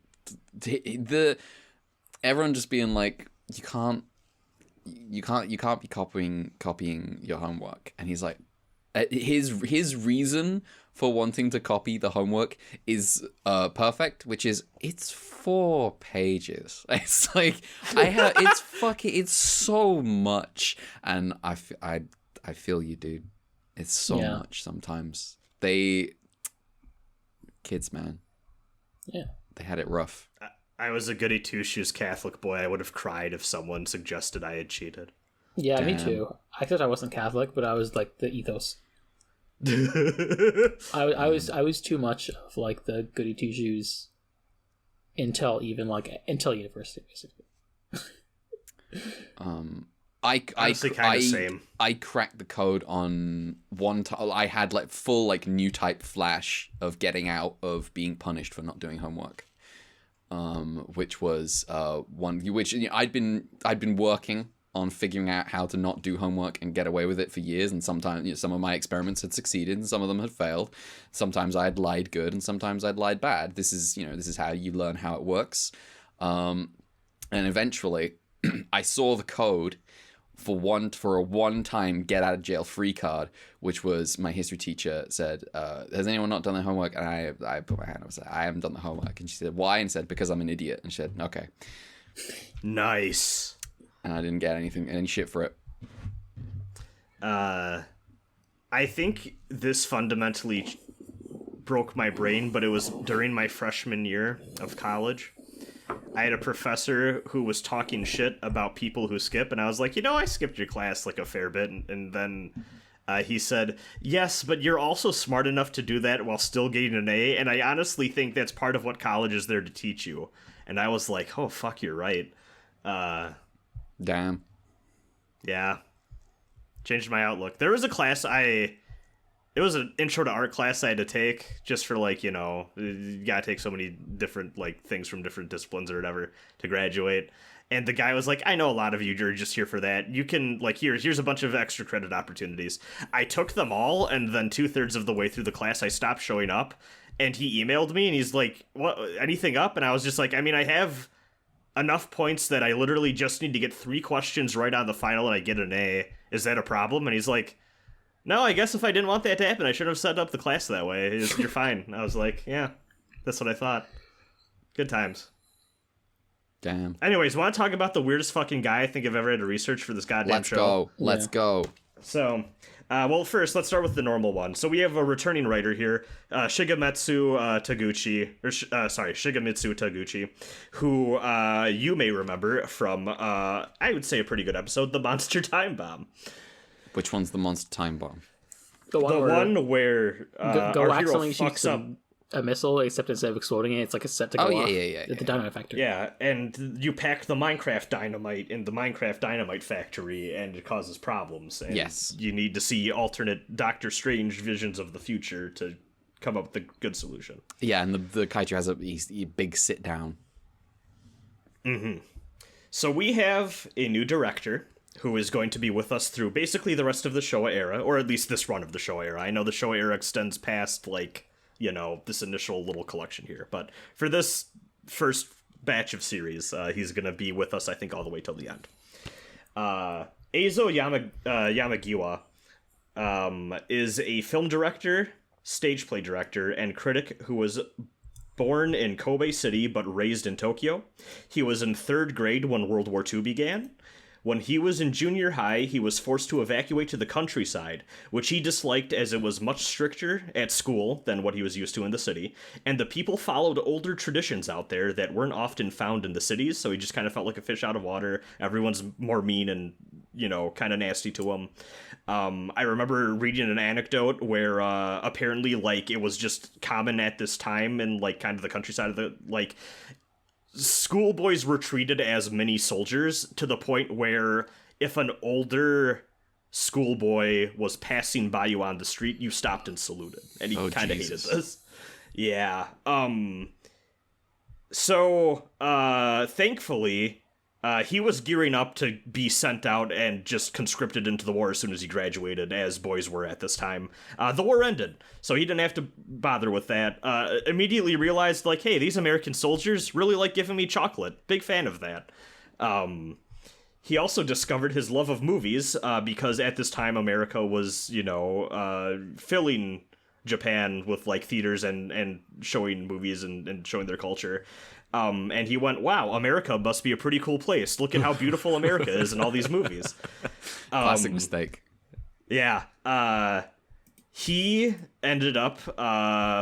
everyone just being like, you can't be copying your homework, and he's like, his reason for wanting to copy the homework is perfect, which is it's 4 pages. It's like it's so much, and I feel you, dude. It's so much sometimes. Kids, man. Yeah. They had it rough. I was a goody two-shoes Catholic boy. I would have cried if someone suggested I had cheated. Yeah, Damn. Me too. I thought I wasn't Catholic, but I was like the ethos. I was too much of like the goody two shoes until university, basically. Honestly, kind of same. I cracked the code on one time. I had like full like new type flash of getting out of being punished for not doing homework. Which was I'd been working on figuring out how to not do homework and get away with it for years, and sometimes some of my experiments had succeeded and some of them had failed. Sometimes I had lied good and sometimes I'd lied bad. This is how you learn how it works. And eventually I saw the code for a one-time get out of jail free card, which was my history teacher said, has anyone not done their homework? And I put my hand up and said, I haven't done the homework. And she said, why? And said, because I'm an idiot. And she said, okay. Nice. And I didn't get any shit for it. I think this fundamentally broke my brain, but it was during my freshman year of college. I had a professor who was talking shit about people who skip, and I was like, I skipped your class like a fair bit, and then he said, yes, but you're also smart enough to do that while still getting an A, and I honestly think that's part of what college is there to teach you. And I was like, oh, fuck, you're right. Damn. Yeah. Changed my outlook. There was a class it was an intro to art class I had to take just for you gotta take so many different things from different disciplines or whatever to graduate. And the guy was like, I know a lot of you are just here for that. You can here's a bunch of extra credit opportunities. I took them all, and then 2/3 of the way through the class I stopped showing up, and he emailed me and he's like, what, anything up? And I was just like, I mean, I have enough points that I literally just need to get 3 questions right on the final and I get an A. Is that a problem? And he's like, no, I guess if I didn't want that to happen, I should have set up the class that way. You're fine. I was like, yeah, that's what I thought. Good times. Damn. Anyways, want to talk about the weirdest fucking guy I think I've ever had to research for this goddamn show? Let's go. So, well, first, let's start with the normal one. So we have a returning writer here, Shigemitsu Taguchi, who you may remember from, I would say, a pretty good episode, The Monster Time Bomb. Which one's the Monster Time Bomb? The one where Go our hero accidentally fucks shoots up a missile, except instead of exploding it, it's like a set to go off. Yeah. At the dynamite factory. Yeah, and you pack the Minecraft dynamite in the Minecraft dynamite factory, and it causes problems. And yes. You need to see alternate Doctor Strange visions of the future to come up with a good solution. Yeah, and the Kaiju has a big sit down. Mm-hmm. So we have a new director who is going to be with us through basically the rest of the Showa era, or at least this run of the Showa era. I know the Showa era extends past, this initial little collection here. But for this first batch of series, he's going to be with us, I think, all the way till the end. Eizo Yamagiwa is a film director, stage play director, and critic who was born in Kobe City but raised in Tokyo. He was in 3rd grade when World War II began. When he was in junior high, he was forced to evacuate to the countryside, which he disliked as it was much stricter at school than what he was used to in the city, and the people followed older traditions out there that weren't often found in the cities, so he just kind of felt like a fish out of water. Everyone's more mean and, kind of nasty to him. I remember reading an anecdote where apparently, it was just common at this time in, kind of the countryside of the, schoolboys were treated as mini soldiers to the point where if an older schoolboy was passing by you on the street, you stopped and saluted. And he kind of hated this. Yeah. So, thankfully, he was gearing up to be sent out and just conscripted into the war as soon as he graduated, as boys were at this time. The war ended, so he didn't have to bother with that. Immediately realized, like, hey, these American soldiers really like giving me chocolate. Big fan of that. He also discovered his love of movies, because at this time America was, filling Japan with, like, theaters and showing movies and showing their culture. And he went, wow, America must be a pretty cool place. Look at how beautiful America is in all these movies. Classic mistake. Yeah. He ended up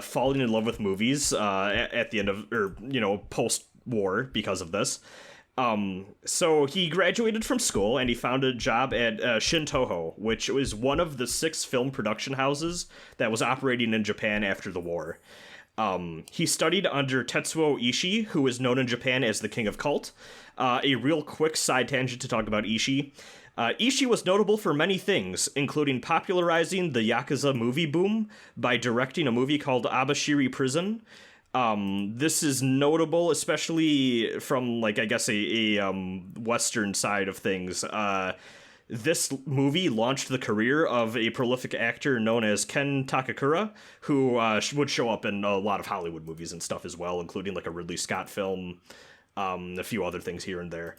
falling in love with movies at the end of, post-war because of this. So he graduated from school and he found a job at Shin Toho, which was one of the 6 film production houses that was operating in Japan after the war. He studied under Tetsuo Ishii, who is known in Japan as the King of Cult. A real quick side tangent to talk about Ishii. Ishii was notable for many things, including popularizing the Yakuza movie boom by directing a movie called Abashiri Prison. This is notable, especially from, like, I guess a Western side of things. This movie launched the career of a prolific actor known as Ken Takakura, who would show up in a lot of Hollywood movies and stuff as well, including, like, a Ridley Scott film, a few other things here and there.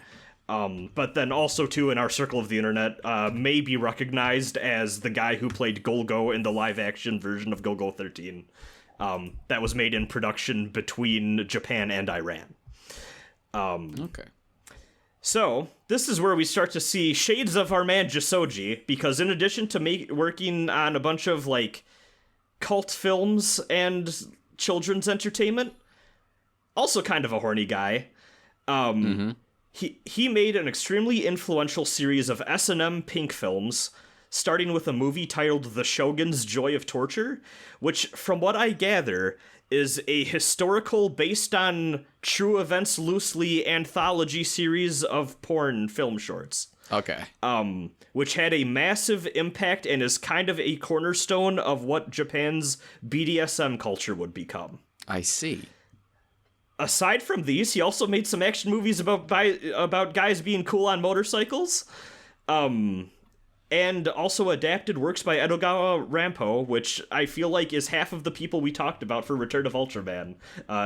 But then also, too, in our circle of the internet, may be recognized as the guy who played Golgo in the live-action version of Golgo 13. That was made in production between Japan and Iran. Okay. So, this is where we start to see shades of our man Jisoji, because in addition to working on a bunch of, like, cult films and children's entertainment, also kind of a horny guy, he made an extremely influential series of S&M pink films, starting with a movie titled The Shogun's Joy of Torture, which, from what I gather, is a historical, based on true events loosely, anthology series of porn film shorts. Okay. Which had a massive impact and is kind of a cornerstone of what Japan's BDSM culture would become. I see. Aside from these, he also made some action movies about guys being cool on motorcycles. And also adapted works by Edogawa Rampo, which I feel like is half of the people we talked about for Return of Ultraman,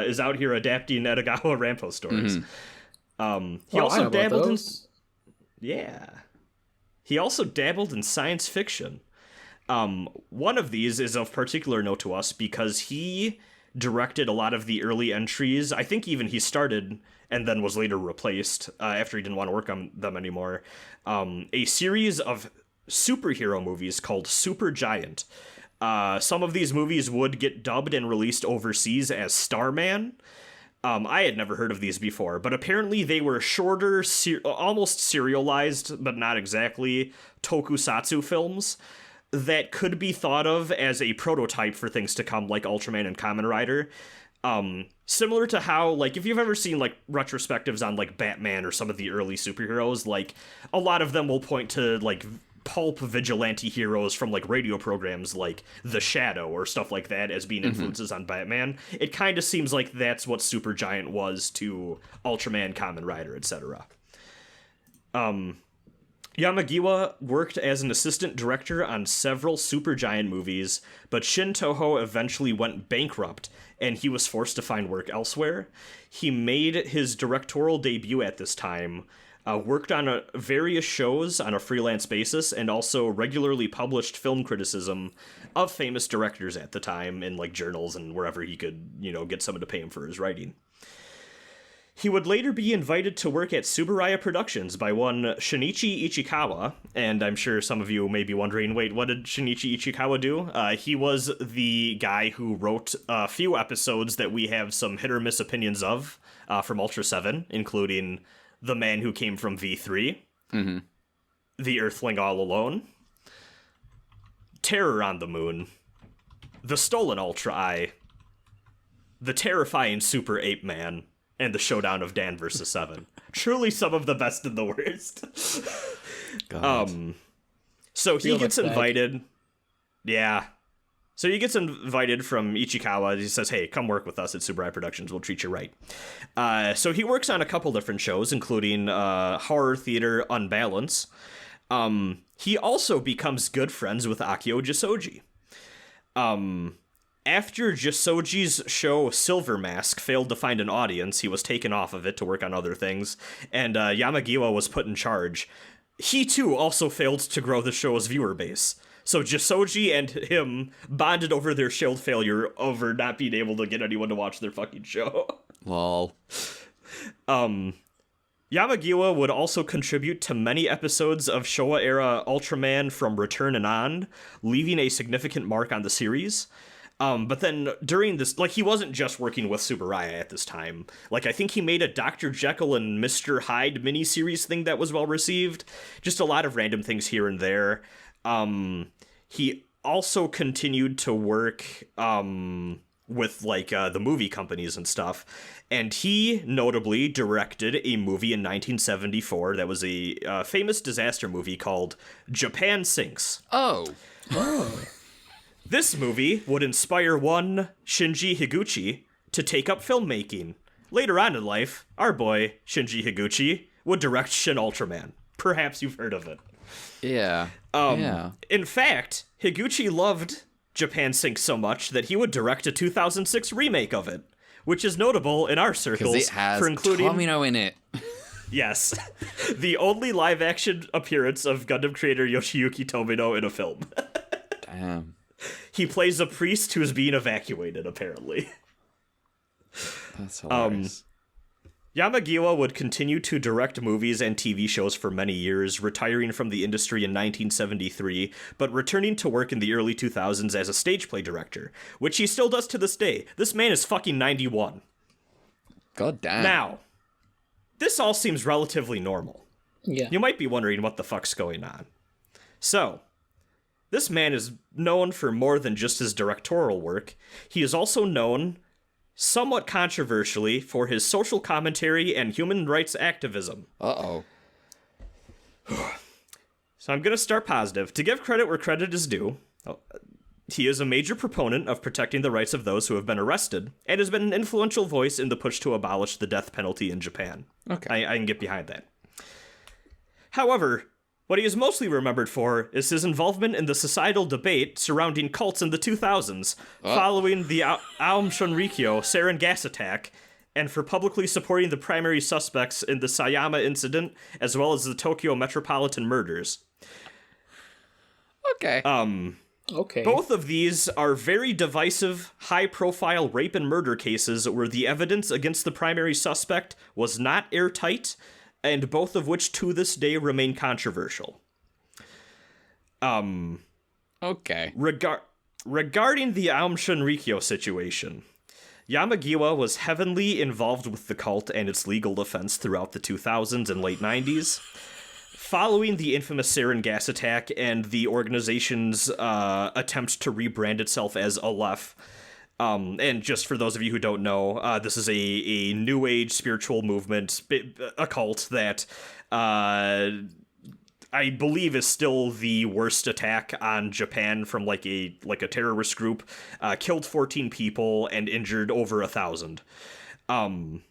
is out here adapting Edogawa Rampo stories. He also dabbled in... Yeah. He also dabbled in science fiction. One of these is of particular note to us because he directed a lot of the early entries. I think even he started and then was later replaced after he didn't want to work on them anymore. A series of superhero movies called Super Giant. Some of these movies would get dubbed and released overseas as Starman. I had never heard of these before, but apparently they were shorter, almost serialized, but not exactly, tokusatsu films that could be thought of as a prototype for things to come, like Ultraman and Kamen Rider. Similar to how, like, if you've ever seen, like, retrospectives on, like, Batman or some of the early superheroes, like, a lot of them will point to, like, pulp vigilante heroes from, like, radio programs like The Shadow or stuff like that as being influences on Batman. It kind of seems like that's what Supergiant was to Ultraman, Kamen Rider, etc. Yamagiwa worked as an assistant director on several Supergiant movies, but Shin Toho eventually went bankrupt, and he was forced to find work elsewhere. He made his directorial debut at this time, worked on various shows on a freelance basis, and also regularly published film criticism of famous directors at the time in, like, journals and wherever he could, get someone to pay him for his writing. He would later be invited to work at Tsuburaya Productions by one Shinichi Ichikawa, and I'm sure some of you may be wondering, wait, what did Shinichi Ichikawa do? He was the guy who wrote a few episodes that we have some hit or miss opinions of from Ultra 7, including The Man Who Came from V3, The Earthling All Alone, Terror on the Moon, The Stolen Ultra Eye, The Terrifying Super Ape Man, and The Showdown of Dan vs. 7. Truly some of the best and the worst. God. So he gets invited. Yeah. So he gets invited from Ichikawa. He says, hey, come work with us at Tsuburaya Productions. We'll treat you right. So he works on a couple different shows, including horror theater Unbalance. He also becomes good friends with Akio Jisoji. After Jisoji's show Silver Mask failed to find an audience, he was taken off of it to work on other things, and Yamagiwa was put in charge. He, too, also failed to grow the show's viewer base. So Jisoji and him bonded over their show's failure over not being able to get anyone to watch their fucking show. Lol. Yamagiwa would also contribute to many episodes of Showa-era Ultraman from Return and on, leaving a significant mark on the series. But then during this, like, he wasn't just working with Tsuburaya at this time. Like, I think he made a Dr. Jekyll and Mr. Hyde miniseries thing that was well received. Just a lot of random things here and there. He also continued to work with, like, the movie companies and stuff. And he notably directed a movie in 1974 that was a famous disaster movie called Japan Sinks. Oh. This movie would inspire one Shinji Higuchi to take up filmmaking. Later on in life, our boy, Shinji Higuchi, would direct Shin Ultraman. Perhaps you've heard of it. Yeah. Yeah. In fact, Higuchi loved Japan Sinks so much that he would direct a 2006 remake of it, which is notable in our circles Because it has for including Tomino in it. Yes, the only live-action appearance of Gundam creator Yoshiyuki Tomino in a film. Damn. He plays a priest who is being evacuated, apparently. That's hilarious. Yamagiwa would continue to direct movies and TV shows for many years, retiring from the industry in 1973, but returning to work in the early 2000s as a stage play director, which he still does to this day. This man is fucking 91. God damn. Now, this all seems relatively normal. Yeah. You might be wondering what the fuck's going on. So, this man is known for more than just his directorial work. He is also known, somewhat controversially, for his social commentary and human rights activism. Uh-oh. So I'm going to start positive. To give credit where credit is due, he is a major proponent of protecting the rights of those who have been arrested, and has been an influential voice in the push to abolish the death penalty in Japan. Okay. I can get behind that. However, what he is mostly remembered for is his involvement in the societal debate surrounding cults in the 2000s, following the Aum Shunrikyo sarin gas attack, and for publicly supporting the primary suspects in the Sayama incident, as well as the Tokyo metropolitan murders. Okay. Okay. Both of these are very divisive, high-profile rape and murder cases where the evidence against the primary suspect was not airtight, and both of which to this day remain controversial. Okay. Regarding the Aum Shunrikyo situation, Yamagiwa was heavily involved with the cult and its legal defense throughout the 2000s and late 90s. Following the infamous sarin gas attack and the organization's attempt to rebrand itself as Aleph, and just for those of you who don't know, this is a new age spiritual movement, a cult that I believe is still the worst attack on Japan from like a terrorist group. Killed 14 people and injured over 1,000. In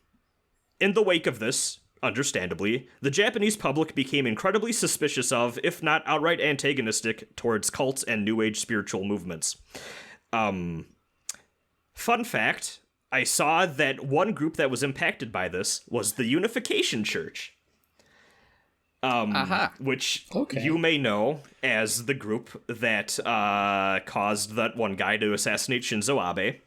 the wake of this, understandably, the Japanese public became incredibly suspicious of, if not outright antagonistic, towards cults and new age spiritual movements. Fun fact, I saw that one group that was impacted by this was the Unification Church. Which you may know as the group that caused that one guy to assassinate Shinzo Abe.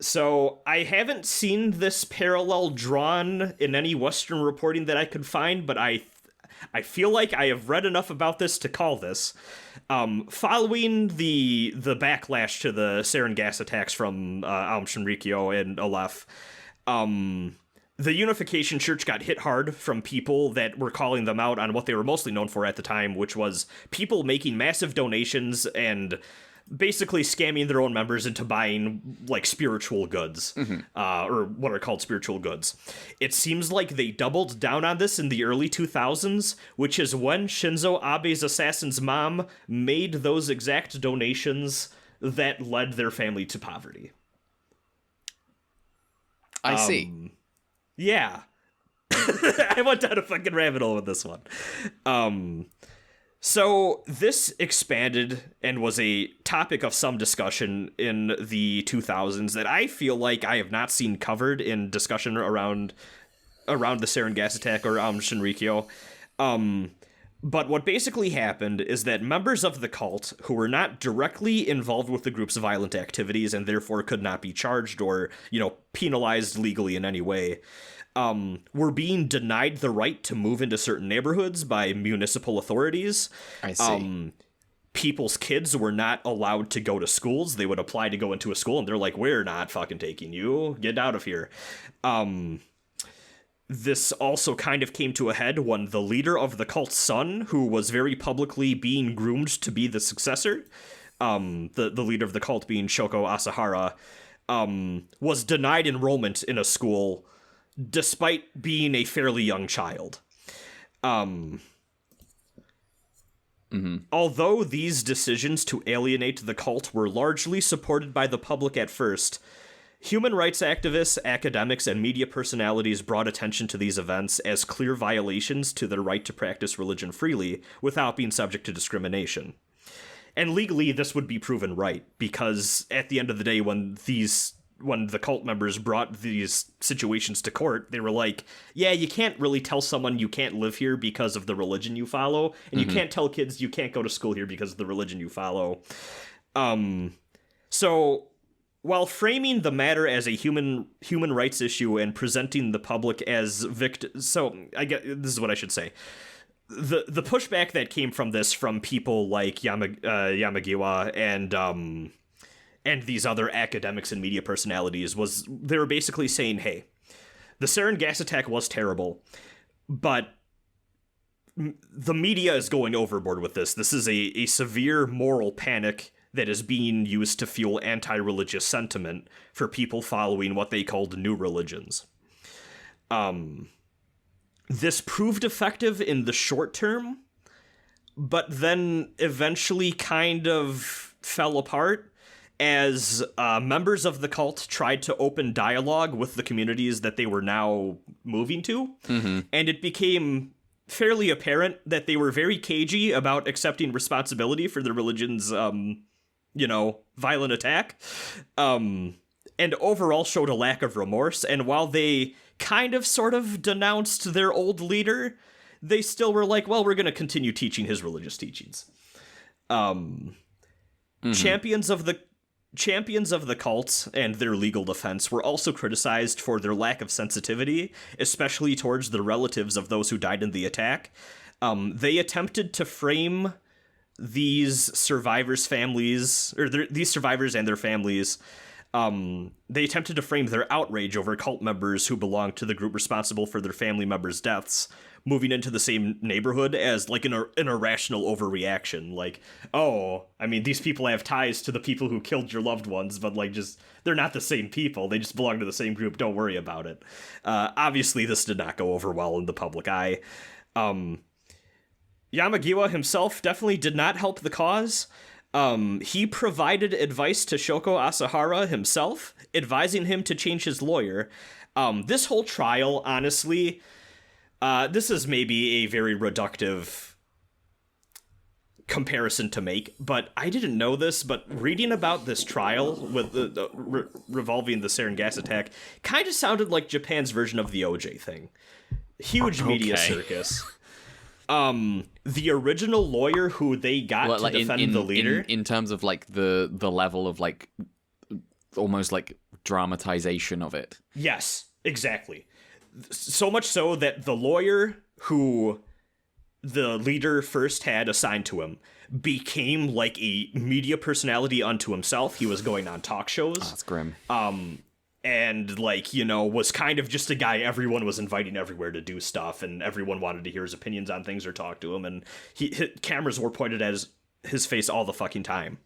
So I haven't seen this parallel drawn in any Western reporting that I could find, but I feel like I have read enough about this to call this. Following the backlash to the sarin gas attacks from Aum Shinrikyo and Aleph, the Unification Church got hit hard from people that were calling them out on what they were mostly known for at the time, which was people making massive donations and basically scamming their own members into buying, like, spiritual goods, or what are called spiritual goods. It seems like they doubled down on this in the early 2000s, which is when Shinzo Abe's assassin's mom made those exact donations that led their family to poverty. I see. Yeah. I went down a fucking rabbit hole with this one. So this expanded and was a topic of some discussion in the 2000s that I feel like I have not seen covered in discussion around the sarin gas attack or Shinrikyo. But what basically happened is that members of the cult who were not directly involved with the group's violent activities and therefore could not be charged or, penalized legally in any way, were being denied the right to move into certain neighborhoods by municipal authorities. I see. People's kids were not allowed to go to schools. They would apply to go into a school, and they're like, we're not fucking taking you. Get out of here. This also kind of came to a head when the leader of the cult's son, who was very publicly being groomed to be the successor, the leader of the cult being Shoko Asahara, was denied enrollment in a school despite being a fairly young child. Although these decisions to alienate the cult were largely supported by the public at first, human rights activists, academics, and media personalities brought attention to these events as clear violations to their right to practice religion freely without being subject to discrimination. And legally, this would be proven right, because at the end of the day, when the cult members brought these situations to court, they were like, yeah, you can't really tell someone you can't live here because of the religion you follow, and you can't tell kids you can't go to school here because of the religion you follow. So while framing the matter as a human rights issue and presenting the public as victims, so I guess this is what I should say. The pushback that came from this from people like Yamagiwa and these other academics and media personalities was they were basically saying, hey, the sarin gas attack was terrible, but the media is going overboard with this. This is a severe moral panic that is being used to fuel anti-religious sentiment for people following what they called new religions. This proved effective in the short term, but then eventually kind of fell apart as members of the cult tried to open dialogue with the communities that they were now moving to, and it became fairly apparent that they were very cagey about accepting responsibility for the religion's, violent attack, and overall showed a lack of remorse. And while they kind of sort of denounced their old leader, they still were like, well, we're going to continue teaching his religious teachings. Champions of the cult and their legal defense were also criticized for their lack of sensitivity, especially towards the relatives of those who died in the attack. They attempted to frame these survivors' families, or these survivors and their families. They attempted to frame their outrage over cult members who belonged to the group responsible for their family members' deaths moving into the same neighborhood as like an irrational overreaction. Like, oh, I mean, these people have ties to the people who killed your loved ones, but like just they're not the same people. They just belong to the same group. Don't worry about it. Obviously, this did not go over well in the public eye. Yamagiwa himself definitely did not help the cause. He provided advice to Shoko Asahara himself, advising him to change his lawyer. This whole trial, honestly, this is maybe a very reductive comparison to make, but I didn't know this, but reading about this trial with revolving the sarin gas attack kind of sounded like Japan's version of the OJ thing. Huge media circus. The original lawyer who they got to defend the leader, in terms of like the level of like almost like dramatization of it. Yes, exactly. So much so that the lawyer who the leader first had assigned to him became like a media personality unto himself. He was going on talk shows. Oh, that's grim. And like, was kind of just a guy everyone was inviting everywhere to do stuff, and everyone wanted to hear his opinions on things or talk to him, and cameras were pointed at his face all the fucking time.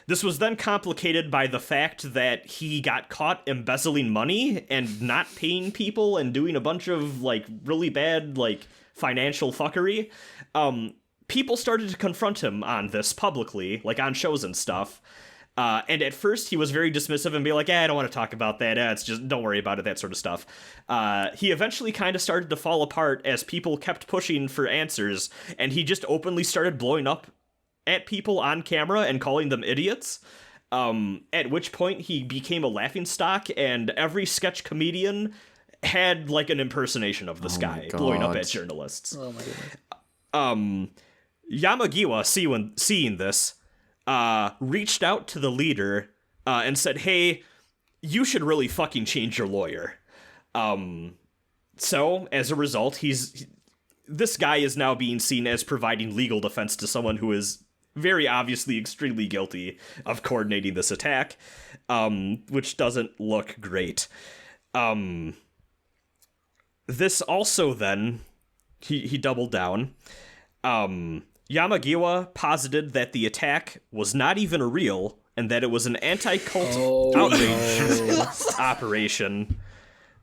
This was then complicated by the fact that he got caught embezzling money and not paying people and doing a bunch of like really bad like financial fuckery. People started to confront him on this publicly, like on shows and stuff. And at first he was very dismissive and be like, I don't want to talk about that. It's just, don't worry about it, that sort of stuff. He eventually kind of started to fall apart as people kept pushing for answers, and he just openly started blowing up at people on camera and calling them idiots. At which point he became a laughingstock, and every sketch comedian had like an impersonation of this guy blowing up at journalists. Oh my goodness. Yamagiwa, seeing this, reached out to the leader and said, hey, you should really fucking change your lawyer. So, as a result, this guy is now being seen as providing legal defense to someone who is very obviously extremely guilty of coordinating this attack, which doesn't look great. This also then, he doubled down. Yamagiwa posited that the attack was not even real, and that it was an anti-cult outrage operation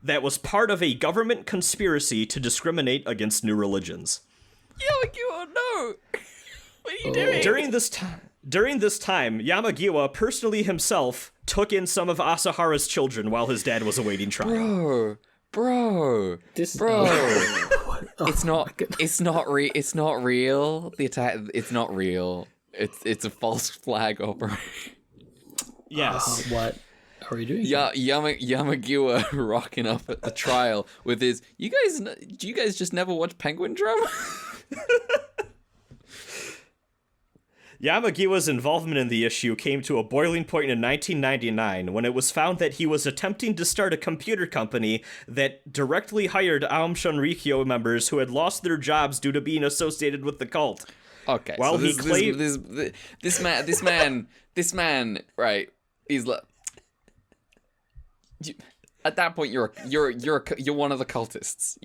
that was part of a government conspiracy to discriminate against new religions. Yamagiwa, no! What are you doing? During this time, Yamagiwa personally himself took in some of Asahara's children while his dad was awaiting trial. Bro. It's not real. The attack, it's not real. It's a false flag operation. Yes. What are you doing? Yamagiwa rocking up at the trial with his, do you guys just never watch Penguin Drum? Yamagiwa's involvement in the issue came to a boiling point in 1999 when it was found that he was attempting to start a computer company that directly hired Aum Shunrikyo members who had lost their jobs due to being associated with the cult. Okay, While so this man, right? He's like, at that point, you're one of the cultists.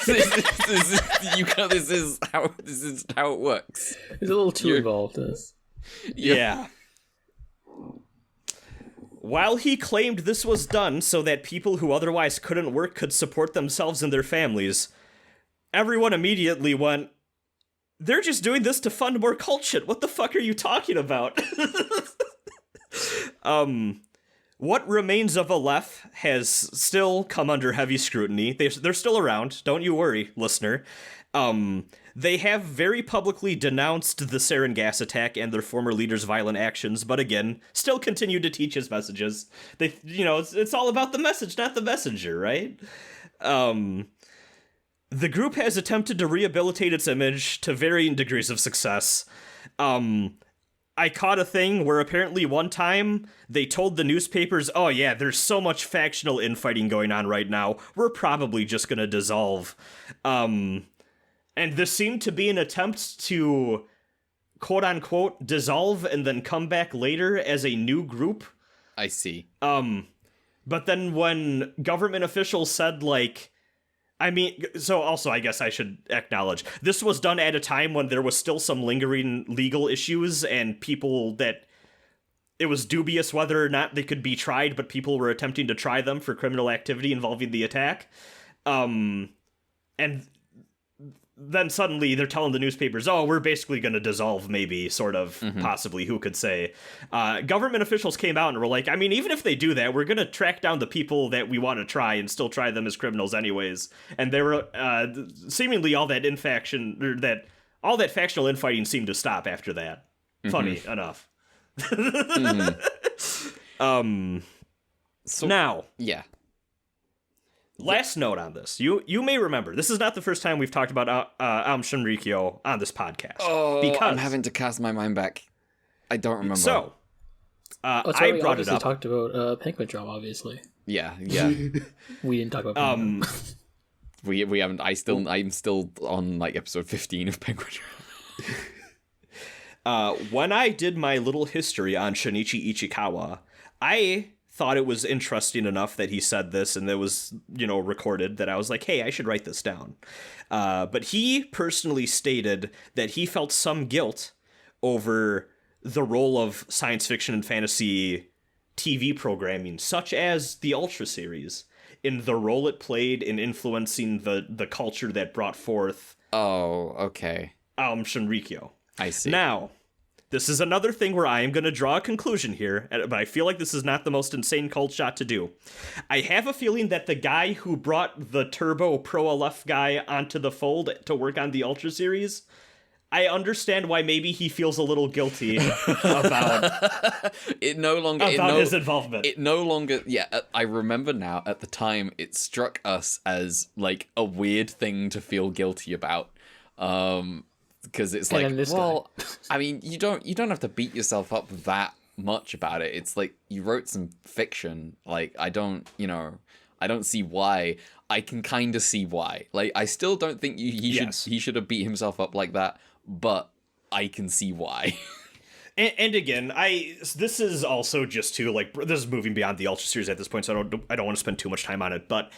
This is how it works. He's a little too involved in this. Yeah. While he claimed this was done so that people who otherwise couldn't work could support themselves and their families, everyone immediately went, they're just doing this to fund more cult shit. What the fuck are you talking about? What remains of Aleph has still come under heavy scrutiny. They're still around. Don't you worry, listener. They have very publicly denounced the sarin gas attack and their former leader's violent actions, but again, still continue to teach his messages. It's all about the message, not the messenger, right? The group has attempted to rehabilitate its image to varying degrees of success. I caught a thing where apparently one time they told the newspapers, oh yeah, there's so much factional infighting going on right now, we're probably just gonna dissolve. And this seemed to be an attempt to, quote-unquote, dissolve and then come back later as a new group. I see. But then when government officials said, like, so also I guess I should acknowledge, this was done at a time when there was still some lingering legal issues and people that it was dubious whether or not they could be tried, but people were attempting to try them for criminal activity involving the attack. And then suddenly they're telling the newspapers, oh, we're basically going to dissolve, maybe, sort of, possibly, who could say. Government officials came out and were like, even if they do that, we're going to track down the people that we want to try and still try them as criminals anyways. And they were, seemingly all that factional infighting seemed to stop after that. Funny enough. So, now. Yeah. Last note on this. You may remember, this is not the first time we've talked about Aum Shunrikyo on this podcast. Oh, because I'm having to cast my mind back. I don't remember. So, I brought it up. We talked about Penguin Drum, obviously. Yeah. We didn't talk about Penguin Drum. We haven't. I'm still on like episode 15 of Penguin Drum. When I did my little history on Shinichi Ichikawa, I thought it was interesting enough that he said this and it was, recorded, that I was like, hey, I should write this down. But he personally stated that he felt some guilt over the role of science fiction and fantasy TV programming, such as the Ultra series, in the role it played in influencing the culture that brought forth Aum Shunrikyo. I see. Now, this is another thing where I am going to draw a conclusion here, but I feel like this is not the most insane cult shot to do. I have a feeling that the guy who brought the Turbo Pro LF guy onto the fold to work on the Ultra series, I understand why maybe he feels a little guilty about his involvement. It no longer, I remember now, at the time, it struck us as, like, a weird thing to feel guilty about. Because it's like, well, I mean, you don't have to beat yourself up that much about it. It's like, you wrote some fiction. Like, I don't see why. I can kind of see why. Like, I still don't think he should have beat himself up like that, but I can see why. And again, this is also just too, like, this is moving beyond the Ultra series at this point, so I don't want to spend too much time on it, but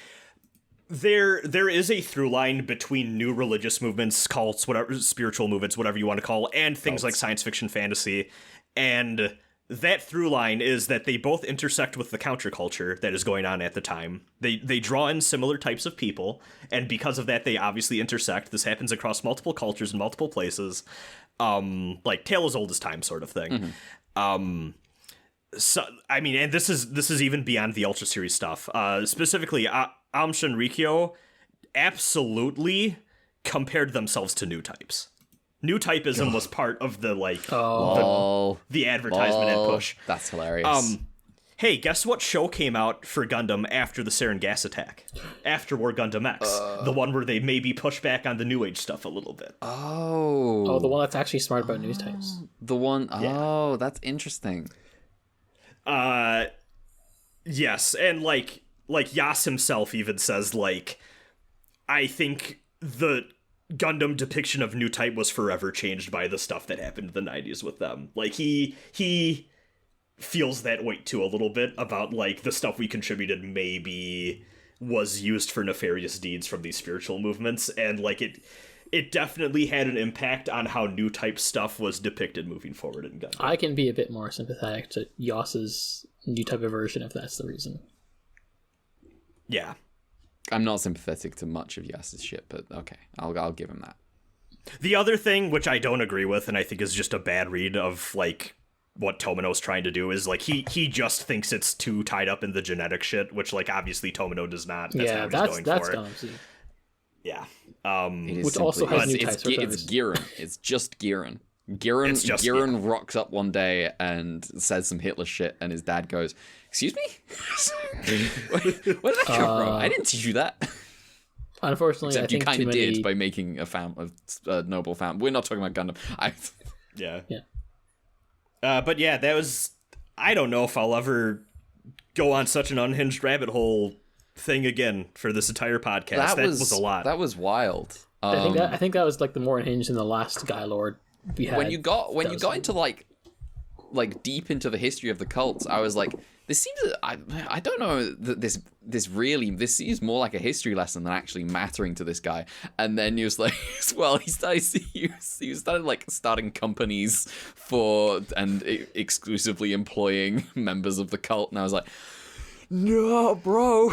there is a through line between new religious movements, cults, whatever, spiritual movements, whatever you want to call, and things like science fiction, fantasy, and that through line is that they both intersect with the counterculture that is going on at the time. They draw in similar types of people, and because of that, they obviously intersect. This happens across multiple cultures in multiple places, like tale as old as time sort of thing. Mm-hmm. So I mean, and this is even beyond the Ultra series stuff. Specifically, Amsha and Rikyo absolutely compared themselves to new types. New typeism was part of the the advertisement and push. That's hilarious. Hey, guess what show came out for Gundam after the Sarin gas attack? After War Gundam X, the one where they maybe push back on the New Age stuff a little bit. Oh, the one that's actually smart about news types. The one. Oh, that's interesting. Yes, and like Yas himself even says, like, I think the Gundam depiction of new type was forever changed by the stuff that happened in the 90s with them. Like, he feels that weight too a little bit about, like, the stuff we contributed maybe was used for nefarious deeds from these spiritual movements, and like it definitely had an impact on how new type stuff was depicted moving forward in Gundam. I can be a bit more sympathetic to Yas's new type of version if that's the reason. Yeah. I'm not sympathetic to much of Yas's shit, but okay, I'll give him that. The other thing, which I don't agree with, and I think is just a bad read of, like, what Tomino's trying to do, is, like, he just thinks it's too tied up in the genetic shit, which, like, obviously Tomino does not. That's not what he's going for. Dumb, see. Yeah. Which also has new types. It's Giran. It's just Giran. Giran rocks up one day and says some Hitler shit, and his dad goes, "Excuse me? Where did that come from? I didn't teach you that." Unfortunately, except I think you kind of many... did by making a noble family. We're not talking about Gundam. Yeah. But yeah, that was. I don't know if I'll ever go on such an unhinged rabbit hole thing again for this entire podcast. That was a lot. That was wild. I think that was like the more unhinged than the last Guy Lord we had. When you got into like deep into the history of the cults, I was like, this seems. I don't know that this seems more like a history lesson than actually mattering to this guy. And then he was like, well, he started like starting companies for and exclusively employing members of the cult, and I was like, no, bro.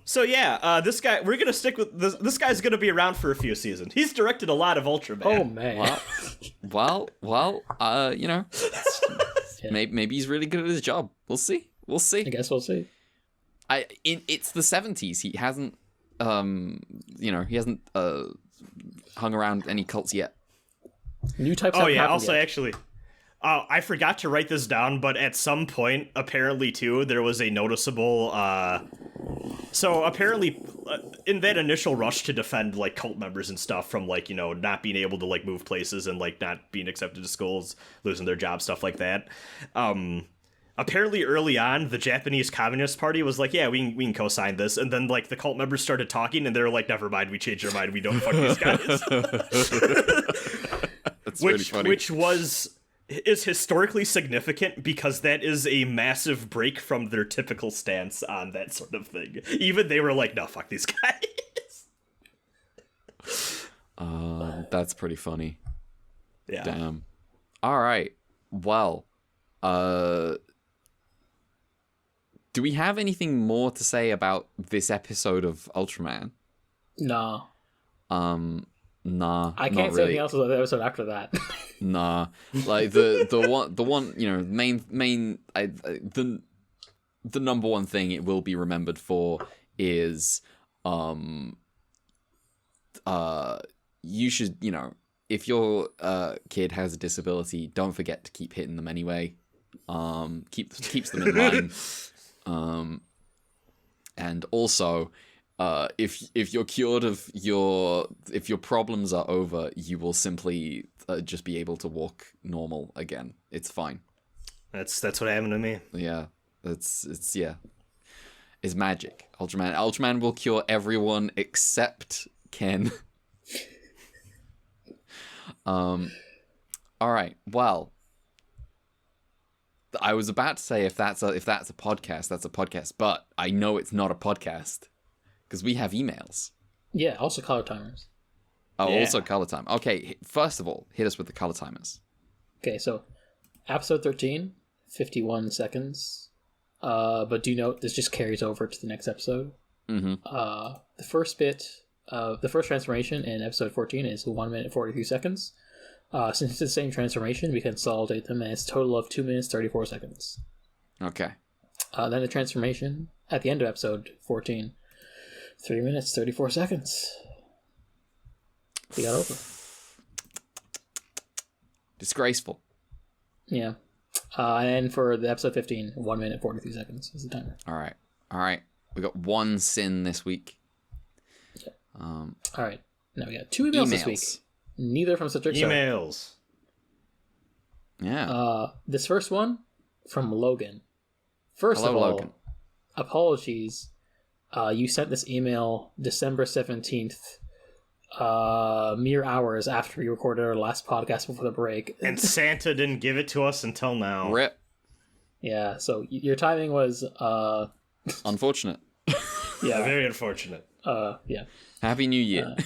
So yeah, this guy, we're gonna stick with this guy's gonna be around for a few seasons. He's directed a lot of Ultraman. Oh man. Well, you know, maybe he's really good at his job. We'll see. I guess we'll see. It's the 70s. He hasn't hung around any cults yet. New types. Oh yeah. Also, actually. I forgot to write this down, but at some point, apparently, too, there was a noticeable... So, apparently, in that initial rush to defend, like, cult members and stuff from, like, you know, not being able to, like, move places and, like, not being accepted to schools, losing their jobs, stuff like that, apparently, early on, the Japanese Communist Party was like, yeah, we can co-sign this, and then, like, the cult members started talking, and they were like, never mind, we changed our mind, we don't fuck these guys. That's really funny. Which is historically significant because that is a massive break from their typical stance on that sort of thing. Even they were like, no, fuck these guys. That's pretty funny. Yeah. Damn. All right. Well, do we have anything more to say about this episode of Ultraman? No. Nah, I not can't say really. anything else about the episode after that. Nah, like the one you know the number one thing it will be remembered for is you should, you know, if your kid has a disability, don't forget to keep hitting them anyway. Keeps them in line. And also, if you're cured of if your problems are over, you will simply just be able to walk normal again. It's fine. That's what happened to me. Yeah, it's magic. Ultraman will cure everyone except Ken. All right. Well, I was about to say if that's a podcast, that's a podcast, but I know it's not a podcast because we have emails. Yeah, also color timers. Oh, Yeah. also color time. Okay, first of all, hit us with the color timers. Okay, so episode 13, 51 seconds. But do note this just carries over to the next episode. Mm-hmm. The first transformation in episode 14 is 1 minute 43 seconds. Since it's the same transformation, we consolidate them as a total of 2 minutes 34 seconds. Okay. Then the transformation at the end of episode 14, 3 minutes 34 seconds. We got over. Disgraceful. Yeah. And for the episode 15, 1 minute 43 seconds is the timer. All right. We got one sin this week. Okay. All right. Now we got 2 emails this week. Neither from Citrix. Emails. Yeah. This first one from Logan. First Hello, of all, Logan. Apologies. You sent this email December 17th, mere hours after we recorded our last podcast before the break. And Santa didn't give it to us until now. Rip. Yeah, so your timing was Unfortunate. yeah, Very unfortunate. yeah. Happy New Year.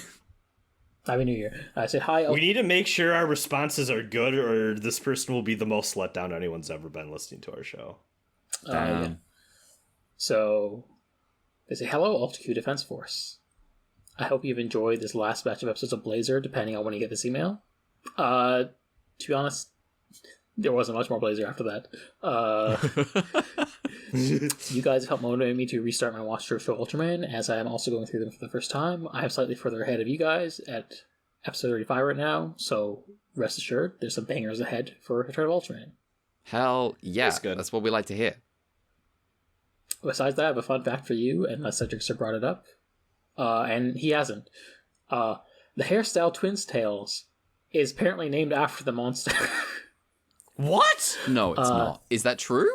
Happy New Year. I say hi. We need to make sure our responses are good, or this person will be the most let down anyone's ever been listening to our show. Damn. Yeah. So they say, hello, Alt Q Defense Force. I hope you've enjoyed this last batch of episodes of Blazer, depending on when you get this email. To be honest, there wasn't much more Blazer after that. You guys helped motivate me to restart my watch through of Ultraman, as I am also going through them for the first time. I am slightly further ahead of you guys at episode 35 right now, so rest assured, there's some bangers ahead for Return of Ultraman. Hell yeah. That's good. That's what we like to hear. Besides that, I have a fun fact for you, unless Cedric Sir brought it up. And he hasn't. The hairstyle Twins Tails is apparently named after the monster. What? No, it's not. Is that true?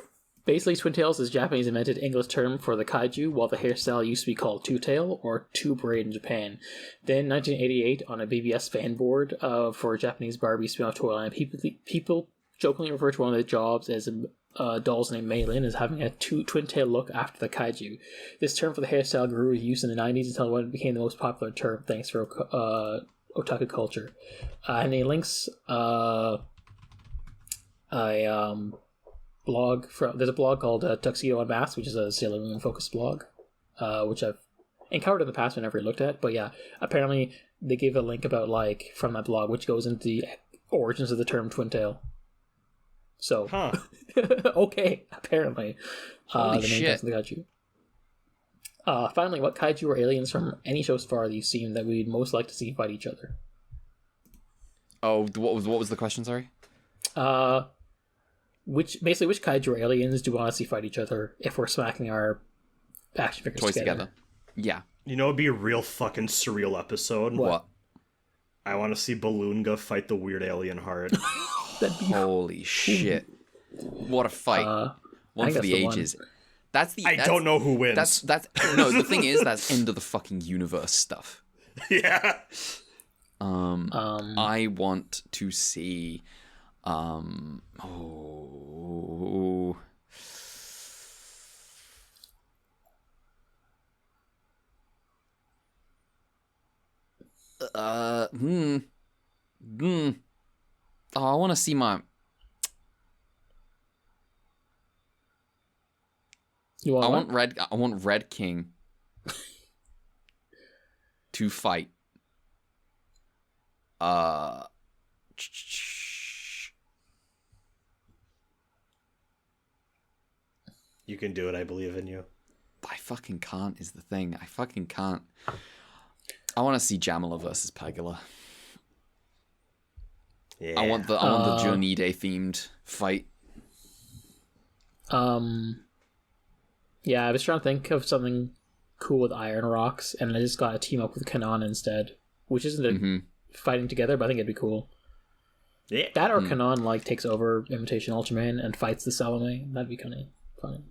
Basically, Twin Tails is Japanese invented English term for the kaiju, while the hairstyle used to be called Two Tail or Two Braid in Japan. Then, 1988, on a BBS fan board for Japanese Barbie spin-off toy line, people jokingly refer to one of the jobs as dolls named Meilin as having a twin tail look after the kaiju. This term for the hairstyle grew with use in the 90s until when it became the most popular term thanks for otaku culture. And he links blog there's a blog called Tuxedo Unmasked, which is a Sailor Moon focused blog, which I've encountered in the past but never looked at. But yeah, apparently they gave a link about from that blog, which goes into the origins of the term twin tail. So okay, apparently Holy the main shit. person got you. Finally, what kaiju or aliens from any show so far that you've seen that we'd most like to see fight each other? Oh, what was the question, sorry? Which kaiju or aliens do we want to see fight each other if we're smacking our action figures Toys together. Yeah. You know, it'd be a real fucking surreal episode. What? I want to see Balloonga fight the weird alien heart. That'd be Holy shit. What a fight. One I for think the that's the ages. That's the I don't know who wins. That's no, the thing is that's end of the fucking universe stuff. Yeah. I want to see I want to see my You I want want Red King to fight You can do it. I believe in you. I fucking can't is the thing. I fucking can't. I want to see Jamila versus Pagula. Yeah. I want the Jonide themed fight. Yeah, I was trying to think of something cool with Iron Rocks, and I just got to team up with Kanon instead, which isn't fighting together, but I think it'd be cool. Yeah. That or Kanon like takes over Imitation Ultraman and fights the Salome. That'd be kind of fun.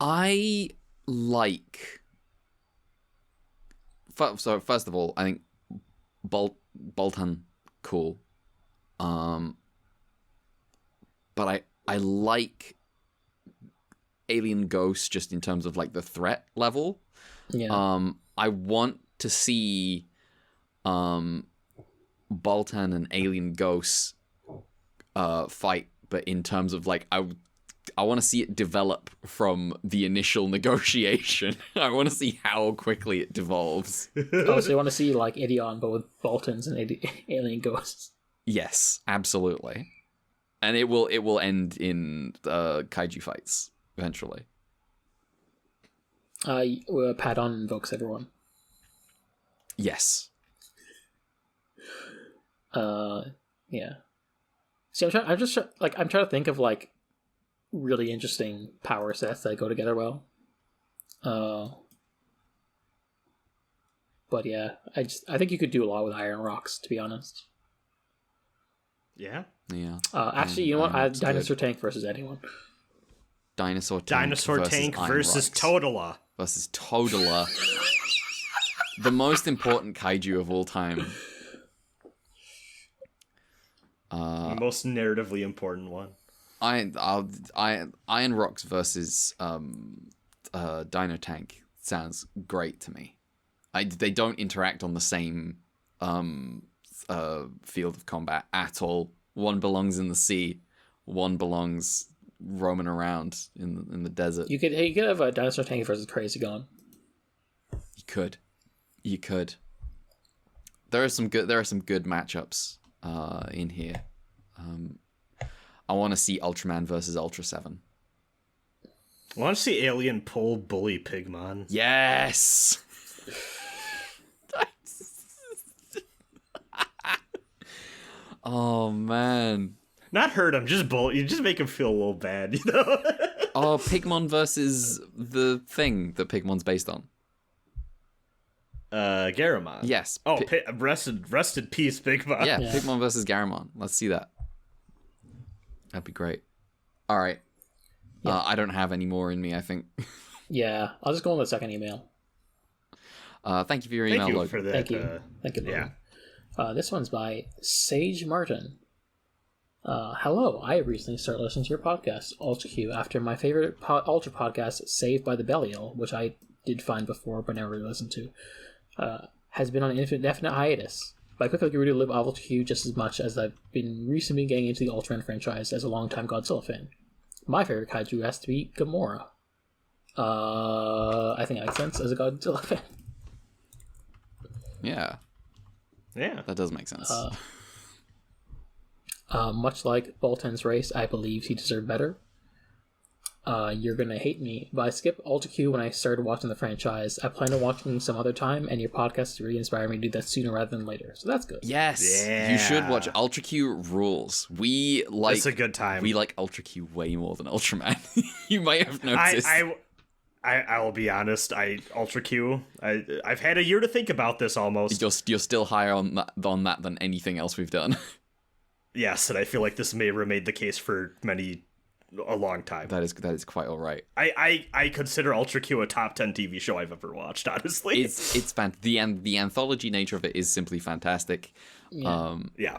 I like. So first of all, I think Boltan cool. But I like Alien Ghost just in terms of like the threat level. Yeah. I want to see Boltan and Alien Ghost fight, but in terms of like I want to see it develop from the initial negotiation. I want to see how quickly it devolves. Oh, so you want to see like Ideon, but with Boltons and Alien Ghosts? Yes, absolutely. And it will end in kaiju fights eventually. Padon invokes everyone. Yes. Yeah. See, I'm trying to think of like really interesting power sets that go together well. But yeah, I think you could do a lot with Iron Rocks, to be honest. Yeah. Yeah. Actually, you know what? Dinosaur Tank versus anyone. Dinosaur Tank versus Totala. Versus Totala. The most important kaiju of all time. Most narratively important one. Iron Rocks versus Dino Tank sounds great to me. They don't interact on the same field of combat at all. One belongs in the sea, one belongs roaming around in the desert. You could have a Dinosaur Tank versus Crazy Gone. You could. There are some good matchups in here. I want to see Ultraman versus Ultra 7. I want to see Alien pull Bully Pigmon. Yes. Oh man. Not hurt him, just bully. You just make him feel a little bad, you know. Oh, Pigmon versus the thing that Pigmon's based on. Garamon. Yes. Oh, rest in peace, Pigmon. Yeah, Pigmon versus Garamon. Let's see that. That'd be great. All right. Yeah. I don't have any more in me, I think. Yeah, I'll just go on the second email. Thank you for your email, Logan. For that. Thank you. Thank you, Logan. Yeah. This one's by Sage Martin. Hello, I recently started listening to your podcast, Ultra Q, after my favorite Ultra podcast, Saved by the Belial, which I did find before but never really listened to, has been on an indefinite hiatus. But I quickly grew to live Ultra Q just as much as I've been recently getting into the Ultraman franchise as a longtime Godzilla fan. My favorite kaiju has to be Gamora. I think that makes sense as a Godzilla fan. Yeah. Yeah. That does make sense. Much like Bolton's race, I believe he deserved better. You're gonna hate me, but I skipped Ultra Q when I started watching the franchise. I plan on watching some other time, and your podcast really inspired me to do that sooner rather than later. So that's good. Yes, you should watch Ultra Q rules. It's a good time. We like Ultra Q way more than Ultraman. You might have noticed. I will be honest. Ultra Q. I've had a year to think about this almost. You're still higher on that than anything else we've done. Yes, and I feel like this may remain the case for a long time. That is quite all right. I consider Ultra Q a top 10 TV show I've ever watched, honestly. It's the anthology nature of it is simply fantastic. Yeah.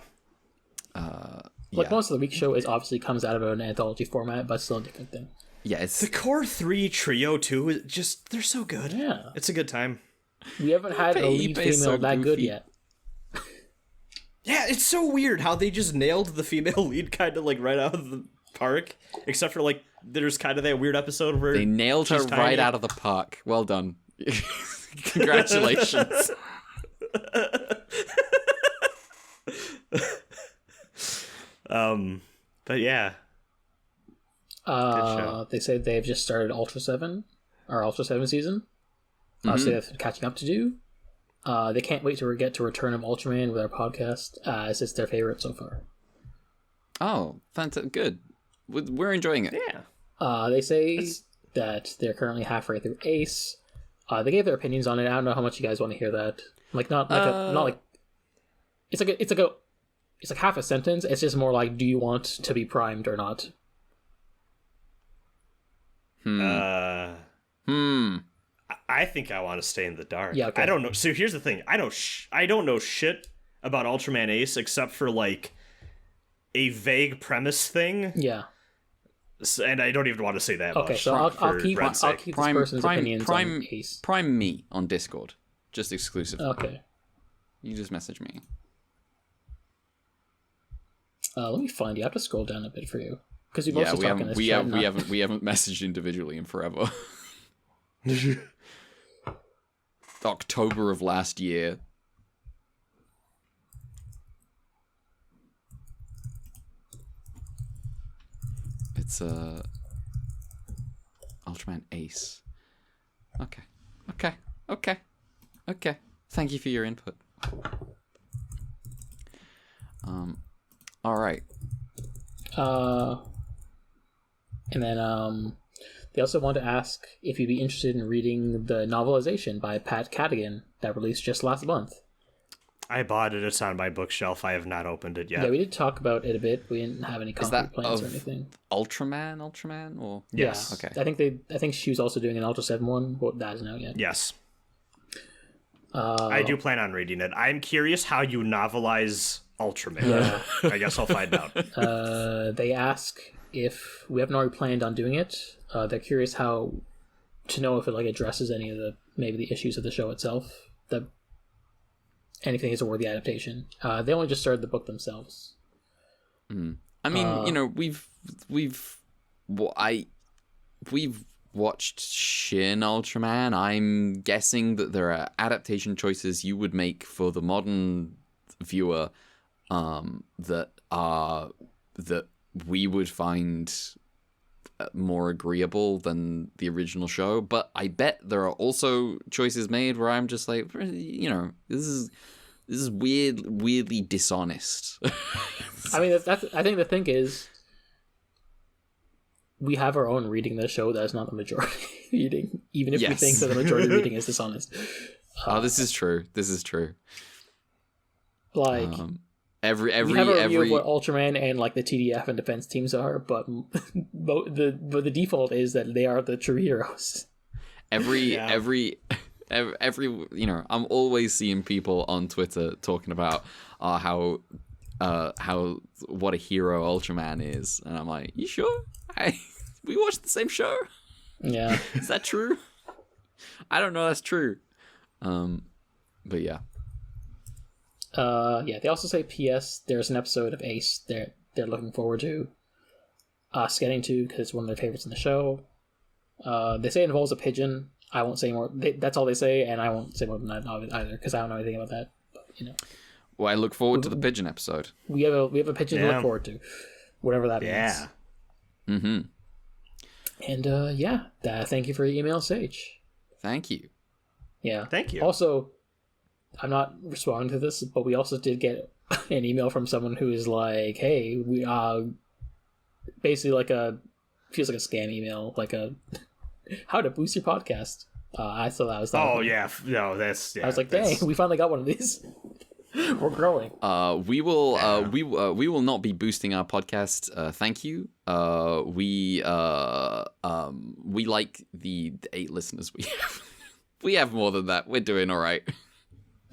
Like most of the week show obviously comes out of an anthology format, but still a different thing. Yeah, it's the core 3 trio too. They're so good. Yeah, it's a good time. We haven't had a lead female that good yet. Yeah, it's so weird how they just nailed the female lead kind of like right out of the park, except for like there's kind of that weird episode where they nailed her right out of the park. Well done. Congratulations. But yeah. They say they've just started Ultra 7 season. So they have catching up to do. They can't wait to get to Return of Ultraman with our podcast, as it's their favorite so far. Oh, fantastic! Good. We're enjoying it. Yeah. They say that they're currently halfway through Ace. They gave their opinions on it. I don't know how much you guys want to hear that. It's like half a sentence. It's just more like, do you want to be primed or not? I think I want to stay in the dark. Yeah, okay. I don't know. So here's the thing. I don't know shit about Ultraman Ace except for like a vague premise thing. Yeah. And I don't even want to say that okay, much. So I'll keep this person's opinions on Ace. Prime me on Discord, just exclusively. Okay. You just message me. Let me find you. I have to scroll down a bit for you because we haven't messaged individually in forever. October of last year. It's Ultraman Ace. Okay. Thank you for your input. All right. And then they also want to ask if you'd be interested in reading the novelization by Pat Cadigan that released just last month. I bought it. It's on my bookshelf. I have not opened it yet. Yeah, we did talk about it a bit. We didn't have any concrete plans or anything. Ultraman, or yes. Okay. I think she was also doing an Ultra 7 one, but that isn't out yet. Yes. I do plan on reading it. I'm curious how you novelize Ultraman. Yeah. I guess I'll find out. They ask if we haven't already planned on doing it. They're curious to know if it addresses any of the issues of the show itself. That anything is a worthy adaptation. They only just started the book themselves. I mean, we've watched Shin Ultraman. I'm guessing that there are adaptation choices you would make for the modern viewer that we would find more agreeable than the original show. But I bet there are also choices made where I'm just like, this is weirdly dishonest. I mean, I think the thing is, we have our own reading this show that is not the majority reading, even if we think that the majority reading is dishonest. This is true. Like, we have a review of what Ultraman and the TDF and defense teams are, but the default is that they are the true heroes. Every I'm always seeing people on Twitter talking about how what a hero Ultraman is, and I'm like, you sure? We watched the same show. Yeah. Is that true? I don't know. That's true. But yeah. They also say, P.S. There's an episode of Ace they're looking forward to us getting to because it's one of their favorites in the show. They say it involves a pigeon. I won't say more. That's all they say, and I won't say more than that either because I don't know anything about that. But, Well, I look forward to the pigeon episode. We have a pigeon to look forward to, whatever that means. Yeah. Mm-hmm. And thank you for your email, Sage. Thank you. Yeah. Thank you. Also, I'm not responding to this, but we also did get an email from someone who is like, "Hey, we basically feels like a scam email, how to boost your podcast." I thought that was. Oh yeah, no, that's. Yeah, I was like, "Dang, we finally got one of these. We're growing." We will not be boosting our podcast. Thank you. We like the 8 listeners we have. We have more than that. We're doing all right.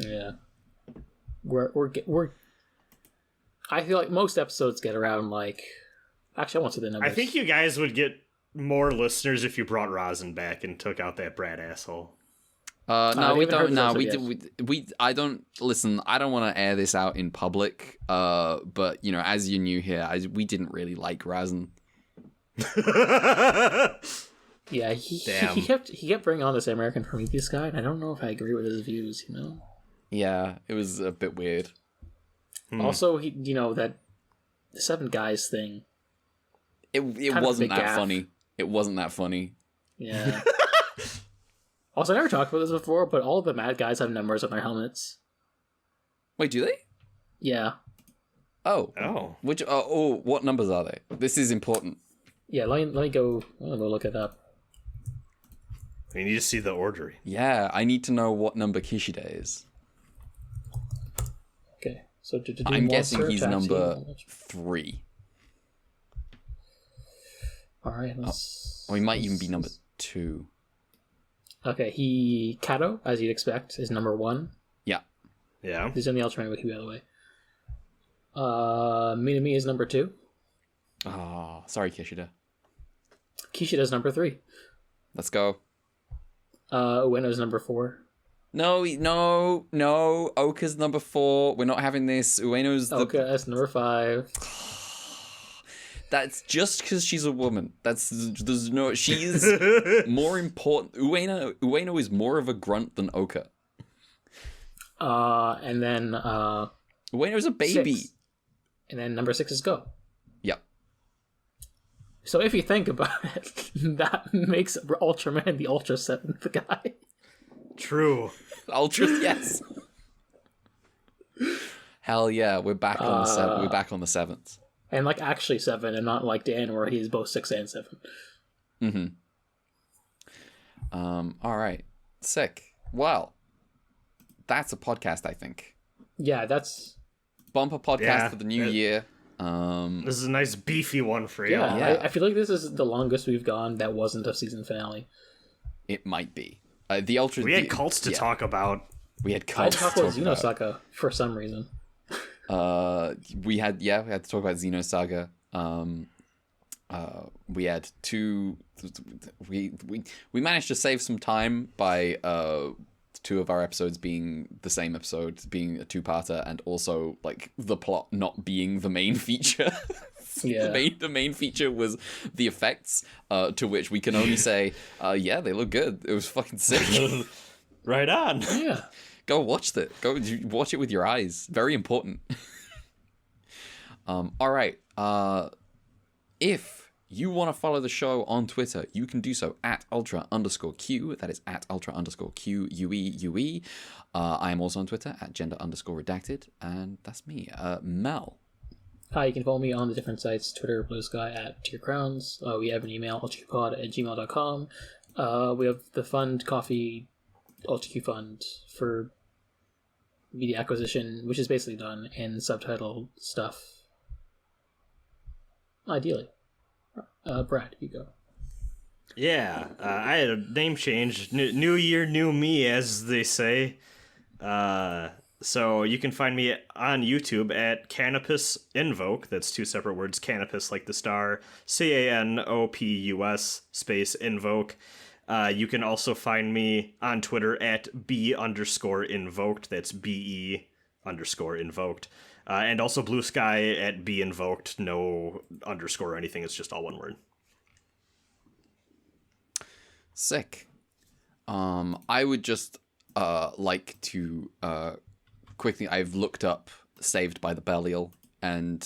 Yeah, we're. I feel like most episodes get around Actually, I won't say the numbers. I think you guys would get more listeners if you brought Rosin back and took out that Brad asshole. No, we don't. No, we. I don't listen. I don't want to air this out in public. But as you're new here, we didn't really like Rosin. Yeah, he kept bringing on this American Prometheus guy, and I don't know if I agree with his views. Yeah, it was a bit weird. Also, that the 7 guys thing. It of wasn't a that gaff. funny. It wasn't that funny. Yeah. Also, I never talked about this before, but all of the mad guys have numbers on their helmets. Wait, do they? Yeah. Oh. Oh. Which? What numbers are they? This is important. Yeah, let me go. I'm gonna go look it up. You need to see the order. Yeah, I need to know what number Kishida is. Okay, so I'm guessing monster he's attacks number you. 3. All right, let's. Or he might even be number 2. Okay, Kato, as you'd expect, is number 1. Yeah. Yeah. He's in the Ultraman wiki, by the way. Minami is number 2. Oh, sorry, Kishida. Kishida's number 3. Let's go. Ueno's number 4. No. Oka's number 4. We're not having this. Ueno's the... Oka is number 5. That's just because she's a woman. There's no... She's more important. Ueno is more of a grunt than Oka. And then Ueno's a baby. 6. And then number 6 is Go. Yep. So if you think about it, that makes Ultraman the Ultra 7th guy. True. Ultras, yes. Hell yeah, we're back on the 7th. We're back on the 7th. And like actually 7, and not like Dan where he's both 6 and 7. All right. Sick. Well, that's a podcast, I think. Yeah, that's... Bumper podcast Yeah, for the new year. This is a nice beefy one for you. Yeah. I feel like this is the longest we've gone that wasn't a season finale. It might be. The Ultras... We had cults to talk about. We had I cults talked to about talk about. Xenosaga for some reason. We had to talk about Xenosaga. We had 2. We managed to save some time by 2 of our episodes being the same episode, being a 2-parter, and also like the plot not being the main feature. Yeah. The main feature was the effects, to which we can only say, yeah, they look good. It was fucking sick. Right on. Yeah. Go watch it. Go watch it with your eyes. Very important. All right. If you want to follow the show on Twitter, you can do so at @ultra_Q. That is at @ultra_QUEUE. I am also on Twitter at gender_redacted. And that's me. Mel. Hi, you can follow me on the different sites, Twitter, Blue Sky, at Tier Crowns. We have an email, ultraqpod@gmail.com. We have the fund coffee, UltraQ Fund, for media acquisition, which is basically done, and subtitle stuff. Ideally. Brad, you go. Yeah, I had a name change. New year, new me, as they say. So you can find me on YouTube at Canopus Invoke. That's 2 separate words. Canopus, like the star. CANOPUS space Invoke. You can also find me on Twitter at B_invoked. That's BE_invoked. And also Blue Sky at BInvoked. No underscore or anything. It's just all one word. Sick. I would just like to quickly. I've looked up Saved by the Belial and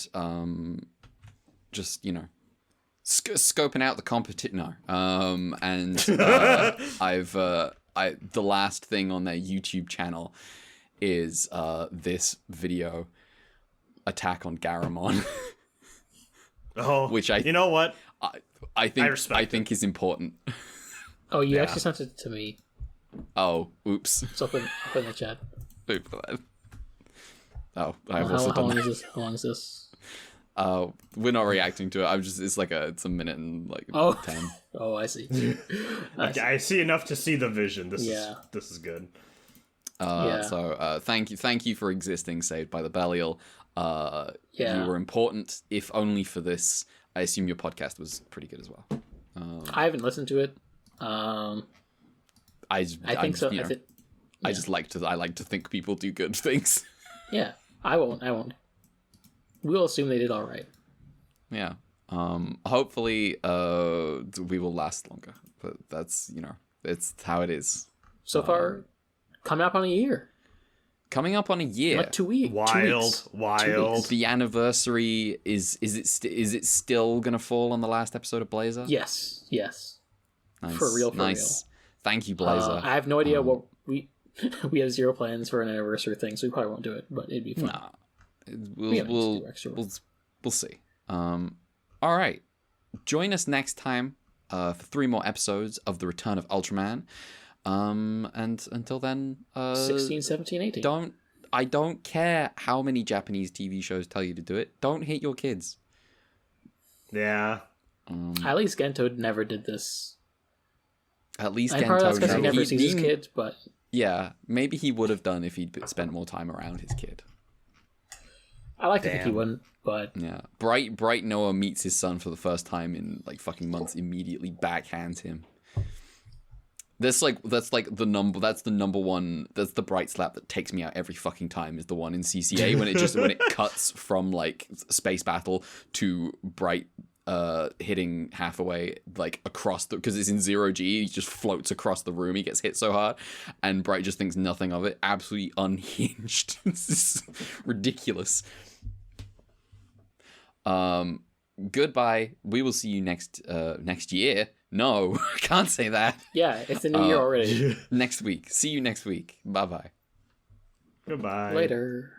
just scoping out the competition. No, and the last thing on their YouTube channel is this video, Attack on Garamon. Oh, which you know what? I respect think is important. Oh, you actually sent it to me. Oh, oops. So I'll put in the chat. Oops. Oh, I've How also done long that. is this? We're not reacting to it. It's a minute and 10. Oh, I see. Okay, I see enough to see the vision. This is good. So thank you for existing, Saved by the Belial. You were important, if only for this. I assume your podcast was pretty good as well. I haven't listened to it. I think so. I like to think people do good things. Yeah, I won't. We'll assume they did all right. Yeah. Hopefully, we will last longer. But that's it's how it is. So far, coming up on a year. coming up on a year. Not 2 weeks. Wild. The anniversary is it still gonna fall on the last episode of Blazer? Yes. Nice. For real. Thank you, Blazer. I have no idea what we have zero plans for an anniversary thing, so we probably won't do it. But it'd be fun. Nah, we'll see. All right, join us next time for 3 more episodes of The Return of Ultraman. And until then, 16, 17, 18. I don't care how many Japanese TV shows tell you to do it. Don't hit your kids. Yeah. At least Gento never did this. At least and Gento part of that's because he never sees his kids, but yeah, maybe he would have done if he'd spent more time around his kid. I like to think he wouldn't. But yeah, Bright Noah meets his son for the first time in like fucking months. Immediately backhands him. That's the number one. That's the Bright slap that takes me out every fucking time. Is the one in CCA when it cuts from like space battle to Bright hitting Hathaway like across because it's in 0G. He just floats across the room. He gets hit so hard, and Bright just thinks nothing of it. Absolutely unhinged. This is ridiculous. Goodbye. We will see you next year. No, I can't say that. Yeah, it's the new year already. Next week. See you next week. Bye-bye. Goodbye. Later.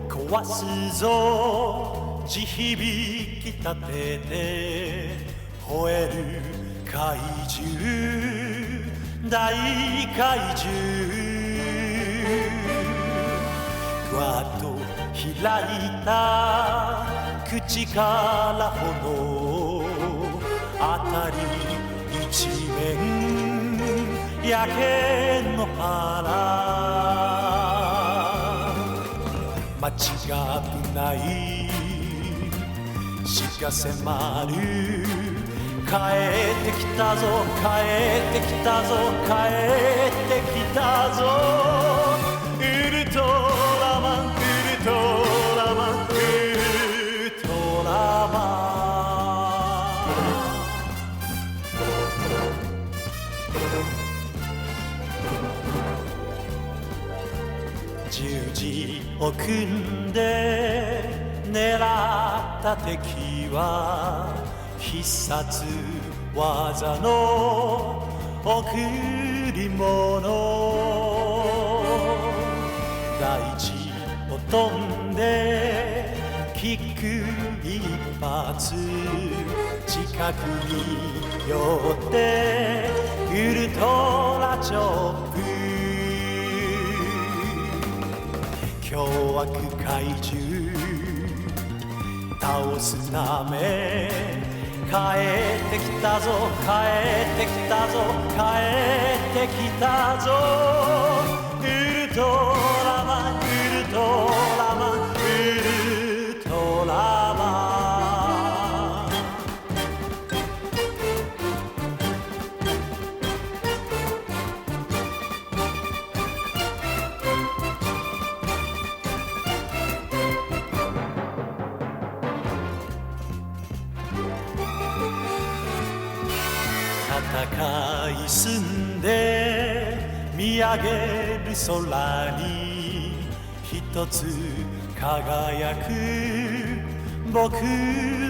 壊すぞ地響き立てて吠える怪獣大怪獣ふわっと開いた口から炎辺り一面焼け野原間違ってない死が迫る帰ってきたぞ帰ってきたぞ帰ってきたぞウルトラマンウルトラマンウルトラマン十字を組んで狙った敵は必殺技の贈り物大地を飛んでキック一発近くに寄ってウルトラチョップ凶悪怪獣倒すため帰ってきたぞ帰ってきたぞ帰ってきたぞウルトラマンウルトラマンウルトラマン戦い進んで見上げる空に一つ輝く僕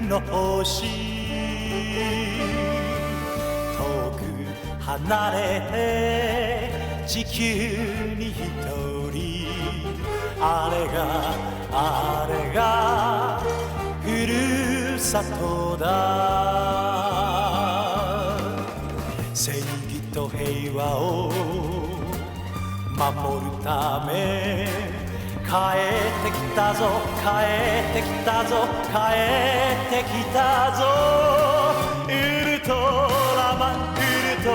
の星遠く離れて地球に一人あれがふるさとだ正義と平和を守るため帰ってきたぞ帰ってきたぞ帰ってきたぞウルトラマンウルト